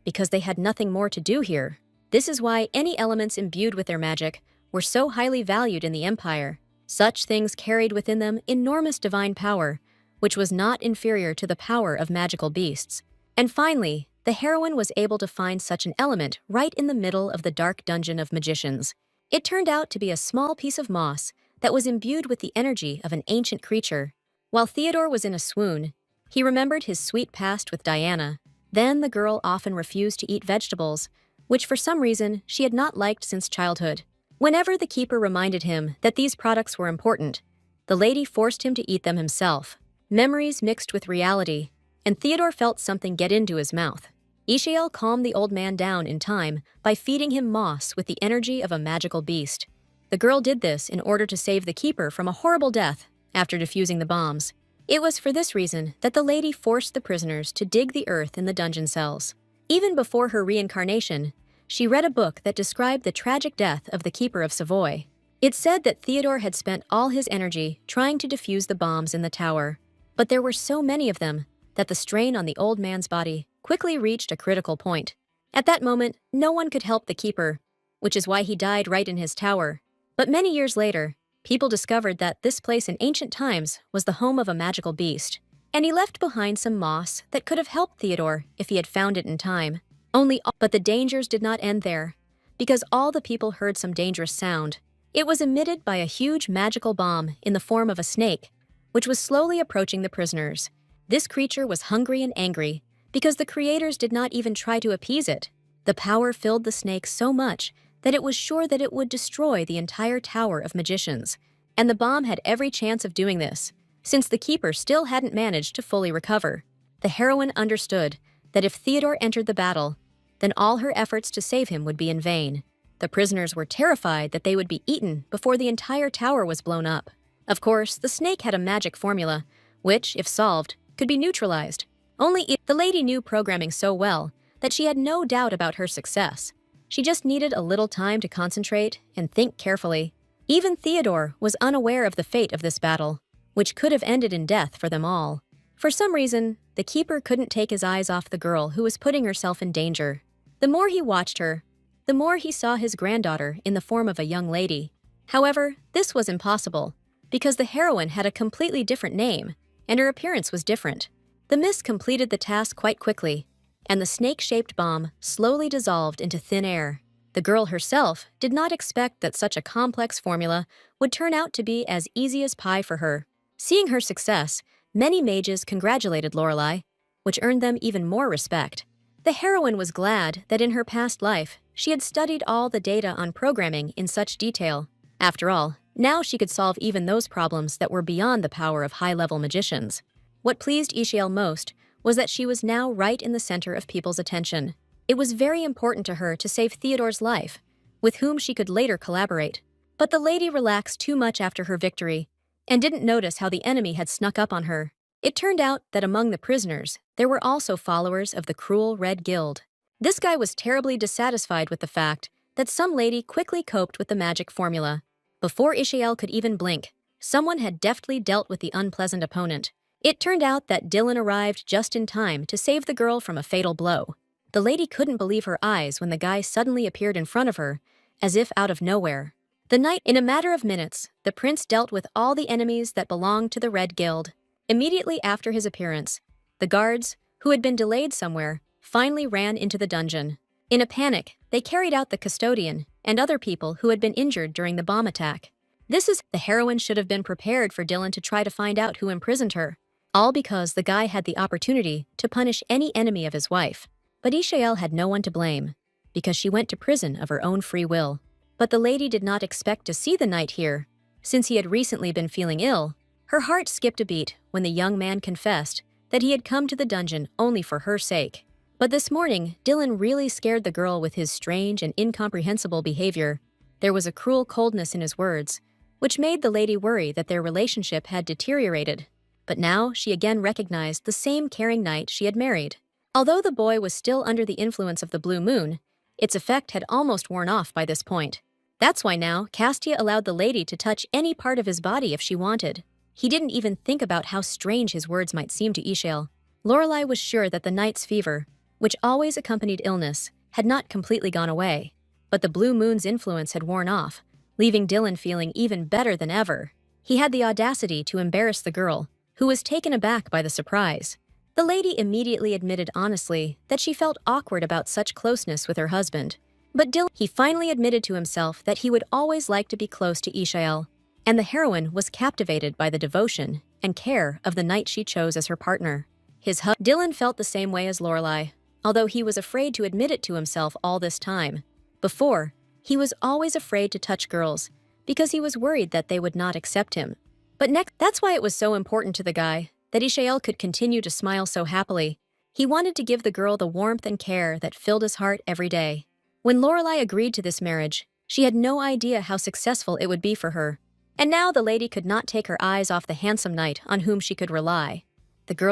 because they had nothing more to do here. This is why any elements imbued with their magic were so highly valued in the empire. Such things carried within them enormous divine power, which was not inferior to the power of magical beasts. And finally, the heroine was able to find such an element right in the middle of the dark dungeon of magicians. It turned out to be a small piece of moss that was imbued with the energy of an ancient creature. While Theodore was in a swoon, he remembered his sweet past with Diana. Then the girl often refused to eat vegetables, which for some reason she had not liked since childhood. Whenever the keeper reminded him that these products were important, the lady forced him to eat them himself. Memories mixed with reality, and Theodore felt something get into his mouth. Ishael calmed the old man down in time by feeding him moss with the energy of a magical beast. The girl did this in order to save the keeper from a horrible death after defusing the bombs. It was for this reason that the lady forced the prisoners to dig the earth in the dungeon cells. Even before her reincarnation, she read a book that described the tragic death of the keeper of Savoy. It said that Theodore had spent all his energy trying to defuse the bombs in the tower, but there were so many of them that the strain on the old man's body quickly reached a critical point. At that moment, no one could help the keeper, which is why he died right in his tower. But many years later, people discovered that this place in ancient times was the home of a magical beast, and he left behind some moss that could have helped Theodore if he had found it in time. But the dangers did not end there, because all the people heard some dangerous sound. It was emitted by a huge magical bomb in the form of a snake, which was slowly approaching the prisoners. This creature was hungry and angry, because the creators did not even try to appease it. The power filled the snake so much that it was sure that it would destroy the entire tower of magicians, and the bomb had every chance of doing this, since the keeper still hadn't managed to fully recover. The heroine understood that if Theodore entered the battle, then all her efforts to save him would be in vain. The prisoners were terrified that they would be eaten before the entire tower was blown up. Of course, the snake had a magic formula, which, if solved, could be neutralized. The lady knew programming so well that she had no doubt about her success. She just needed a little time to concentrate and think carefully. Even Theodore was unaware of the fate of this battle. which could have ended in death for them all. For some reason, the keeper couldn't take his eyes off the girl who was putting herself in danger. The more he watched her, the more he saw his granddaughter in the form of a young lady. However, this was impossible, because the heroine had a completely different name, and her appearance was different. The mist completed the task quite quickly, and the snake-shaped bomb slowly dissolved into thin air. The girl herself did not expect that such a complex formula would turn out to be as easy as pie for her. Seeing her success, many mages congratulated Lorelei, which earned them even more respect. The heroine was glad that in her past life, she had studied all the data on programming in such detail. After all, now she could solve even those problems that were beyond the power of high-level magicians. What pleased Ishael most was that she was now right in the center of people's attention. It was very important to her to save Theodore's life, with whom she could later collaborate. But the lady relaxed too much after her victory, and didn't notice how the enemy had snuck up on her. It turned out that among the prisoners, there were also followers of the cruel Red Guild. This guy was terribly dissatisfied with the fact that some lady quickly coped with the magic formula. Before Ishael could even blink, someone had deftly dealt with the unpleasant opponent. It turned out that Dillan arrived just in time to save the girl from a fatal blow. The lady couldn't believe her eyes when the guy suddenly appeared in front of her, as if out of nowhere. In a matter of minutes, the prince dealt with all the enemies that belonged to the Red Guild. Immediately after his appearance, the guards, who had been delayed somewhere, finally ran into the dungeon. In a panic, they carried out the custodian and other people who had been injured during the bomb attack. The heroine should have been prepared for Dillan to try to find out who imprisoned her, all because the guy had the opportunity to punish any enemy of his wife. But Ishael had no one to blame, because she went to prison of her own free will. But the lady did not expect to see the knight here. Since he had recently been feeling ill, her heart skipped a beat when the young man confessed that he had come to the dungeon only for her sake. But this morning, Dillan really scared the girl with his strange and incomprehensible behavior. There was a cruel coldness in his words, which made the lady worry that their relationship had deteriorated. But now she again recognized the same caring knight she had married. Although the boy was still under the influence of the blue moon, its effect had almost worn off by this point. That's why now Castia allowed the lady to touch any part of his body if she wanted. He didn't even think about how strange his words might seem to Ishael. Lorelei was sure that the knight's fever, which always accompanied illness, had not completely gone away. But the blue moon's influence had worn off, leaving Dillan feeling even better than ever. He had the audacity to embarrass the girl, who was taken aback by the surprise. The lady immediately admitted honestly that she felt awkward about such closeness with her husband. But he finally admitted to himself that he would always like to be close to Ishael, and the heroine was captivated by the devotion and care of the knight she chose as her partner. Dillan felt the same way as Lorelei, although he was afraid to admit it to himself all this time. Before, he was always afraid to touch girls because he was worried that they would not accept him. But that's why it was so important to the guy that Ishael could continue to smile so happily. He wanted to give the girl the warmth and care that filled his heart every day. When Lorelei agreed to this marriage, she had no idea how successful it would be for her. And now the lady could not take her eyes off the handsome knight on whom she could rely.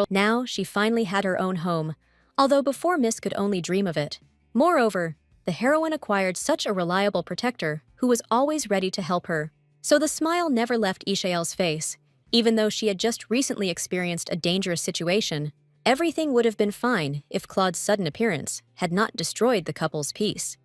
Now she finally had her own home, although before Miss could only dream of it. Moreover, the heroine acquired such a reliable protector who was always ready to help her. So the smile never left Ishael's face. Even though she had just recently experienced a dangerous situation, everything would have been fine if Claude's sudden appearance had not destroyed the couple's peace.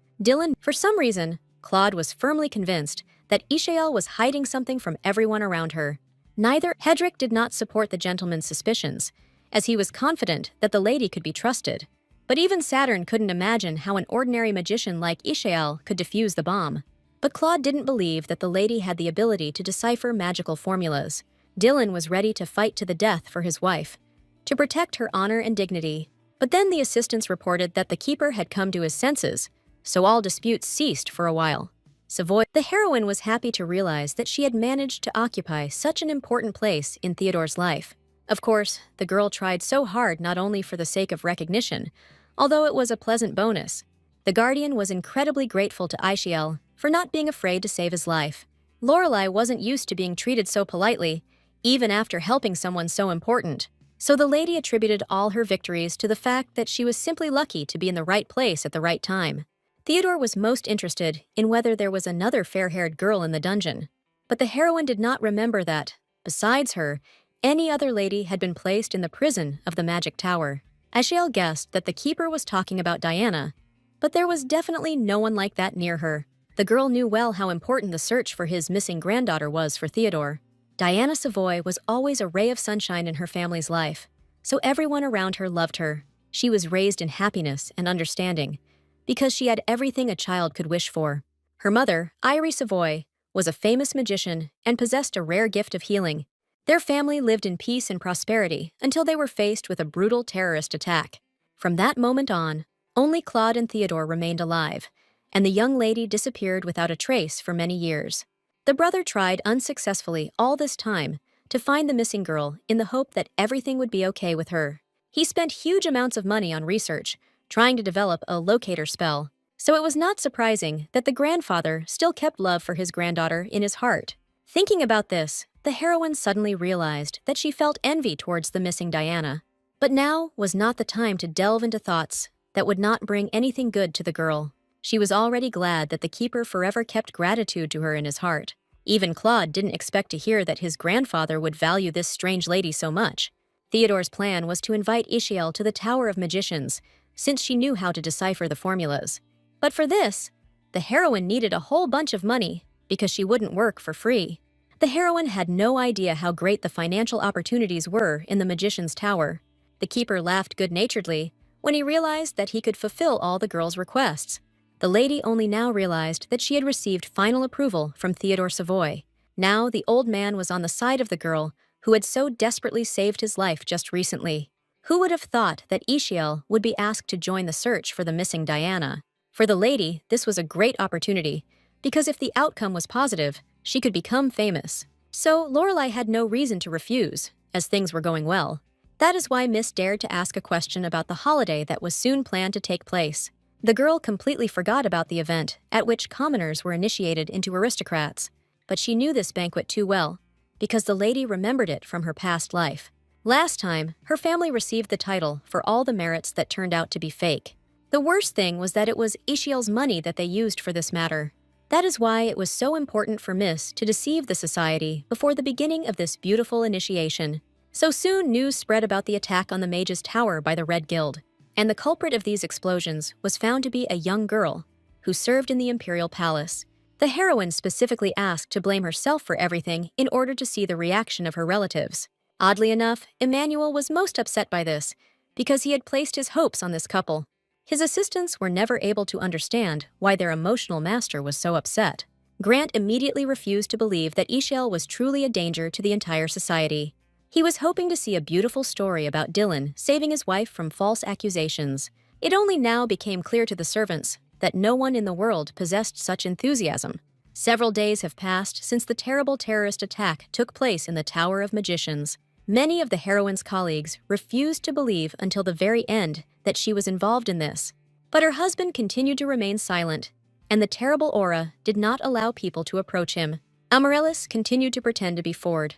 For some reason, Claude was firmly convinced that Ishael was hiding something from everyone around her. Neither Hedrick did not support the gentleman's suspicions, as he was confident that the lady could be trusted. But even Saturn couldn't imagine how an ordinary magician like Ishael could defuse the bomb. But Claude didn't believe that the lady had the ability to decipher magical formulas. Dillan was ready to fight to the death for his wife, to protect her honor and dignity. But then the assistants reported that the keeper had come to his senses, so all disputes ceased for a while. The heroine was happy to realize that she had managed to occupy such an important place in Theodore's life. Of course, the girl tried so hard not only for the sake of recognition, although it was a pleasant bonus. The guardian was incredibly grateful to Ishael for not being afraid to save his life. Lorelei wasn't used to being treated so politely, even after helping someone so important. So the lady attributed all her victories to the fact that she was simply lucky to be in the right place at the right time. Theodore was most interested in whether there was another fair-haired girl in the dungeon, but the heroine did not remember that Besides her, any other lady had been placed in the prison of the Magic Tower. Ishael guessed that the keeper was talking about Diana, but there was definitely no one like that near her. The girl knew well how important the search for his missing granddaughter was for Theodore. Diana Savoy was always a ray of sunshine in her family's life, so everyone around her loved her. She was raised in happiness and understanding, because she had everything a child could wish for. Her mother, Irie Savoy, was a famous magician and possessed a rare gift of healing. Their family lived in peace and prosperity until they were faced with a brutal terrorist attack. From that moment on, only Claude and Theodore remained alive, and the young lady disappeared without a trace for many years. The brother tried unsuccessfully all this time to find the missing girl in the hope that everything would be okay with her. He spent huge amounts of money on research, trying to develop a locator spell, so it was not surprising that the grandfather still kept love for his granddaughter in his heart. Thinking about this, the heroine suddenly realized that she felt envy towards the missing Diana. But now was not the time to delve into thoughts that would not bring anything good to the girl. She was already glad that the keeper forever kept gratitude to her in his heart. Even Claude didn't expect to hear that his grandfather would value this strange lady so much. Theodore's plan was to invite Ishael to the Tower of Magicians, since she knew how to decipher the formulas. But for this, the heroine needed a whole bunch of money because she wouldn't work for free. The heroine had no idea how great the financial opportunities were in the magician's tower. The keeper laughed good-naturedly when he realized that he could fulfill all the girl's requests. The lady only now realized that she had received final approval from Theodore Savoy. Now the old man was on the side of the girl who had so desperately saved his life just recently. Who would have thought that Ishael would be asked to join the search for the missing Diana? For the lady, this was a great opportunity, because if the outcome was positive, she could become famous. So Lorelai had no reason to refuse, as things were going well. That is why Miss dared to ask a question about the holiday that was soon planned to take place. The girl completely forgot about the event at which commoners were initiated into aristocrats, but she knew this banquet too well, because the lady remembered it from her past life. Last time, her family received the title for all the merits that turned out to be fake. The worst thing was that it was Ishael's money that they used for this matter. That is why it was so important for Miss to deceive the society before the beginning of this beautiful initiation. So soon news spread about the attack on the Mage's Tower by the Red Guild, and the culprit of these explosions was found to be a young girl who served in the Imperial Palace. The heroine specifically asked to blame herself for everything in order to see the reaction of her relatives. Oddly enough, Emmanuel was most upset by this because he had placed his hopes on this couple. His assistants were never able to understand why their emotional master was so upset. Grant immediately refused to believe that Ishael was truly a danger to the entire society. He was hoping to see a beautiful story about Dillan saving his wife from false accusations. It only now became clear to the servants that no one in the world possessed such enthusiasm. Several days have passed since the terrible terrorist attack took place in the Tower of Magicians. Many of the heroine's colleagues refused to believe until the very end that she was involved in this. But her husband continued to remain silent, and the terrible aura did not allow people to approach him. Amaryllis continued to pretend to be Ford,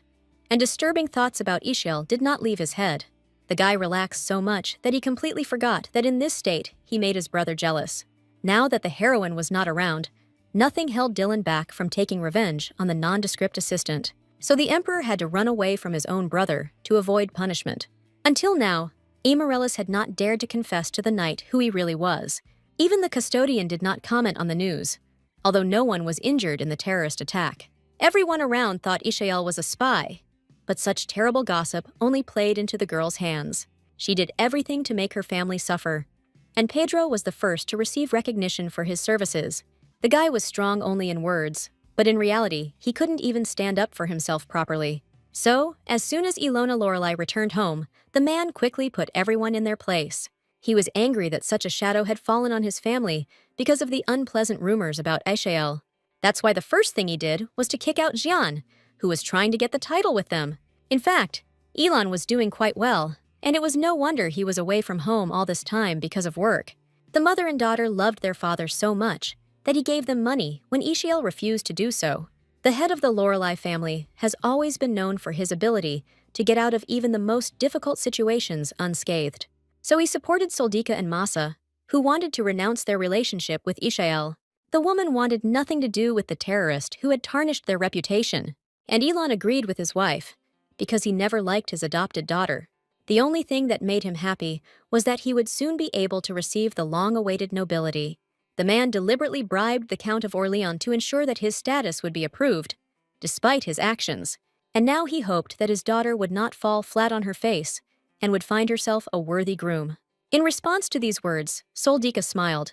and disturbing thoughts about Ishael did not leave his head. The guy relaxed so much that he completely forgot that in this state he made his brother jealous. Now that the heroine was not around, nothing held Dillan back from taking revenge on the nondescript assistant. So the Emperor had to run away from his own brother to avoid punishment. Until now, Amaryllis had not dared to confess to the knight who he really was. Even the custodian did not comment on the news, although no one was injured in the terrorist attack. Everyone around thought Ishael was a spy, but such terrible gossip only played into the girl's hands. She did everything to make her family suffer, and Pedro was the first to receive recognition for his services. The guy was strong only in words, but in reality, he couldn't even stand up for himself properly. So, as soon as Ilona Lorelai returned home, the man quickly put everyone in their place. He was angry that such a shadow had fallen on his family because of the unpleasant rumors about Ishael. That's why the first thing he did was to kick out Jian, who was trying to get the title with them. In fact, Elon was doing quite well, and it was no wonder he was away from home all this time because of work. The mother and daughter loved their father so much that he gave them money when Ishael refused to do so. The head of the Lorelai family has always been known for his ability to get out of even the most difficult situations unscathed. So he supported Soldika and Masa, who wanted to renounce their relationship with Ishael. The woman wanted nothing to do with the terrorist who had tarnished their reputation. And Elon agreed with his wife, because he never liked his adopted daughter. The only thing that made him happy was that he would soon be able to receive the long-awaited nobility. The man deliberately bribed the Count of Orleans to ensure that his status would be approved, despite his actions, and now he hoped that his daughter would not fall flat on her face and would find herself a worthy groom. In response to these words, Soldika smiled,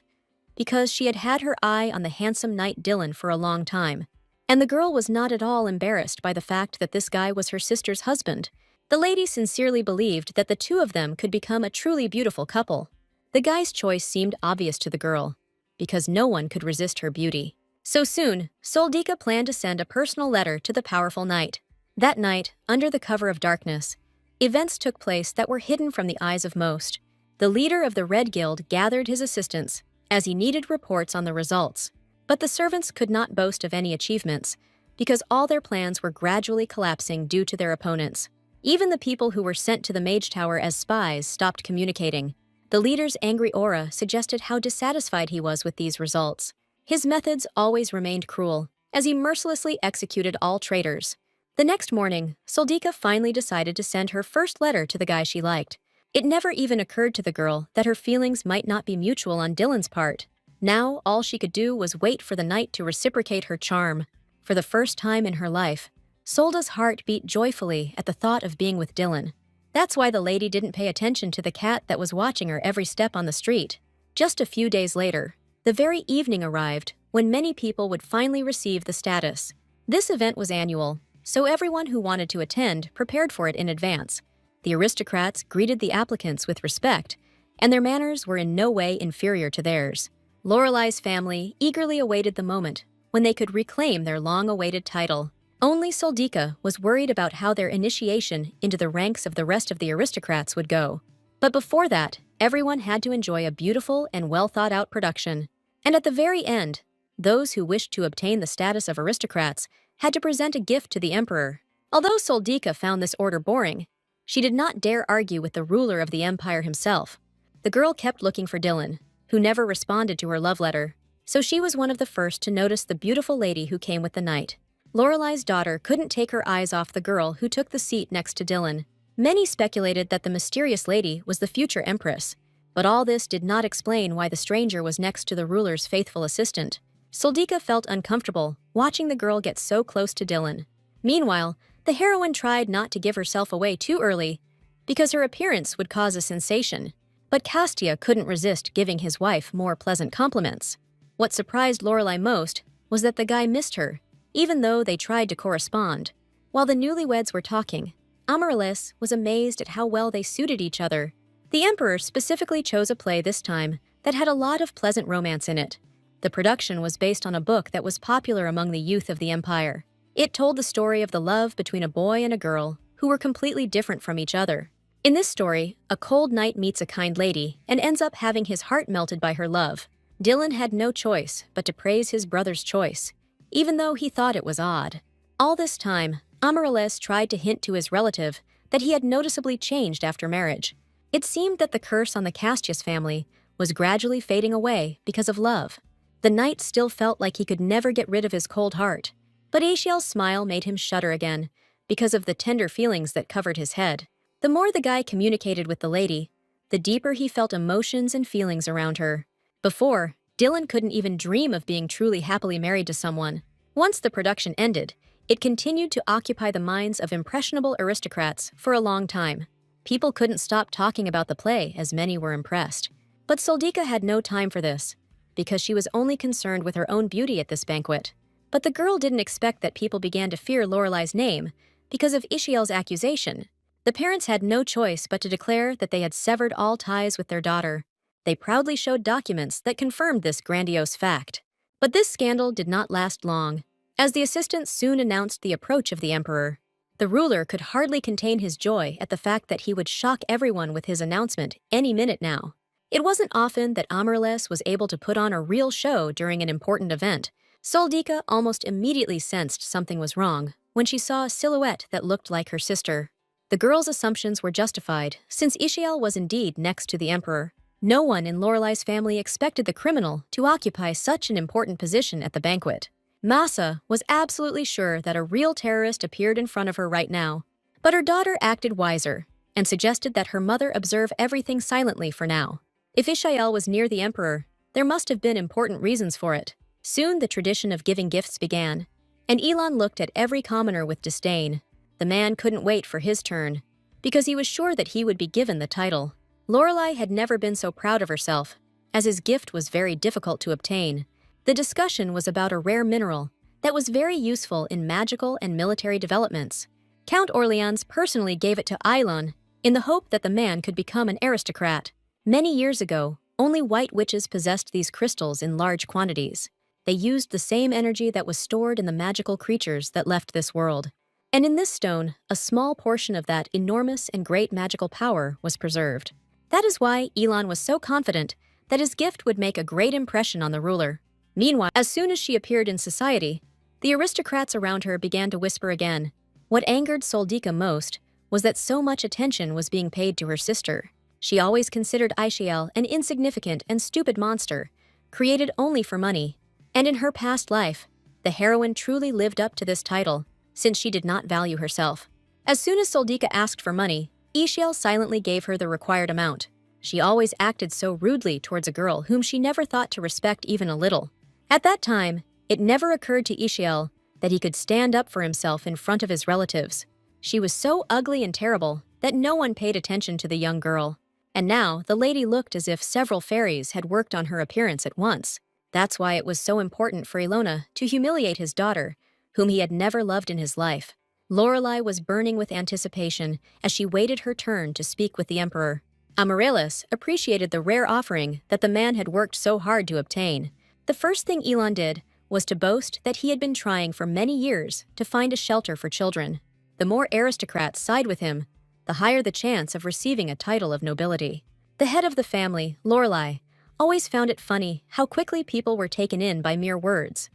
because she had had her eye on the handsome knight Dillan for a long time, and the girl was not at all embarrassed by the fact that this guy was her sister's husband. The lady sincerely believed that the two of them could become a truly beautiful couple. The guy's choice seemed obvious to the girl, because no one could resist her beauty. So soon, Soldika planned to send a personal letter to the powerful knight. That night, under the cover of darkness, events took place that were hidden from the eyes of most. The leader of the Red Guild gathered his assistants, as he needed reports on the results. But the servants could not boast of any achievements, because all their plans were gradually collapsing due to their opponents. Even the people who were sent to the Mage Tower as spies stopped communicating. The leader's angry aura suggested how dissatisfied he was with these results. His methods always remained cruel, as he mercilessly executed all traitors. The next morning, Soldika finally decided to send her first letter to the guy she liked. It never even occurred to the girl that her feelings might not be mutual on Dillan's part. Now, all she could do was wait for the knight to reciprocate her charm. For the first time in her life, Solda's heart beat joyfully at the thought of being with Dillan. That's why the lady didn't pay attention to the cat that was watching her every step on the street. Just a few days later, the very evening arrived when many people would finally receive the status. This event was annual, so everyone who wanted to attend prepared for it in advance. The aristocrats greeted the applicants with respect, and their manners were in no way inferior to theirs. Lorelai's family eagerly awaited the moment when they could reclaim their long-awaited title. Only Soldika was worried about how their initiation into the ranks of the rest of the aristocrats would go. But before that, everyone had to enjoy a beautiful and well-thought-out production. And at the very end, those who wished to obtain the status of aristocrats had to present a gift to the emperor. Although Soldika found this order boring, she did not dare argue with the ruler of the empire himself. The girl kept looking for Dillan, who never responded to her love letter, so she was one of the first to notice the beautiful lady who came with the knight. Lorelai's daughter couldn't take her eyes off the girl who took the seat next to Dillan. Many speculated that the mysterious lady was the future empress, but all this did not explain why the stranger was next to the ruler's faithful assistant. Soldika felt uncomfortable watching the girl get so close to Dillan. Meanwhile, the heroine tried not to give herself away too early, because her appearance would cause a sensation. But Castia couldn't resist giving his wife more pleasant compliments. What surprised Lorelai most was that the guy missed her, even though they tried to correspond. While the newlyweds were talking, Amaryllis was amazed at how well they suited each other. The emperor specifically chose a play this time that had a lot of pleasant romance in it. The production was based on a book that was popular among the youth of the empire. It told the story of the love between a boy and a girl who were completely different from each other. In this story, a cold knight meets a kind lady and ends up having his heart melted by her love. Dillan had no choice but to praise his brother's choice, even though he thought it was odd. All this time, Amaryllis tried to hint to his relative that he had noticeably changed after marriage. It seemed that the curse on the Castius family was gradually fading away because of love. The knight still felt like he could never get rid of his cold heart, but Ishael's smile made him shudder again because of the tender feelings that covered his head. The more the guy communicated with the lady, the deeper he felt emotions and feelings around her. Before, Dillan couldn't even dream of being truly happily married to someone. Once the production ended, it continued to occupy the minds of impressionable aristocrats for a long time. People couldn't stop talking about the play as many were impressed. But Soldika had no time for this, because she was only concerned with her own beauty at this banquet. But the girl didn't expect that people began to fear Lorelai's name because of Ishael's accusation. The parents had no choice but to declare that they had severed all ties with their daughter. They proudly showed documents that confirmed this grandiose fact. But this scandal did not last long, as the assistant soon announced the approach of the emperor. The ruler could hardly contain his joy at the fact that he would shock everyone with his announcement any minute now. It wasn't often that Amaryllis was able to put on a real show during an important event. Soldika almost immediately sensed something was wrong when she saw a silhouette that looked like her sister. The girl's assumptions were justified, since Ishael was indeed next to the emperor. No one in Lorelai's family expected the criminal to occupy such an important position at the banquet. Masa was absolutely sure that a real terrorist appeared in front of her right now. But her daughter acted wiser and suggested that her mother observe everything silently for now. If Ishael was near the emperor, there must have been important reasons for it. Soon the tradition of giving gifts began, and Elon looked at every commoner with disdain. The man couldn't wait for his turn, because he was sure that he would be given the title. Lorelai had never been so proud of herself, as his gift was very difficult to obtain. The discussion was about a rare mineral that was very useful in magical and military developments. Count Orleans personally gave it to Ishael in the hope that the man could become an aristocrat. Many years ago, only white witches possessed these crystals in large quantities. They used the same energy that was stored in the magical creatures that left this world. And in this stone, a small portion of that enormous and great magical power was preserved. That is why Elon was so confident that his gift would make a great impression on the ruler. Meanwhile, as soon as she appeared in society, the aristocrats around her began to whisper again. What angered Soldika most was that so much attention was being paid to her sister. She always considered Ishael an insignificant and stupid monster, created only for money. And in her past life, the heroine truly lived up to this title, since she did not value herself. As soon as Soldika asked for money, Ishael silently gave her the required amount. She always acted so rudely towards a girl whom she never thought to respect even a little. At that time, it never occurred to Ishael that he could stand up for himself in front of his relatives. She was so ugly and terrible that no one paid attention to the young girl. And now, the lady looked as if several fairies had worked on her appearance at once. That's why it was so important for Ilona to humiliate his daughter, whom he had never loved in his life. Lorelai was burning with anticipation as she waited her turn to speak with the emperor. Amaryllis appreciated the rare offering that the man had worked so hard to obtain. The first thing Elon did was to boast that he had been trying for many years to find a shelter for children. The more aristocrats side with him, the higher the chance of receiving a title of nobility. The head of the family, Lorelai, always found it funny how quickly people were taken in by mere words.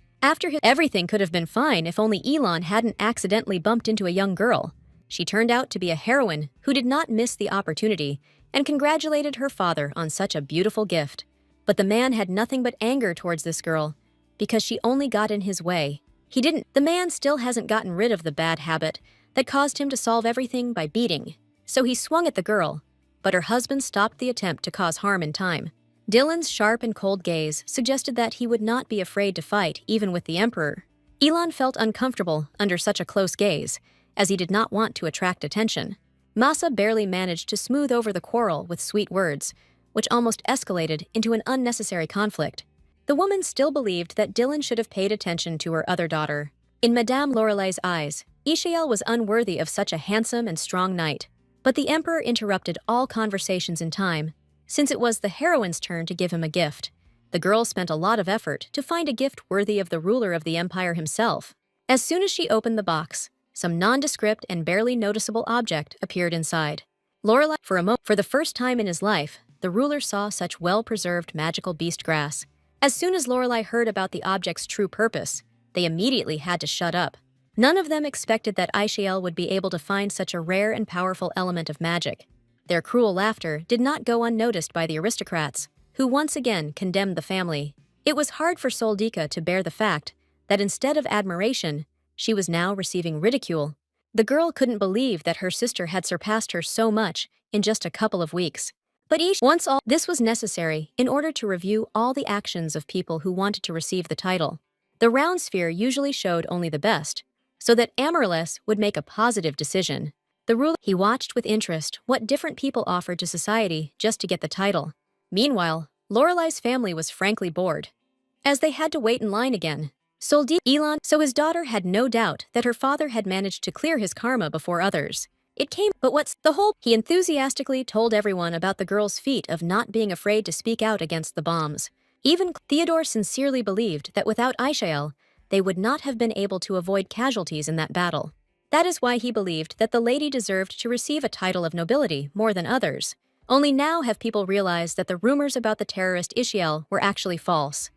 Everything could have been fine if only Elon hadn't accidentally bumped into a young girl. She turned out to be a heroine who did not miss the opportunity and congratulated her father on such a beautiful gift. But the man had nothing but anger towards this girl, because she only got in his way. The man still hasn't gotten rid of the bad habit that caused him to solve everything by beating. So he swung at the girl, but her husband stopped the attempt to cause harm in time. Dillan's sharp and cold gaze suggested that he would not be afraid to fight even with the emperor. Elon felt uncomfortable under such a close gaze, as he did not want to attract attention. Masa barely managed to smooth over the quarrel with sweet words, which almost escalated into an unnecessary conflict. The woman still believed that Dillan should have paid attention to her other daughter. In Madame Lorelai's eyes, Ishael was unworthy of such a handsome and strong knight. But the emperor interrupted all conversations in time, since it was the heroine's turn to give him a gift. The girl spent a lot of effort to find a gift worthy of the ruler of the empire himself. As soon as she opened the box, some nondescript and barely noticeable object appeared inside. Lorelai, for the first time in his life, the ruler saw such well-preserved magical beast grass. As soon as Lorelai heard about the object's true purpose, they immediately had to shut up. None of them expected that Ishael would be able to find such a rare and powerful element of magic. Their cruel laughter did not go unnoticed by the aristocrats, who once again condemned the family. It was hard for Soldika to bear the fact that instead of admiration, she was now receiving ridicule. The girl couldn't believe that her sister had surpassed her so much in just a couple of weeks. But once all this was necessary in order to review all the actions of people who wanted to receive the title. The round sphere usually showed only the best, so that Amaryllis would make a positive decision. The ruler, he watched with interest what different people offered to society just to get the title. Meanwhile, Lorelai's family was frankly bored, as they had to wait in line again. Elon, so his daughter had no doubt that her father had managed to clear his karma before others. He enthusiastically told everyone about the girl's feat of not being afraid to speak out against the bombs. Even Theodore sincerely believed that without Ishael, they would not have been able to avoid casualties in that battle. That is why he believed that the lady deserved to receive a title of nobility more than others. Only now have people realized that the rumors about the terrorist Ishael were actually false.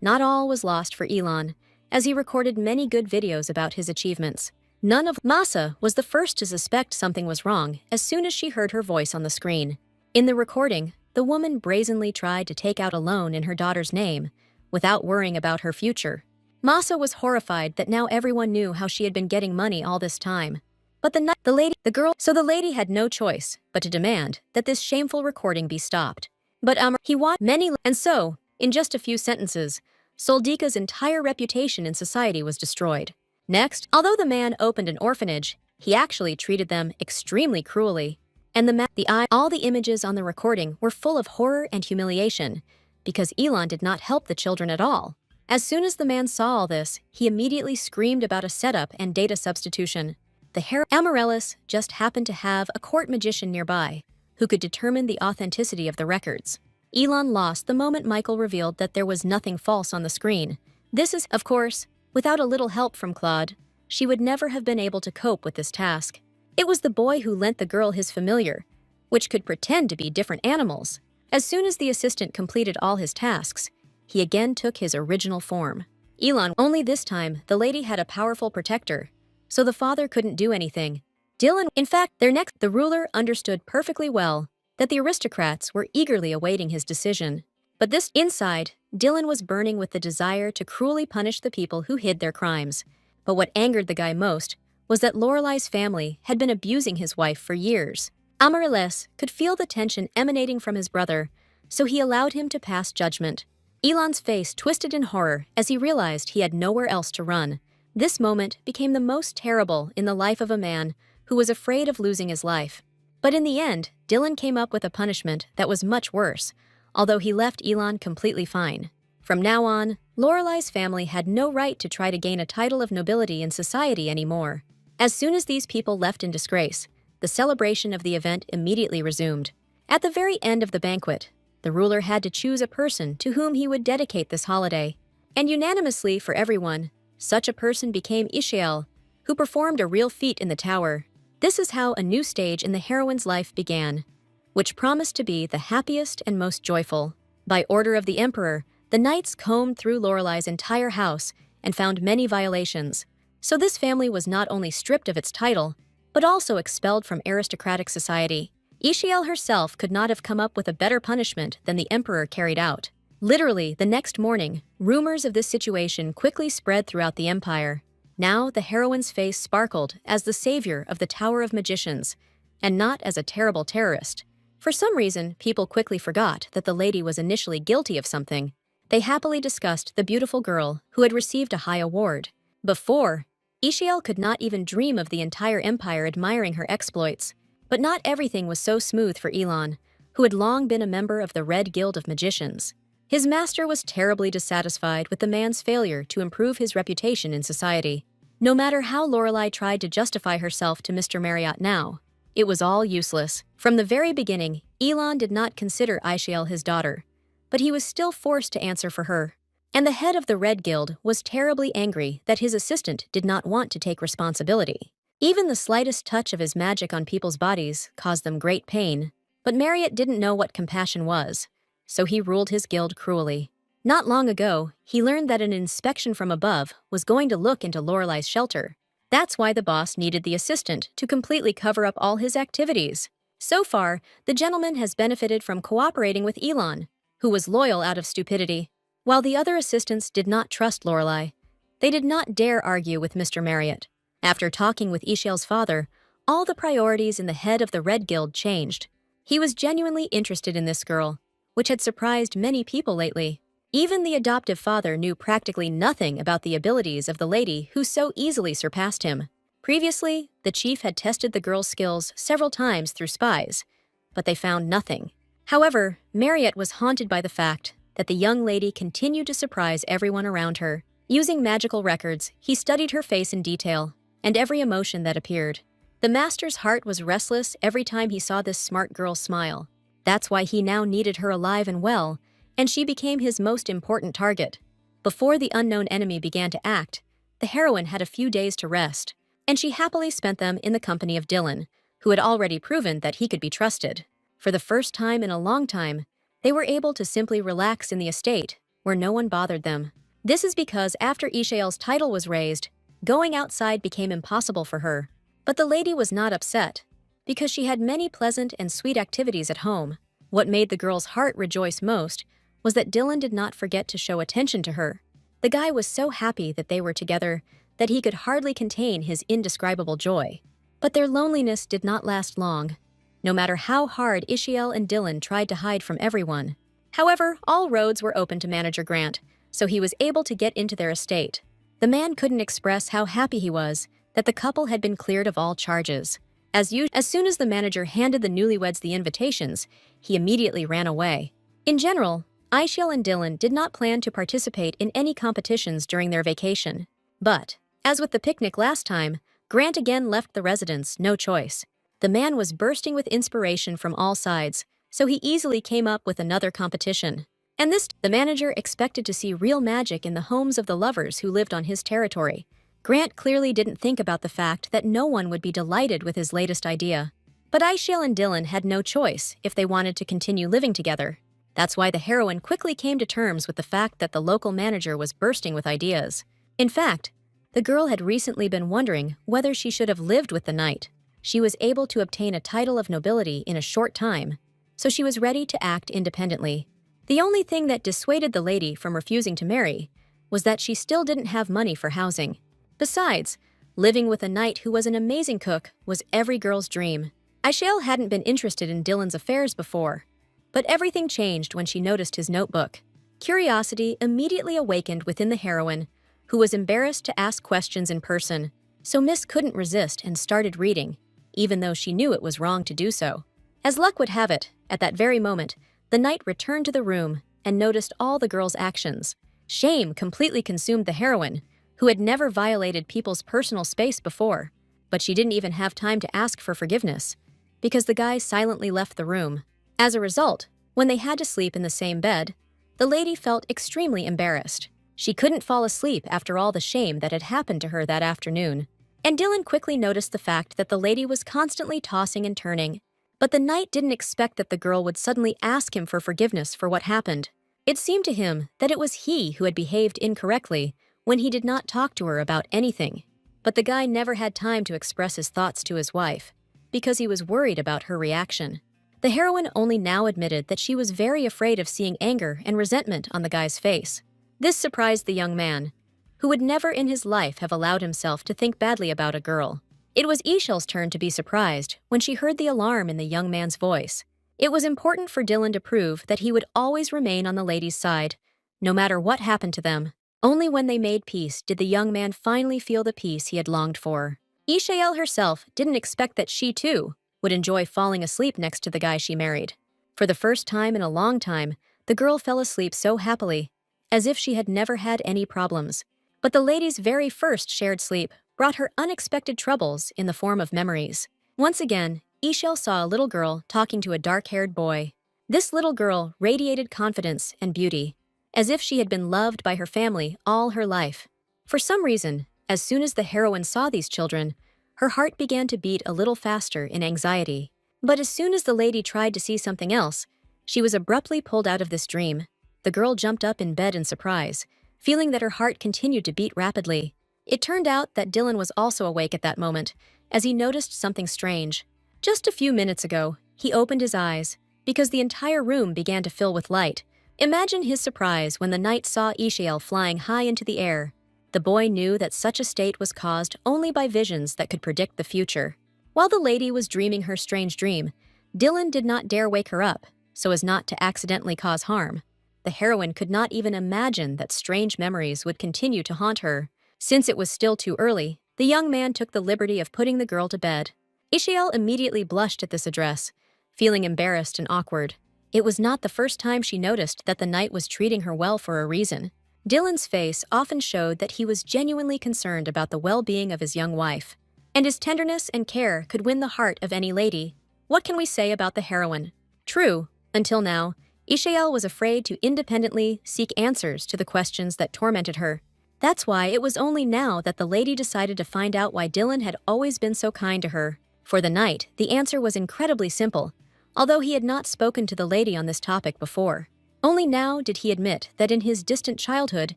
Not all was lost for Elon, as he recorded many good videos about his achievements. Masa was the first to suspect something was wrong as soon as she heard her voice on the screen. In the recording, the woman brazenly tried to take out a loan in her daughter's name, without worrying about her future. Masa was horrified that now everyone knew how she had been getting money all this time. But the lady had no choice but to demand that this shameful recording be stopped. But he wanted many, and so, in just a few sentences, Soldika's entire reputation in society was destroyed. Next, although the man opened an orphanage, he actually treated them extremely cruelly. And all the images on the recording were full of horror and humiliation, because Elon did not help the children at all. As soon as the man saw all this, he immediately screamed about a setup and data substitution. The Amaryllis just happened to have a court magician nearby, who could determine the authenticity of the records. Elon lost the moment Michael revealed that there was nothing false on the screen. This is, of course, without a little help from Claude, she would never have been able to cope with this task. It was the boy who lent the girl his familiar, which could pretend to be different animals. As soon as the assistant completed all his tasks, he again took his original form. Elon, only this time, the lady had a powerful protector, so the father couldn't do anything. Dillan, in fact, the ruler understood perfectly well that the aristocrats were eagerly awaiting his decision. But inside, Dillan was burning with the desire to cruelly punish the people who hid their crimes. But what angered the guy most was that Lorelai's family had been abusing his wife for years. Amaryllis could feel the tension emanating from his brother, so he allowed him to pass judgment. Elon's face twisted in horror as he realized he had nowhere else to run. This moment became the most terrible in the life of a man who was afraid of losing his life. But in the end, Dillan came up with a punishment that was much worse, although he left Elon completely fine. From now on, Lorelai's family had no right to try to gain a title of nobility in society anymore. As soon as these people left in disgrace, the celebration of the event immediately resumed. At the very end of the banquet, the ruler had to choose a person to whom he would dedicate this holiday. And unanimously for everyone, such a person became Ishael, who performed a real feat in the tower. This is how a new stage in the heroine's life began, which promised to be the happiest and most joyful. By order of the emperor, the knights combed through Lorelai's entire house and found many violations. So this family was not only stripped of its title, but also expelled from aristocratic society. Ishael herself could not have come up with a better punishment than the emperor carried out. Literally, the next morning, rumors of this situation quickly spread throughout the empire. Now the heroine's face sparkled as the savior of the Tower of Magicians, and not as a terrible terrorist. For some reason, people quickly forgot that the lady was initially guilty of something. They happily discussed the beautiful girl who had received a high award. Before, Ishael could not even dream of the entire empire admiring her exploits. But not everything was so smooth for Elon, who had long been a member of the Red Guild of Magicians. His master was terribly dissatisfied with the man's failure to improve his reputation in society. No matter how Lorelai tried to justify herself to Mr. Marriott now, it was all useless. From the very beginning, Elon did not consider Ishael his daughter, but he was still forced to answer for her. And the head of the Red Guild was terribly angry that his assistant did not want to take responsibility. Even the slightest touch of his magic on people's bodies caused them great pain, but Marriott didn't know what compassion was, so he ruled his guild cruelly. Not long ago, he learned that an inspection from above was going to look into Lorelai's shelter. That's why the boss needed the assistant to completely cover up all his activities. So far, the gentleman has benefited from cooperating with Elon, who was loyal out of stupidity. While the other assistants did not trust Lorelai, they did not dare argue with Mr. Marriott. After talking with Ishael's father, all the priorities in the head of the Red Guild changed. He was genuinely interested in this girl, which had surprised many people lately. Even the adoptive father knew practically nothing about the abilities of the lady who so easily surpassed him. Previously, the chief had tested the girl's skills several times through spies, but they found nothing. However, Marriott was haunted by the fact that the young lady continued to surprise everyone around her. Using magical records, he studied her face in detail and every emotion that appeared. The master's heart was restless every time he saw this smart girl smile. That's why he now needed her alive and well, and she became his most important target. Before the unknown enemy began to act, the heroine had a few days to rest, and she happily spent them in the company of Dillan, who had already proven that he could be trusted. For the first time in a long time, they were able to simply relax in the estate, where no one bothered them. This is because after Ishael's title was raised, going outside became impossible for her. But the lady was not upset, because she had many pleasant and sweet activities at home. What made the girl's heart rejoice most was that Dillan did not forget to show attention to her. The guy was so happy that they were together that he could hardly contain his indescribable joy. But their loneliness did not last long, no matter how hard Ishael and Dillan tried to hide from everyone. However, all roads were open to Manager Grant, so he was able to get into their estate. The man couldn't express how happy he was that the couple had been cleared of all charges. As soon as the manager handed the newlyweds the invitations, he immediately ran away. In general, Ishael and Dillan did not plan to participate in any competitions during their vacation. But, as with the picnic last time, Grant again left the residence, no choice. The man was bursting with inspiration from all sides, so he easily came up with another competition. And the manager expected to see real magic in the homes of the lovers who lived on his territory. Grant clearly didn't think about the fact that no one would be delighted with his latest idea. But Ishael and Dillan had no choice if they wanted to continue living together. That's why the heroine quickly came to terms with the fact that the local manager was bursting with ideas. In fact, the girl had recently been wondering whether she should have lived with the knight. She was able to obtain a title of nobility in a short time, so she was ready to act independently. The only thing that dissuaded the lady from refusing to marry was that she still didn't have money for housing. Besides, living with a knight who was an amazing cook was every girl's dream. Ishael hadn't been interested in Dillan's affairs before, but everything changed when she noticed his notebook. Curiosity immediately awakened within the heroine, who was embarrassed to ask questions in person, so Miss couldn't resist and started reading, even though she knew it was wrong to do so. As luck would have it, at that very moment, the knight returned to the room and noticed all the girl's actions. Shame completely consumed the heroine, who had never violated people's personal space before, but she didn't even have time to ask for forgiveness, because the guy silently left the room. As a result, when they had to sleep in the same bed, the lady felt extremely embarrassed. She couldn't fall asleep after all the shame that had happened to her that afternoon. And Dillan quickly noticed the fact that the lady was constantly tossing and turning, but the knight didn't expect that the girl would suddenly ask him for forgiveness for what happened. It seemed to him that it was he who had behaved incorrectly when he did not talk to her about anything. But the guy never had time to express his thoughts to his wife, because he was worried about her reaction. The heroine only now admitted that she was very afraid of seeing anger and resentment on the guy's face. This surprised the young man, who would never in his life have allowed himself to think badly about a girl. It was Ishael's turn to be surprised when she heard the alarm in the young man's voice. It was important for Dillan to prove that he would always remain on the lady's side, no matter what happened to them. Only when they made peace did the young man finally feel the peace he had longed for. Ishael herself didn't expect that she, too, would enjoy falling asleep next to the guy she married. For the first time in a long time, the girl fell asleep so happily, as if she had never had any problems. But the lady's very first shared sleep brought her unexpected troubles in the form of memories. Once again, Ishael saw a little girl talking to a dark-haired boy. This little girl radiated confidence and beauty, as if she had been loved by her family all her life. For some reason, as soon as the heroine saw these children, her heart began to beat a little faster in anxiety. But as soon as the lady tried to see something else, she was abruptly pulled out of this dream. The girl jumped up in bed in surprise, feeling that her heart continued to beat rapidly. It turned out that Dillan was also awake at that moment, as he noticed something strange. Just a few minutes ago, he opened his eyes, because the entire room began to fill with light. Imagine his surprise when the knight saw Ishael flying high into the air. The boy knew that such a state was caused only by visions that could predict the future. While the lady was dreaming her strange dream, Dillan did not dare wake her up, so as not to accidentally cause harm. The heroine could not even imagine that strange memories would continue to haunt her. Since it was still too early, the young man took the liberty of putting the girl to bed. Ishael immediately blushed at this address, feeling embarrassed and awkward. It was not the first time she noticed that the knight was treating her well for a reason. Dillan's face often showed that he was genuinely concerned about the well-being of his young wife, and his tenderness and care could win the heart of any lady. What can we say about the heroine? True, until now, Ishael was afraid to independently seek answers to the questions that tormented her. That's why it was only now that the lady decided to find out why Dillan had always been so kind to her. For the knight, the answer was incredibly simple, although he had not spoken to the lady on this topic before. Only now did he admit that in his distant childhood,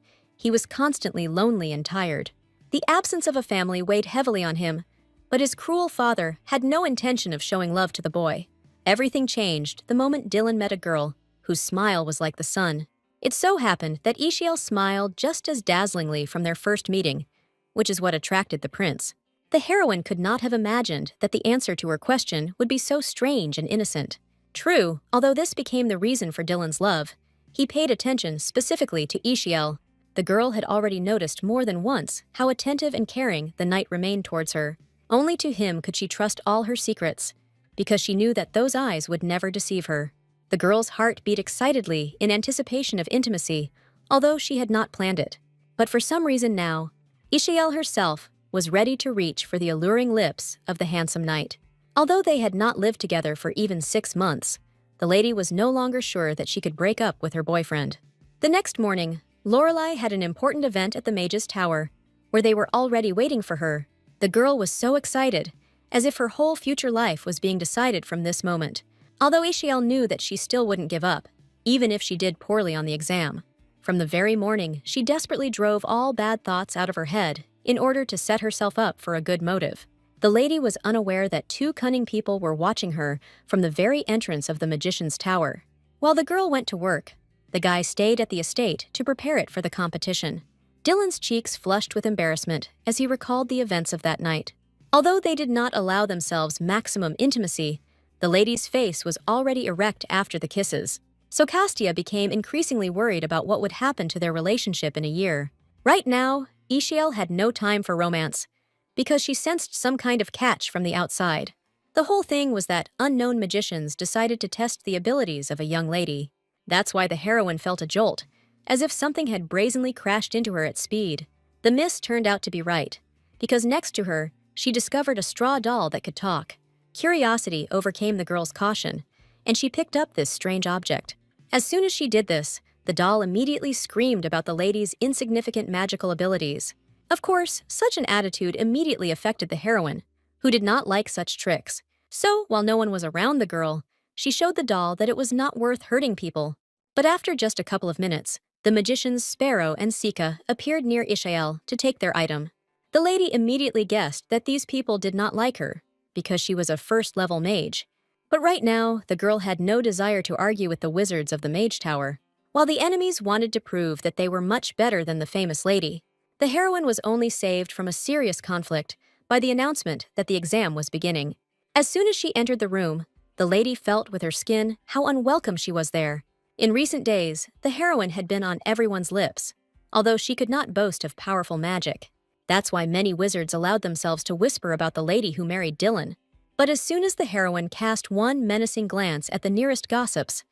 he was constantly lonely and tired. The absence of a family weighed heavily on him, but his cruel father had no intention of showing love to the boy. Everything changed the moment Dillan met a girl whose smile was like the sun. It so happened that Ishael smiled just as dazzlingly from their first meeting, which is what attracted the prince. The heroine could not have imagined that the answer to her question would be so strange and innocent. True, although this became the reason for Dillan's love, he paid attention specifically to Ishael. The girl had already noticed more than once how attentive and caring the knight remained towards her. Only to him could she trust all her secrets, because she knew that those eyes would never deceive her. The girl's heart beat excitedly in anticipation of intimacy, although she had not planned it. But for some reason now, Ishael herself was ready to reach for the alluring lips of the handsome knight. Although they had not lived together for even 6 months, the lady was no longer sure that she could break up with her boyfriend. The next morning, Lorelei had an important event at the Mage's Tower, where they were already waiting for her. The girl was so excited, as if her whole future life was being decided from this moment. Although Ishael knew that she still wouldn't give up, even if she did poorly on the exam. From the very morning, she desperately drove all bad thoughts out of her head in order to set herself up for a good motive. The lady was unaware that 2 cunning people were watching her from the very entrance of the magician's tower. While the girl went to work, the guy stayed at the estate to prepare it for the competition. Dillan's cheeks flushed with embarrassment as he recalled the events of that night. Although they did not allow themselves maximum intimacy, the lady's face was already erect after the kisses. So Castia became increasingly worried about what would happen to their relationship in a year. Right now, Ishael had no time for romance, because she sensed some kind of catch from the outside. The whole thing was that unknown magicians decided to test the abilities of a young lady. That's why the heroine felt a jolt, as if something had brazenly crashed into her at speed. The miss turned out to be right, because next to her, she discovered a straw doll that could talk. Curiosity overcame the girl's caution, and she picked up this strange object. As soon as she did this, the doll immediately screamed about the lady's insignificant magical abilities. Of course, such an attitude immediately affected the heroine, who did not like such tricks. So, while no one was around the girl, she showed the doll that it was not worth hurting people. But after just a couple of minutes, the magicians Sparrow and Sika appeared near Ishael to take their item. The lady immediately guessed that these people did not like her, because she was a first-level mage. But right now, the girl had no desire to argue with the wizards of the Mage Tower. While the enemies wanted to prove that they were much better than the famous lady, the heroine was only saved from a serious conflict by the announcement that the exam was beginning. As soon as she entered the room, the lady felt with her skin how unwelcome she was there. In recent days, the heroine had been on everyone's lips, although she could not boast of powerful magic. That's why many wizards allowed themselves to whisper about the lady who married Dillan. But as soon as the heroine cast one menacing glance at the nearest gossips,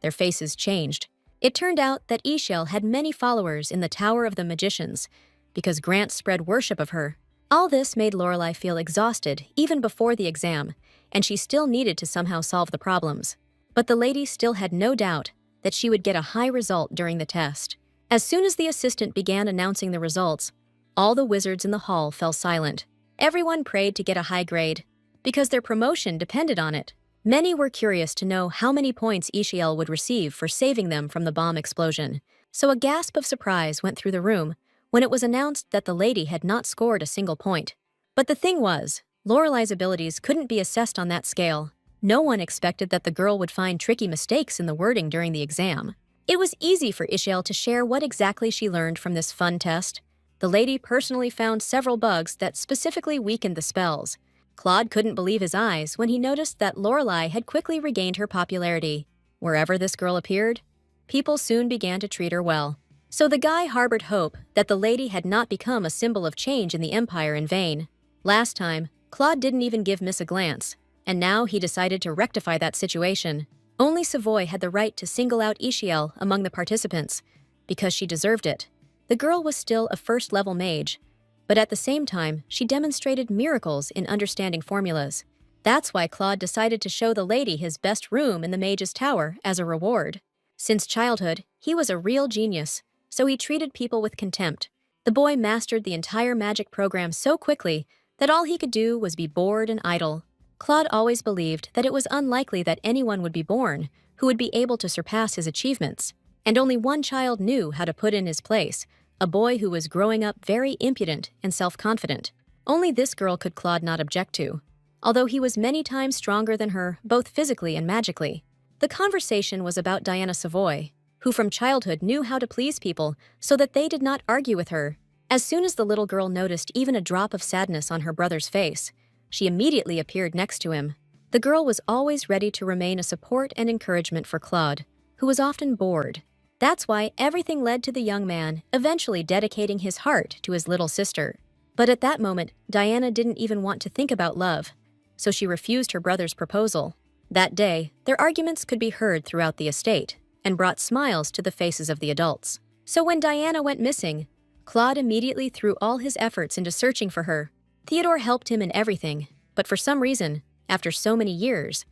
their faces changed. It turned out that Ishael had many followers in the Tower of the Magicians, because Grant spread worship of her. All this made Lorelei feel exhausted even before the exam, and she still needed to somehow solve the problems. But the lady still had no doubt that she would get a high result during the test. As soon as the assistant began announcing the results, all the wizards in the hall fell silent. Everyone prayed to get a high grade, because their promotion depended on it. Many were curious to know how many points Ishael would receive for saving them from the bomb explosion. So a gasp of surprise went through the room when it was announced that the lady had not scored a single point. But the thing was, Lorelei's abilities couldn't be assessed on that scale. No one expected that the girl would find tricky mistakes in the wording during the exam. It was easy for Ishael to share what exactly she learned from this fun test. The lady personally found several bugs that specifically weakened the spells. Claude couldn't believe his eyes when he noticed that Lorelei had quickly regained her popularity. Wherever this girl appeared, people soon began to treat her well. So the guy harbored hope that the lady had not become a symbol of change in the Empire in vain. Last time, Claude didn't even give Miss a glance, and now he decided to rectify that situation. Only Savoy had the right to single out Ishael among the participants, because she deserved it. The girl was still a first-level mage, but at the same time, she demonstrated miracles in understanding formulas. That's why Claude decided to show the lady his best room in the Mage's Tower as a reward. Since childhood, he was a real genius, so he treated people with contempt. The boy mastered the entire magic program so quickly that all he could do was be bored and idle. Claude always believed that it was unlikely that anyone would be born who would be able to surpass his achievements, and only one child knew how to put in his place, a boy who was growing up very impudent and self-confident. Only this girl could Claude not object to, although he was many times stronger than her both physically and magically. The conversation was about Diana Savoy, who who from childhood knew how to please people so that they did not argue with her. As soon as the little girl noticed even a drop of sadness on her brother's face, she immediately appeared next to him. The girl was always ready to remain a support and encouragement for Claude, who was often bored. That's why everything led to the young man eventually dedicating his heart to his little sister. But at that moment, Diana didn't even want to think about love, so she refused her brother's proposal. That day, their arguments could be heard throughout the estate and brought smiles to the faces of the adults. So when Diana went missing, Claude immediately threw all his efforts into searching for her. Theodore helped him in everything, but for some reason, after so many years,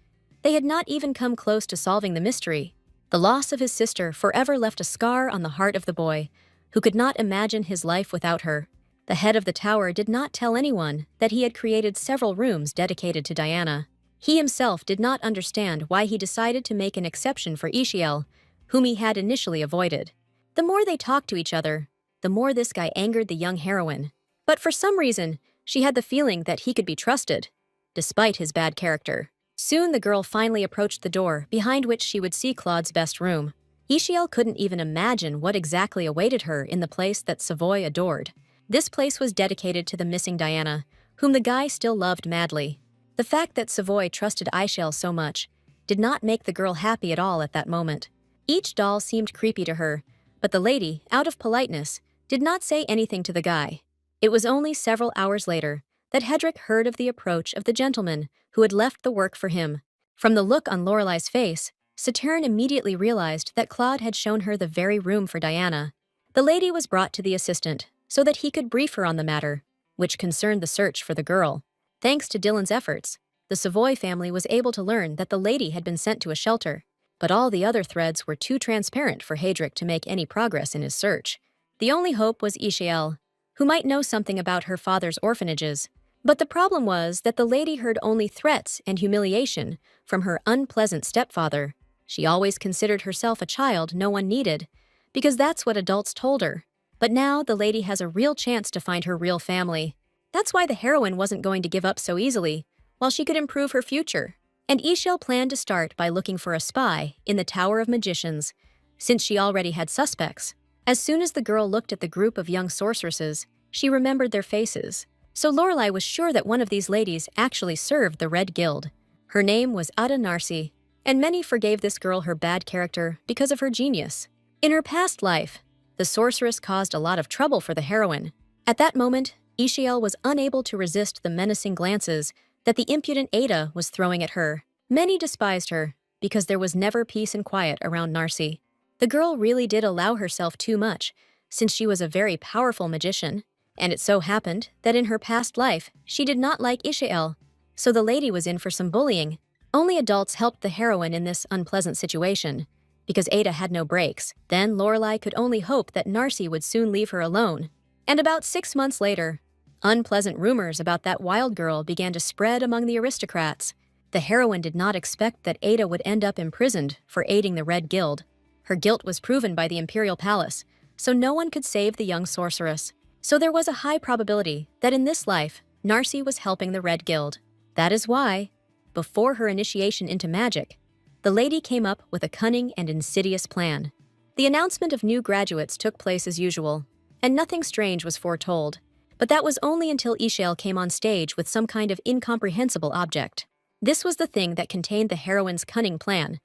they had not even come close to solving the mystery. The loss of his sister forever left a scar on the heart of the boy, who could not imagine his life without her. The head of the tower did not tell anyone that he had created several rooms dedicated to Diana. He himself did not understand why he decided to make an exception for Ishael, whom he had initially avoided. The more they talked to each other, the more this guy angered the young heroine. But for some reason, she had the feeling that he could be trusted, despite his bad character. Soon the girl finally approached the door behind which she would see Claude's best room. Ishael couldn't even imagine what exactly awaited her in the place that Savoy adored. This place was dedicated to the missing Diana, whom the guy still loved madly. The fact that Savoy trusted Ishael so much did not make the girl happy at all at that moment. Each doll seemed creepy to her, but the lady, out of politeness, did not say anything to the guy. It was only several hours later that Hedrick heard of the approach of the gentleman who had left the work for him. From the look on Lorelai's face, Saturn immediately realized that Claude had shown her the very room for Diana. The lady was brought to the assistant so that he could brief her on the matter, which concerned the search for the girl. Thanks to Dillan's efforts, the Savoy family was able to learn that the lady had been sent to a shelter, but all the other threads were too transparent for Hedrick to make any progress in his search. The only hope was Ishael, who might know something about her father's orphanages. But the problem was that the lady heard only threats and humiliation from her unpleasant stepfather. She always considered herself a child no one needed, because that's what adults told her. But now the lady has a real chance to find her real family. That's why the heroine wasn't going to give up so easily, while she could improve her future. And Ishael planned to start by looking for a spy in the Tower of Magicians, since she already had suspects. As soon as the girl looked at the group of young sorceresses, she remembered their faces. So Lorelai was sure that one of these ladies actually served the Red Guild. Her name was Ada Narsi, and many forgave this girl her bad character because of her genius. In her past life, the sorceress caused a lot of trouble for the heroine. At that moment, Ishael was unable to resist the menacing glances that the impudent Ada was throwing at her. Many despised her because there was never peace and quiet around Narsi. The girl really did allow herself too much, since she was a very powerful magician. And it so happened that in her past life, she did not like Ishael, so the lady was in for some bullying. Only adults helped the heroine in this unpleasant situation, because Ada had no breaks. Then Lorelai could only hope that Narsi would soon leave her alone. And about 6 months later, unpleasant rumors about that wild girl began to spread among the aristocrats. The heroine did not expect that Ada would end up imprisoned for aiding the Red Guild. Her guilt was proven by the Imperial Palace, so no one could save the young sorceress. So there was a high probability that in this life, Narsi was helping the Red Guild. That is why, before her initiation into magic, the lady came up with a cunning and insidious plan. The announcement of new graduates took place as usual, and nothing strange was foretold. But that was only until Ishael came on stage with some kind of incomprehensible object. This was the thing that contained the heroine's cunning plan,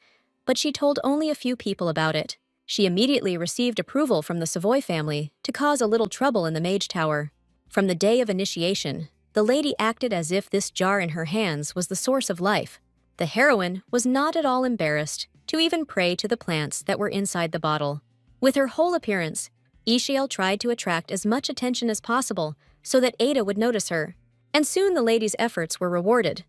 but she told only a few people about it. She immediately received approval from the Savoy family to cause a little trouble in the Mage Tower. From the day of initiation, the lady acted as if this jar in her hands was the source of life. The heroine was not at all embarrassed to even pray to the plants that were inside the bottle. With her whole appearance, Ishael tried to attract as much attention as possible so that Ada would notice her. And soon the lady's efforts were rewarded,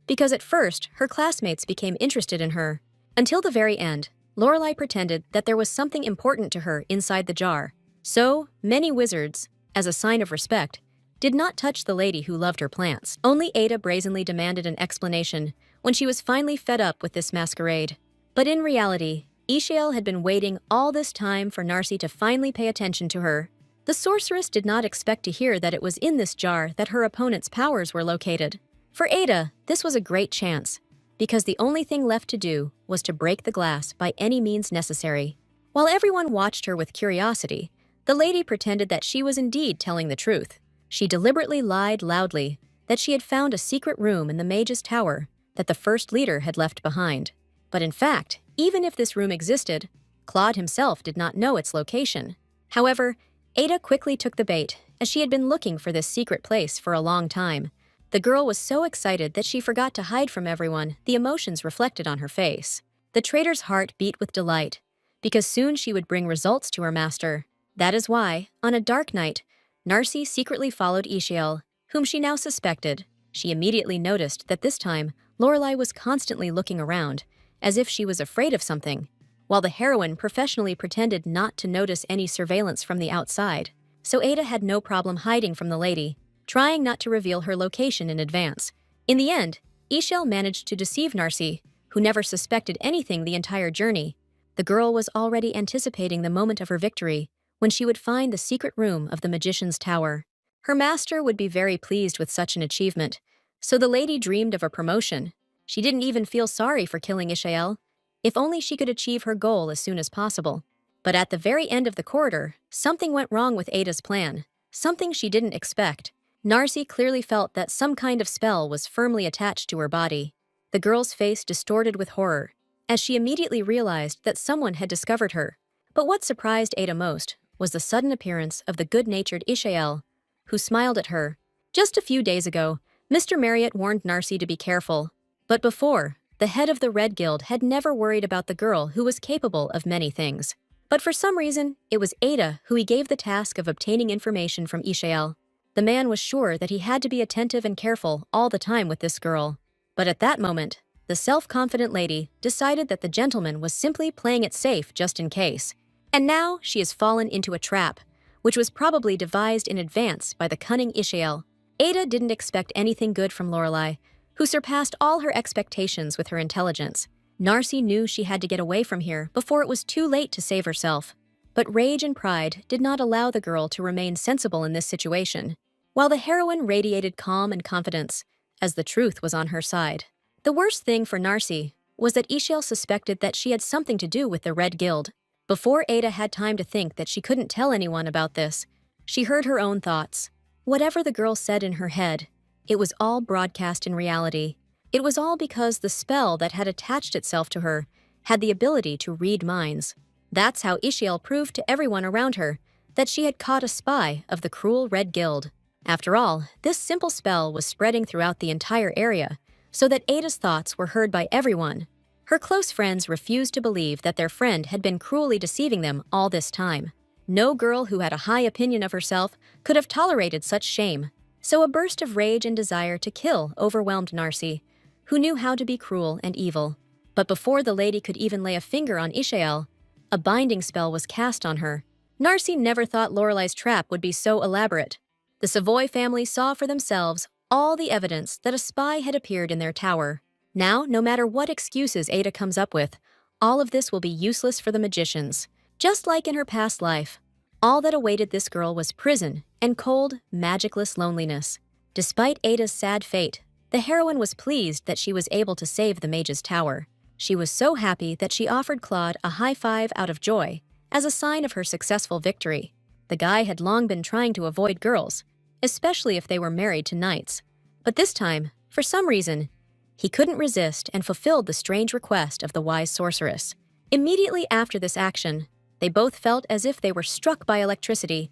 because at first her classmates became interested in her. Until the very end, Lorelai pretended that there was something important to her inside the jar. So, many wizards, as a sign of respect, did not touch the lady who loved her plants. Only Ada brazenly demanded an explanation when she was finally fed up with this masquerade. But in reality, Ishael had been waiting all this time for Narsi to finally pay attention to her. The sorceress did not expect to hear that it was in this jar that her opponent's powers were located. For Ada, this was a great chance, because the only thing left to do was to break the glass by any means necessary. While everyone watched her with curiosity, the lady pretended that she was indeed telling the truth. She deliberately lied loudly that she had found a secret room in the mage's tower that the first leader had left behind. But in fact, even if this room existed, Claude himself did not know its location. However, Ada quickly took the bait, as she had been looking for this secret place for a long time. The girl was so excited that she forgot to hide from everyone the emotions reflected on her face. The traitor's heart beat with delight, because soon she would bring results to her master. That is why, on a dark night, Narcy secretly followed Ishael, whom she now suspected. She immediately noticed that this time, Lorelei was constantly looking around, as if she was afraid of something, while the heroine professionally pretended not to notice any surveillance from the outside. So Ada had no problem hiding from the lady, trying not to reveal her location in advance. In the end, Ishael managed to deceive Narcy, who never suspected anything the entire journey. The girl was already anticipating the moment of her victory, when she would find the secret room of the magician's tower. Her master would be very pleased with such an achievement, so the lady dreamed of a promotion. She didn't even feel sorry for killing Ishael, if only she could achieve her goal as soon as possible. But at the very end of the corridor, something went wrong with Ada's plan, something she didn't expect. Narcy clearly felt that some kind of spell was firmly attached to her body. The girl's face distorted with horror, as she immediately realized that someone had discovered her. But what surprised Ada most was the sudden appearance of the good-natured Ishael, who smiled at her. Just a few days ago, Mr. Marriott warned Narcy to be careful. But before, the head of the Red Guild had never worried about the girl who was capable of many things. But for some reason, it was Ada who he gave the task of obtaining information from Ishael. The man was sure that he had to be attentive and careful all the time with this girl. But at that moment, the self-confident lady decided that the gentleman was simply playing it safe just in case. And now she has fallen into a trap, which was probably devised in advance by the cunning Ishael. Ada didn't expect anything good from Lorelei, who surpassed all her expectations with her intelligence. Narcy knew she had to get away from here before it was too late to save herself. But rage and pride did not allow the girl to remain sensible in this situation, while the heroine radiated calm and confidence, as the truth was on her side. The worst thing for Narcy was that Ishael suspected that she had something to do with the Red Guild. Before Ada had time to think that she couldn't tell anyone about this, she heard her own thoughts. Whatever the girl said in her head, it was all broadcast in reality. It was all because the spell that had attached itself to her had the ability to read minds. That's how Ishael proved to everyone around her that she had caught a spy of the cruel Red Guild. After all, this simple spell was spreading throughout the entire area, so that Ada's thoughts were heard by everyone. Her close friends refused to believe that their friend had been cruelly deceiving them all this time. No girl who had a high opinion of herself could have tolerated such shame. So a burst of rage and desire to kill overwhelmed Narcy, who knew how to be cruel and evil. But before the lady could even lay a finger on Ishael, a binding spell was cast on her. Narcy never thought Lorelei's trap would be so elaborate. The Savoy family saw for themselves all the evidence that a spy had appeared in their tower. Now, no matter what excuses Ada comes up with, all of this will be useless for the magicians. Just like in her past life, all that awaited this girl was prison and cold, magicless loneliness. Despite Ada's sad fate, the heroine was pleased that she was able to save the mage's tower. She was so happy that she offered Claude a high five out of joy as a sign of her successful victory. The guy had long been trying to avoid girls, especially if they were married to knights. But this time, for some reason, he couldn't resist and fulfilled the strange request of the wise sorceress. Immediately after this action, they both felt as if they were struck by electricity,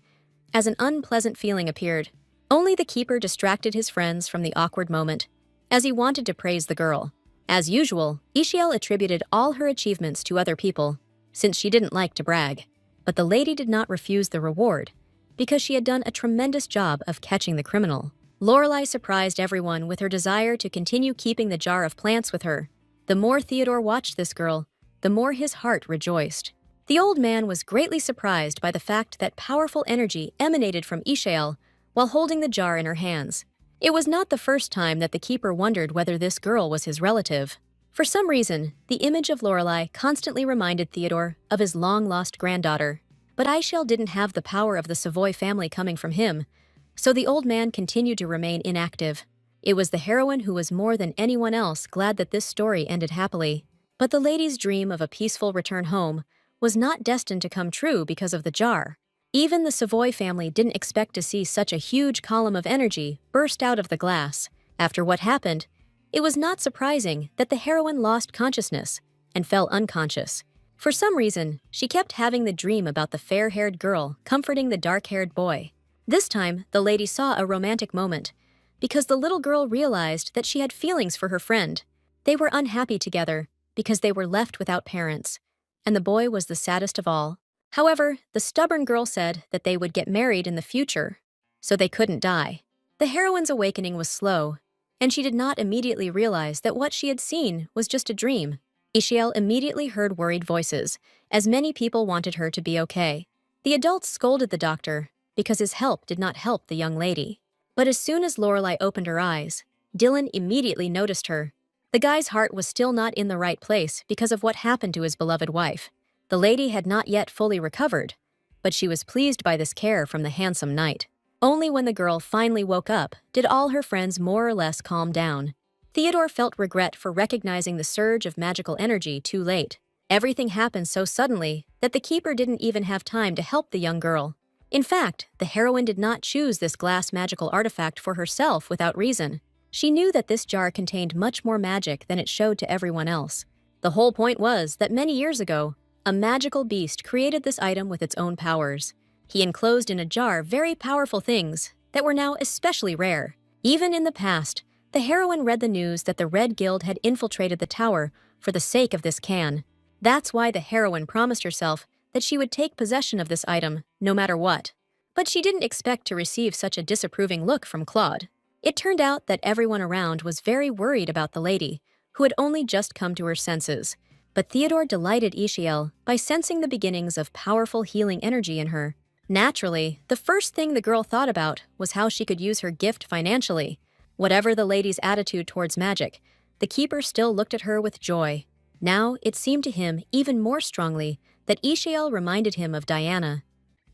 as an unpleasant feeling appeared. Only the keeper distracted his friends from the awkward moment, as he wanted to praise the girl. As usual, Ishael attributed all her achievements to other people, since she didn't like to brag. But the lady did not refuse the reward, because she had done a tremendous job of catching the criminal. Lorelei surprised everyone with her desire to continue keeping the jar of plants with her. The more Theodore watched this girl, the more his heart rejoiced. The old man was greatly surprised by the fact that powerful energy emanated from Ishael while holding the jar in her hands. It was not the first time that the keeper wondered whether this girl was his relative. For some reason, the image of Lorelei constantly reminded Theodore of his long-lost granddaughter. But Ishael didn't have the power of the Savoy family coming from him, so the old man continued to remain inactive. It was the heroine who was more than anyone else glad that this story ended happily. But the lady's dream of a peaceful return home was not destined to come true because of the jar. Even the Savoy family didn't expect to see such a huge column of energy burst out of the glass. After what happened, it was not surprising that the heroine lost consciousness and fell unconscious. For some reason, she kept having the dream about the fair-haired girl comforting the dark-haired boy. This time, the lady saw a romantic moment, because the little girl realized that she had feelings for her friend. They were unhappy together because they were left without parents, and the boy was the saddest of all. However, the stubborn girl said that they would get married in the future, so they couldn't die. The heroine's awakening was slow, and she did not immediately realize that what she had seen was just a dream. Ishael immediately heard worried voices, as many people wanted her to be okay. The adults scolded the doctor because his help did not help the young lady. But as soon as Lorelai opened her eyes, Dillan immediately noticed her. The guy's heart was still not in the right place because of what happened to his beloved wife. The lady had not yet fully recovered, but she was pleased by this care from the handsome knight. Only when the girl finally woke up did all her friends more or less calm down. Theodore felt regret for recognizing the surge of magical energy too late. Everything happened so suddenly that the keeper didn't even have time to help the young girl. In fact, the heroine did not choose this glass magical artifact for herself without reason. She knew that this jar contained much more magic than it showed to everyone else. The whole point was that many years ago, a magical beast created this item with its own powers. He enclosed in a jar very powerful things that were now especially rare. Even in the past, the heroine read the news that the Red Guild had infiltrated the tower for the sake of this can. That's why the heroine promised herself that she would take possession of this item no matter what. But she didn't expect to receive such a disapproving look from Claude. It turned out that everyone around was very worried about the lady, who had only just come to her senses. But Theodore delighted Ishael by sensing the beginnings of powerful healing energy in her. Naturally, the first thing the girl thought about was how she could use her gift financially. Whatever the lady's attitude towards magic, the keeper still looked at her with joy. Now, it seemed to him even more strongly that Ishael reminded him of Diana,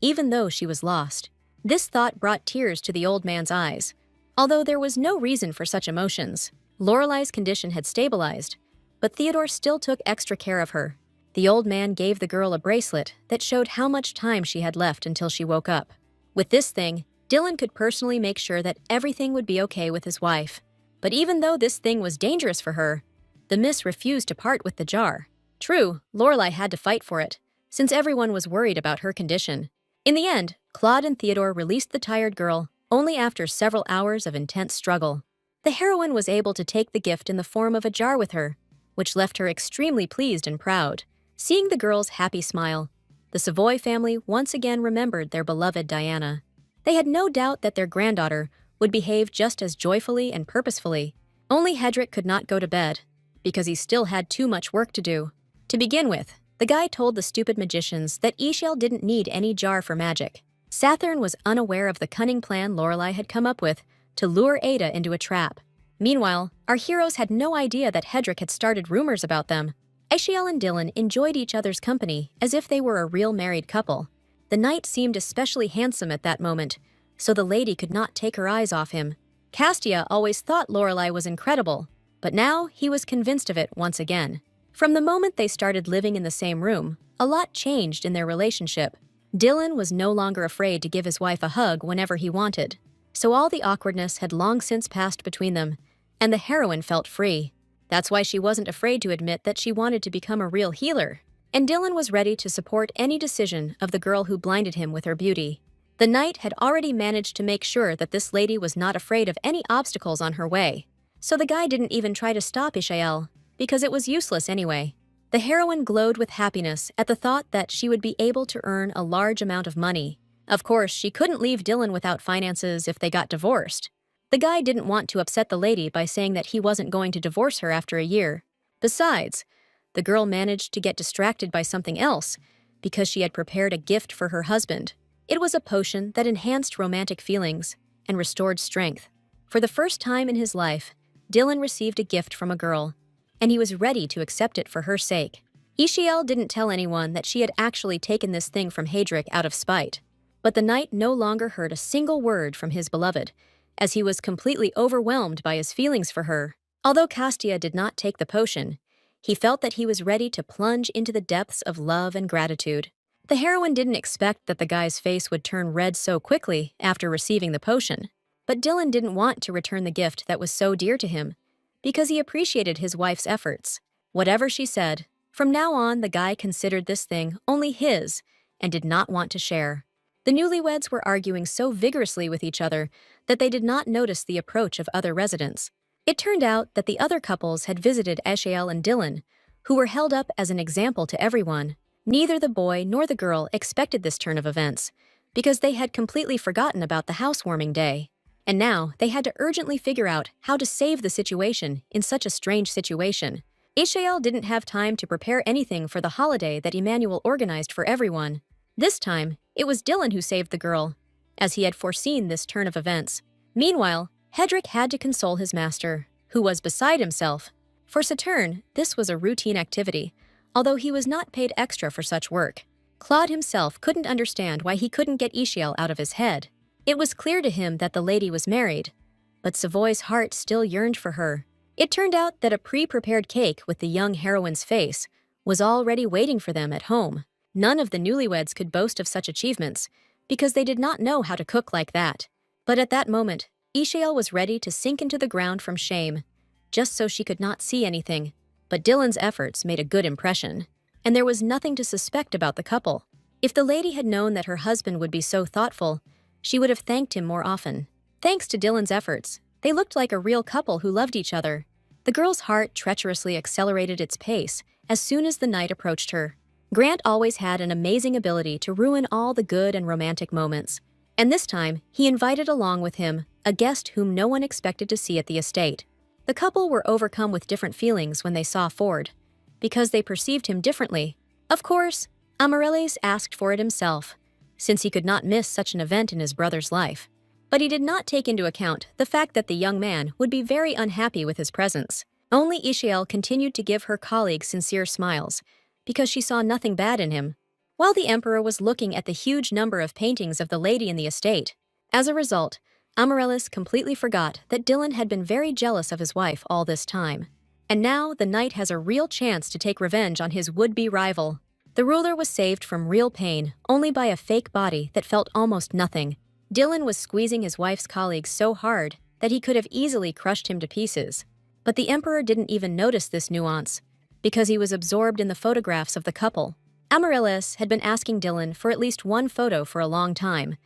even though she was lost. This thought brought tears to the old man's eyes. Although there was no reason for such emotions, Lorelai's condition had stabilized, but Theodore still took extra care of her. The old man gave the girl a bracelet that showed how much time she had left until she woke up. With this thing, Dillan could personally make sure that everything would be okay with his wife. But even though this thing was dangerous for her, the miss refused to part with the jar. True, Lorelai had to fight for it, since everyone was worried about her condition. In the end, Claude and Theodore released the tired girl only after several hours of intense struggle. The heroine was able to take the gift in the form of a jar with her, which left her extremely pleased and proud. Seeing the girl's happy smile, the Savoy family once again remembered their beloved Diana. They had no doubt that their granddaughter would behave just as joyfully and purposefully. Only Hedrick could not go to bed, because he still had too much work to do. To begin with, the guy told the stupid magicians that Ishael didn't need any jar for magic. Sathern was unaware of the cunning plan Lorelai had come up with to lure Ada into a trap. Meanwhile, our heroes had no idea that Hedrick had started rumors about them. Ishael and Dillan enjoyed each other's company as if they were a real married couple. The knight seemed especially handsome at that moment, so the lady could not take her eyes off him. Castia always thought Lorelai was incredible, but now he was convinced of it once again. From the moment they started living in the same room, a lot changed in their relationship. Dillan was no longer afraid to give his wife a hug whenever he wanted, so all the awkwardness had long since passed between them, and the heroine felt free. That's why she wasn't afraid to admit that she wanted to become a real healer, and Dillan was ready to support any decision of the girl who blinded him with her beauty. The knight had already managed to make sure that this lady was not afraid of any obstacles on her way, so the guy didn't even try to stop Ishael, because it was useless anyway. The heroine glowed with happiness at the thought that she would be able to earn a large amount of money. Of course, she couldn't leave Dillan without finances if they got divorced. The guy didn't want to upset the lady by saying that he wasn't going to divorce her after a year. Besides, the girl managed to get distracted by something else because she had prepared a gift for her husband. It was a potion that enhanced romantic feelings and restored strength. For the first time in his life, Dillan received a gift from a girl, and he was ready to accept it for her sake. Ishael didn't tell anyone that she had actually taken this thing from Hedrick out of spite, but the knight no longer heard a single word from his beloved, as he was completely overwhelmed by his feelings for her. Although Castia did not take the potion, He felt that he was ready to plunge into the depths of love and gratitude. The heroine didn't expect that the guy's face would turn red so quickly after receiving the potion. But Dillan didn't want to return the gift that was so dear to him, because he appreciated his wife's efforts. Whatever she said, from now on the guy considered this thing only his and did not want to share. The newlyweds were arguing so vigorously with each other that they did not notice the approach of other residents. It turned out that the other couples had visited Ishael and Dillan, who were held up as an example to everyone. Neither the boy nor the girl expected this turn of events, because they had completely forgotten about the housewarming day. And now they had to urgently figure out how to save the situation in such a strange situation. Ishael didn't have time to prepare anything for the holiday that Emmanuel organized for everyone. This time, it was Dillan who saved the girl, as he had foreseen this turn of events. Meanwhile, Hedrick had to console his master, who was beside himself. For Saturn, this was a routine activity, although he was not paid extra for such work. Claude himself couldn't understand why he couldn't get Ishael out of his head. It was clear to him that the lady was married, but Savoy's heart still yearned for her. It turned out that a pre-prepared cake with the young heroine's face was already waiting for them at home. None of the newlyweds could boast of such achievements, because they did not know how to cook like that. But at that moment, Ishael was ready to sink into the ground from shame, just so she could not see anything. But Dillan's efforts made a good impression, and there was nothing to suspect about the couple. If the lady had known that her husband would be so thoughtful, she would have thanked him more often. Thanks to Dillan's efforts, they looked like a real couple who loved each other. The girl's heart treacherously accelerated its pace as soon as the night approached her. Grant always had an amazing ability to ruin all the good and romantic moments, and this time he invited along with him a guest whom no one expected to see at the estate. The couple were overcome with different feelings when they saw Ford, because they perceived him differently. Of course, Amaryllis asked for it himself, since he could not miss such an event in his brother's life. But he did not take into account the fact that the young man would be very unhappy with his presence. Only Ishael continued to give her colleague sincere smiles, because she saw nothing bad in him, while the emperor was looking at the huge number of paintings of the lady in the estate. As a result, Amaryllis completely forgot that Dillan had been very jealous of his wife all this time. And now the knight has a real chance to take revenge on his would-be rival. The ruler was saved from real pain only by a fake body that felt almost nothing. Dillan was squeezing his wife's colleague so hard that he could have easily crushed him to pieces. But the emperor didn't even notice this nuance, because he was absorbed in the photographs of the couple. Amaryllis had been asking Dillan for at least one photo for a long time,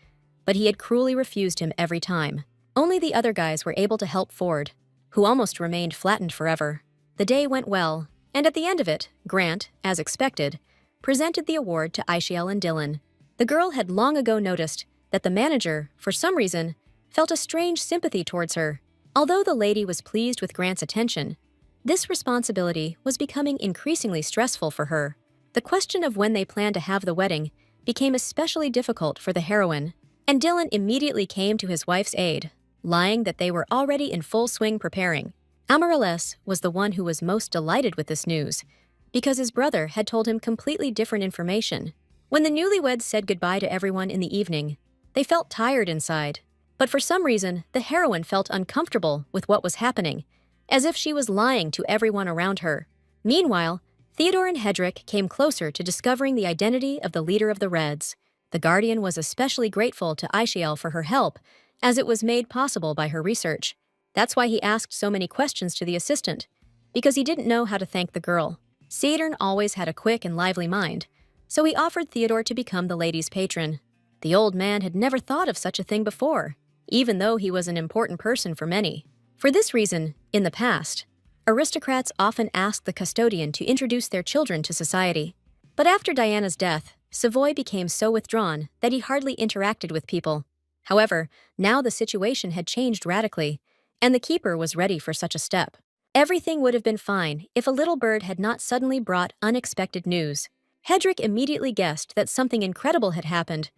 but he had cruelly refused him every time. Only the other guys were able to help Ford, who almost remained flattened forever. The day went well, and at the end of it, Grant, as expected, presented the award to Ishael and Dillan. The girl had long ago noticed that the manager, for some reason, felt a strange sympathy towards her. Although the lady was pleased with Grant's attention, this responsibility was becoming increasingly stressful for her. The question of when they planned to have the wedding became especially difficult for the heroine, and Dillan immediately came to his wife's aid, lying that they were already in full swing preparing. Amaryllis was the one who was most delighted with this news, because his brother had told him completely different information. When the newlyweds said goodbye to everyone in the evening, they felt tired inside. But for some reason, the heroine felt uncomfortable with what was happening, as if she was lying to everyone around her. Meanwhile, Theodore and Hedrick came closer to discovering the identity of the leader of the Reds. The Guardian was especially grateful to Ishael for her help, as it was made possible by her research. That's why he asked so many questions to the assistant, because he didn't know how to thank the girl. Saturn always had a quick and lively mind, so he offered Theodore to become the lady's patron. The old man had never thought of such a thing before, even though he was an important person for many. For this reason, in the past, aristocrats often asked the custodian to introduce their children to society. But after Diana's death, Savoy became so withdrawn that he hardly interacted with people. However, now the situation had changed radically, and the keeper was ready for such a step. Everything would have been fine if a little bird had not suddenly brought unexpected news. Hedrick immediately guessed that something incredible had happened,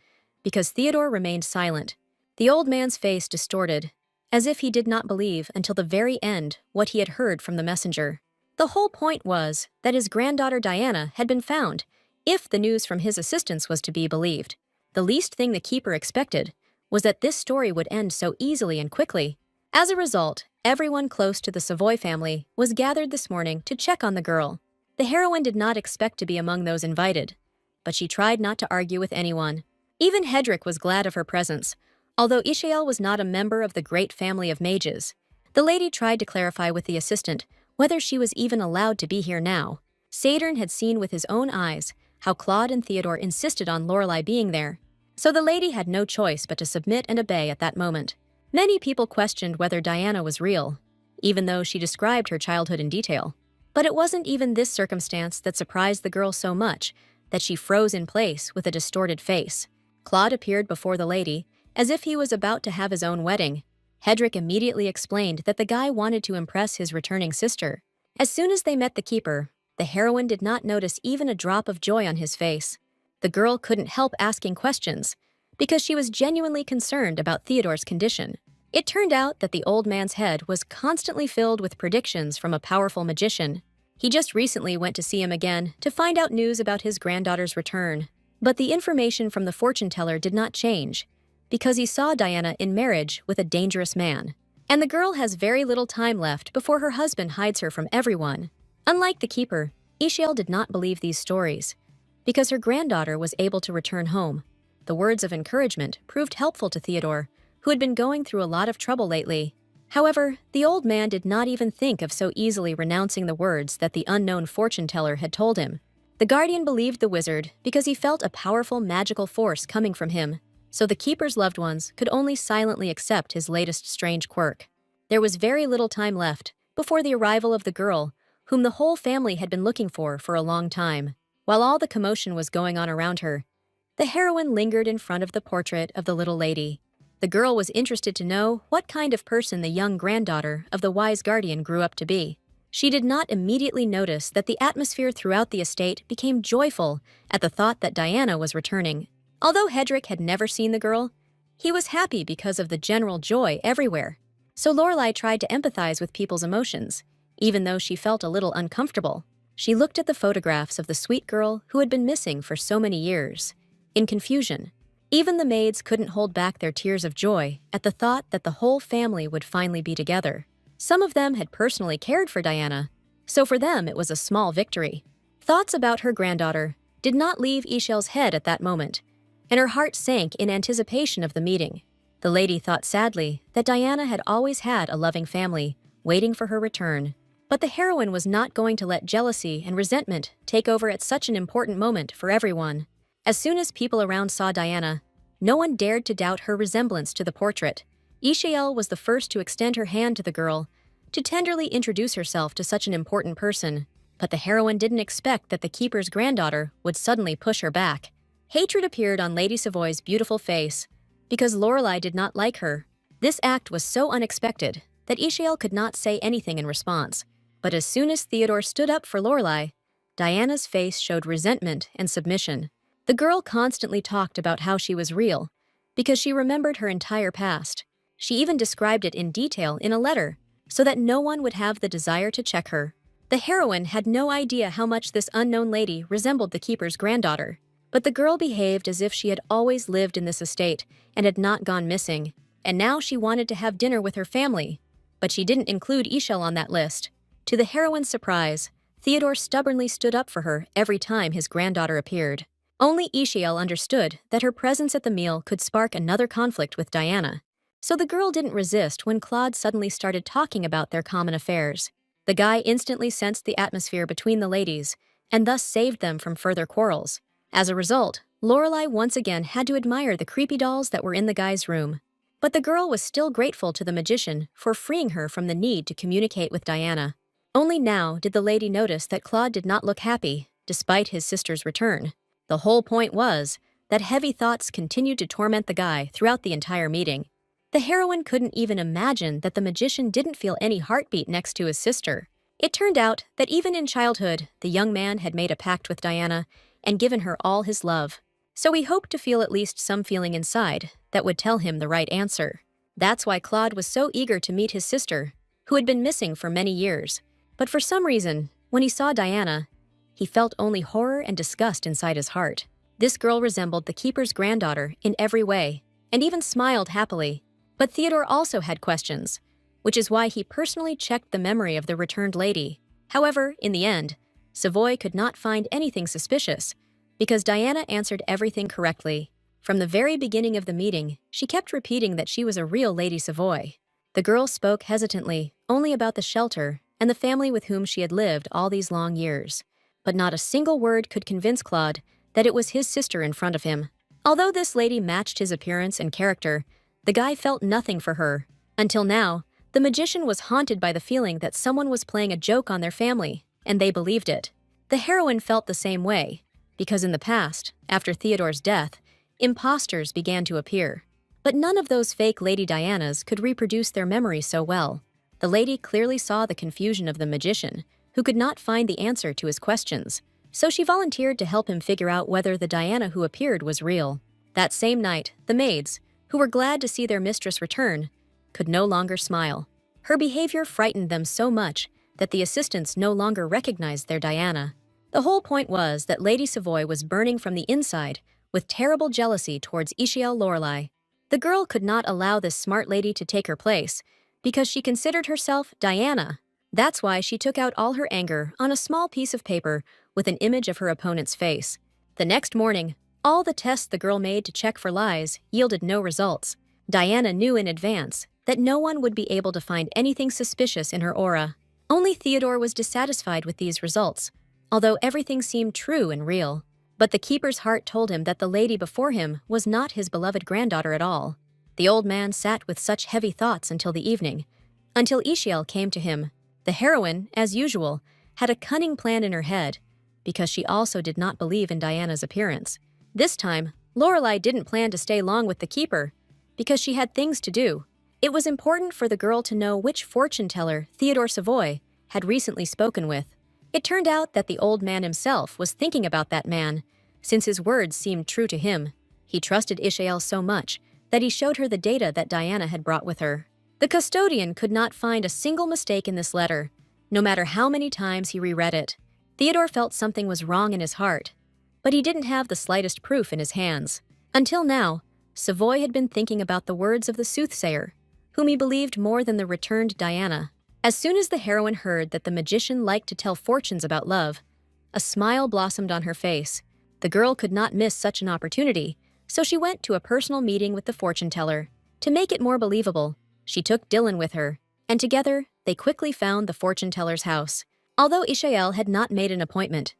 because Theodore remained silent. The old man's face distorted, as if he did not believe until the very end what he had heard from the messenger. The whole point was that his granddaughter Diana had been found, if the news from his assistants was to be believed. The least thing the keeper expected was that this story would end so easily and quickly. As a result, everyone close to the Savoy family was gathered this morning to check on the girl. The heroine did not expect to be among those invited, but she tried not to argue with anyone. Even Hedrick was glad of her presence, although Ishael was not a member of the great family of mages. The lady tried to clarify with the assistant whether she was even allowed to be here now. Saturn had seen with his own eyes how Claude and Theodore insisted on Lorelei being there, so the lady had no choice but to submit and obey at that moment. Many people questioned whether Diana was real, even though she described her childhood in detail. But it wasn't even this circumstance that surprised the girl so much that she froze in place with a distorted face. Claude appeared before the lady as if he was about to have his own wedding. Hedrick immediately explained that the guy wanted to impress his returning sister. As soon as they met the keeper, the heroine did not notice even a drop of joy on his face. The girl couldn't help asking questions because she was genuinely concerned about Theodore's condition. It turned out that the old man's head was constantly filled with predictions from a powerful magician. He just recently went to see him again to find out news about his granddaughter's return. But the information from the fortune teller did not change, because he saw Diana in marriage with a dangerous man. And the girl has very little time left before her husband hides her from everyone. Unlike the keeper, Ishael did not believe these stories, because her granddaughter was able to return home. The words of encouragement proved helpful to Theodore, who had been going through a lot of trouble lately. However, the old man did not even think of so easily renouncing the words that the unknown fortune teller had told him. The guardian believed the wizard because he felt a powerful magical force coming from him, so the keeper's loved ones could only silently accept his latest strange quirk. There was very little time left before the arrival of the girl, whom the whole family had been looking for a long time. While all the commotion was going on around her, the heroine lingered in front of the portrait of the little lady. The girl was interested to know what kind of person the young granddaughter of the wise guardian grew up to be. She did not immediately notice that the atmosphere throughout the estate became joyful at the thought that Diana was returning. Although Hedrick had never seen the girl, he was happy because of the general joy everywhere. So Lorelei tried to empathize with people's emotions, even though she felt a little uncomfortable. She looked at the photographs of the sweet girl who had been missing for so many years, in confusion. Even the maids couldn't hold back their tears of joy at the thought that the whole family would finally be together. Some of them had personally cared for Diana, so for them it was a small victory. Thoughts about her granddaughter did not leave Ishael's head at that moment, and her heart sank in anticipation of the meeting. The lady thought sadly that Diana had always had a loving family, waiting for her return. But the heroine was not going to let jealousy and resentment take over at such an important moment for everyone. As soon as people around saw Diana, no one dared to doubt her resemblance to the portrait. Ishael was the first to extend her hand to the girl, to tenderly introduce herself to such an important person. But the heroine didn't expect that the keeper's granddaughter would suddenly push her back. Hatred appeared on Lady Savoy's beautiful face, because Lorelei did not like her. This act was so unexpected that Ishael could not say anything in response. But as soon as Theodore stood up for Lorelei, Diana's face showed resentment and submission. The girl constantly talked about how she was real, because she remembered her entire past. She even described it in detail in a letter, so that no one would have the desire to check her. The heroine had no idea how much this unknown lady resembled the keeper's granddaughter, but the girl behaved as if she had always lived in this estate and had not gone missing, and now she wanted to have dinner with her family. But she didn't include Ishael on that list. To the heroine's surprise, Theodore stubbornly stood up for her every time his granddaughter appeared. Only Ishael understood that her presence at the meal could spark another conflict with Diana. So the girl didn't resist when Claude suddenly started talking about their common affairs. The guy instantly sensed the atmosphere between the ladies, and thus saved them from further quarrels. As a result, Lorelei once again had to admire the creepy dolls that were in the guy's room. But the girl was still grateful to the magician for freeing her from the need to communicate with Diana. Only now did the lady notice that Claude did not look happy, despite his sister's return. The whole point was that heavy thoughts continued to torment the guy throughout the entire meeting. The heroine couldn't even imagine that the magician didn't feel any heartbeat next to his sister. It turned out that even in childhood, the young man had made a pact with Diana and given her all his love. So he hoped to feel at least some feeling inside that would tell him the right answer. That's why Claude was so eager to meet his sister, who had been missing for many years. But for some reason, when he saw Diana, he felt only horror and disgust inside his heart. This girl resembled the keeper's granddaughter in every way, and even smiled happily. But Theodore also had questions, which is why he personally checked the memory of the returned lady. However, in the end, Savoy could not find anything suspicious because Diana answered everything correctly. From the very beginning of the meeting, she kept repeating that she was a real Lady Savoy. The girl spoke hesitantly, only about the shelter and the family with whom she had lived all these long years. But not a single word could convince Claude that it was his sister in front of him. Although this lady matched his appearance and character, the guy felt nothing for her. Until now, the magician was haunted by the feeling that someone was playing a joke on their family, and they believed it. The heroine felt the same way, because in the past, after Theodore's death, imposters began to appear. But none of those fake Lady Dianas could reproduce their memories so well. The lady clearly saw the confusion of the magician, who could not find the answer to his questions, so she volunteered to help him figure out whether the Diana who appeared was real. That same night, the maids, who were glad to see their mistress return, could no longer smile. Her behavior frightened them so much that the assistants no longer recognized their Diana. The whole point was that Lady Savoy was burning from the inside with terrible jealousy towards Ishael Lorelei. The girl could not allow this smart lady to take her place because she considered herself Diana. That's why she took out all her anger on a small piece of paper with an image of her opponent's face. The next morning, all the tests the girl made to check for lies yielded no results. Diana knew in advance that no one would be able to find anything suspicious in her aura. Only Theodore was dissatisfied with these results, although everything seemed true and real. But the keeper's heart told him that the lady before him was not his beloved granddaughter at all. The old man sat with such heavy thoughts until the evening, until Ishael came to him. The heroine, as usual, had a cunning plan in her head, because she also did not believe in Diana's appearance. This time, Lorelei didn't plan to stay long with the keeper, because she had things to do. It was important for the girl to know which fortune-teller Theodore Savoy had recently spoken with. It turned out that the old man himself was thinking about that man, since his words seemed true to him. He trusted Ishael so much that he showed her the data that Diana had brought with her. The custodian could not find a single mistake in this letter, no matter how many times he reread it. Theodore felt something was wrong in his heart, but he didn't have the slightest proof in his hands. Until now, Savoy had been thinking about the words of the soothsayer, whom he believed more than the returned Diana. As soon as the heroine heard that the magician liked to tell fortunes about love, a smile blossomed on her face. The girl could not miss such an opportunity, so she went to a personal meeting with the fortune-teller. To make it more believable, she took Dillan with her, and together they quickly found the fortune-teller's house. Although Ishael had not made an appointment,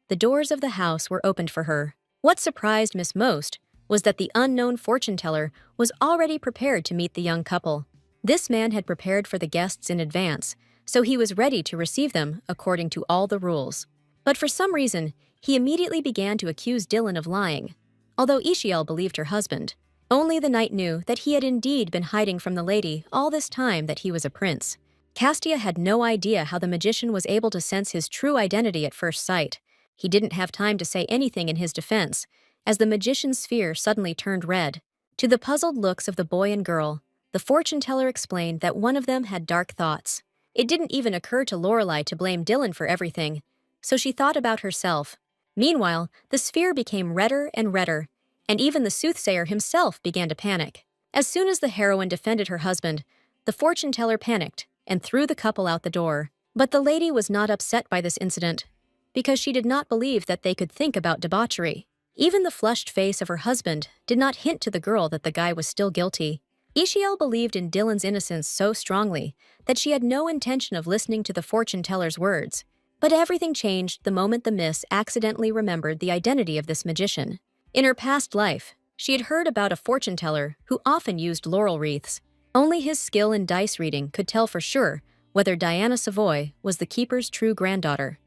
the doors of the house were opened for her. What surprised Miss most was that the unknown fortune-teller was already prepared to meet the young couple. This man had prepared for the guests in advance, so he was ready to receive them according to all the rules. But for some reason, he immediately began to accuse Dillan of lying, although Ishael believed her husband. Only the knight knew that he had indeed been hiding from the lady all this time that he was a prince. Castia had no idea how the magician was able to sense his true identity at first sight. He didn't have time to say anything in his defense, as the magician's sphere suddenly turned red. To the puzzled looks of the boy and girl, the fortune-teller explained that one of them had dark thoughts. It didn't even occur to Lorelei to blame Dillan for everything, so she thought about herself. Meanwhile, the sphere became redder and redder, and even the soothsayer himself began to panic. As soon as the heroine defended her husband, the fortune-teller panicked and threw the couple out the door. But the lady was not upset by this incident, because she did not believe that they could think about debauchery. Even the flushed face of her husband did not hint to the girl that the guy was still guilty. Ishael believed in Dillan's innocence so strongly that she had no intention of listening to the fortune-teller's words. But everything changed the moment the miss accidentally remembered the identity of this magician. In her past life, she had heard about a fortune-teller who often used laurel wreaths. Only his skill in dice reading could tell for sure whether Diana Savoy was the keeper's true granddaughter.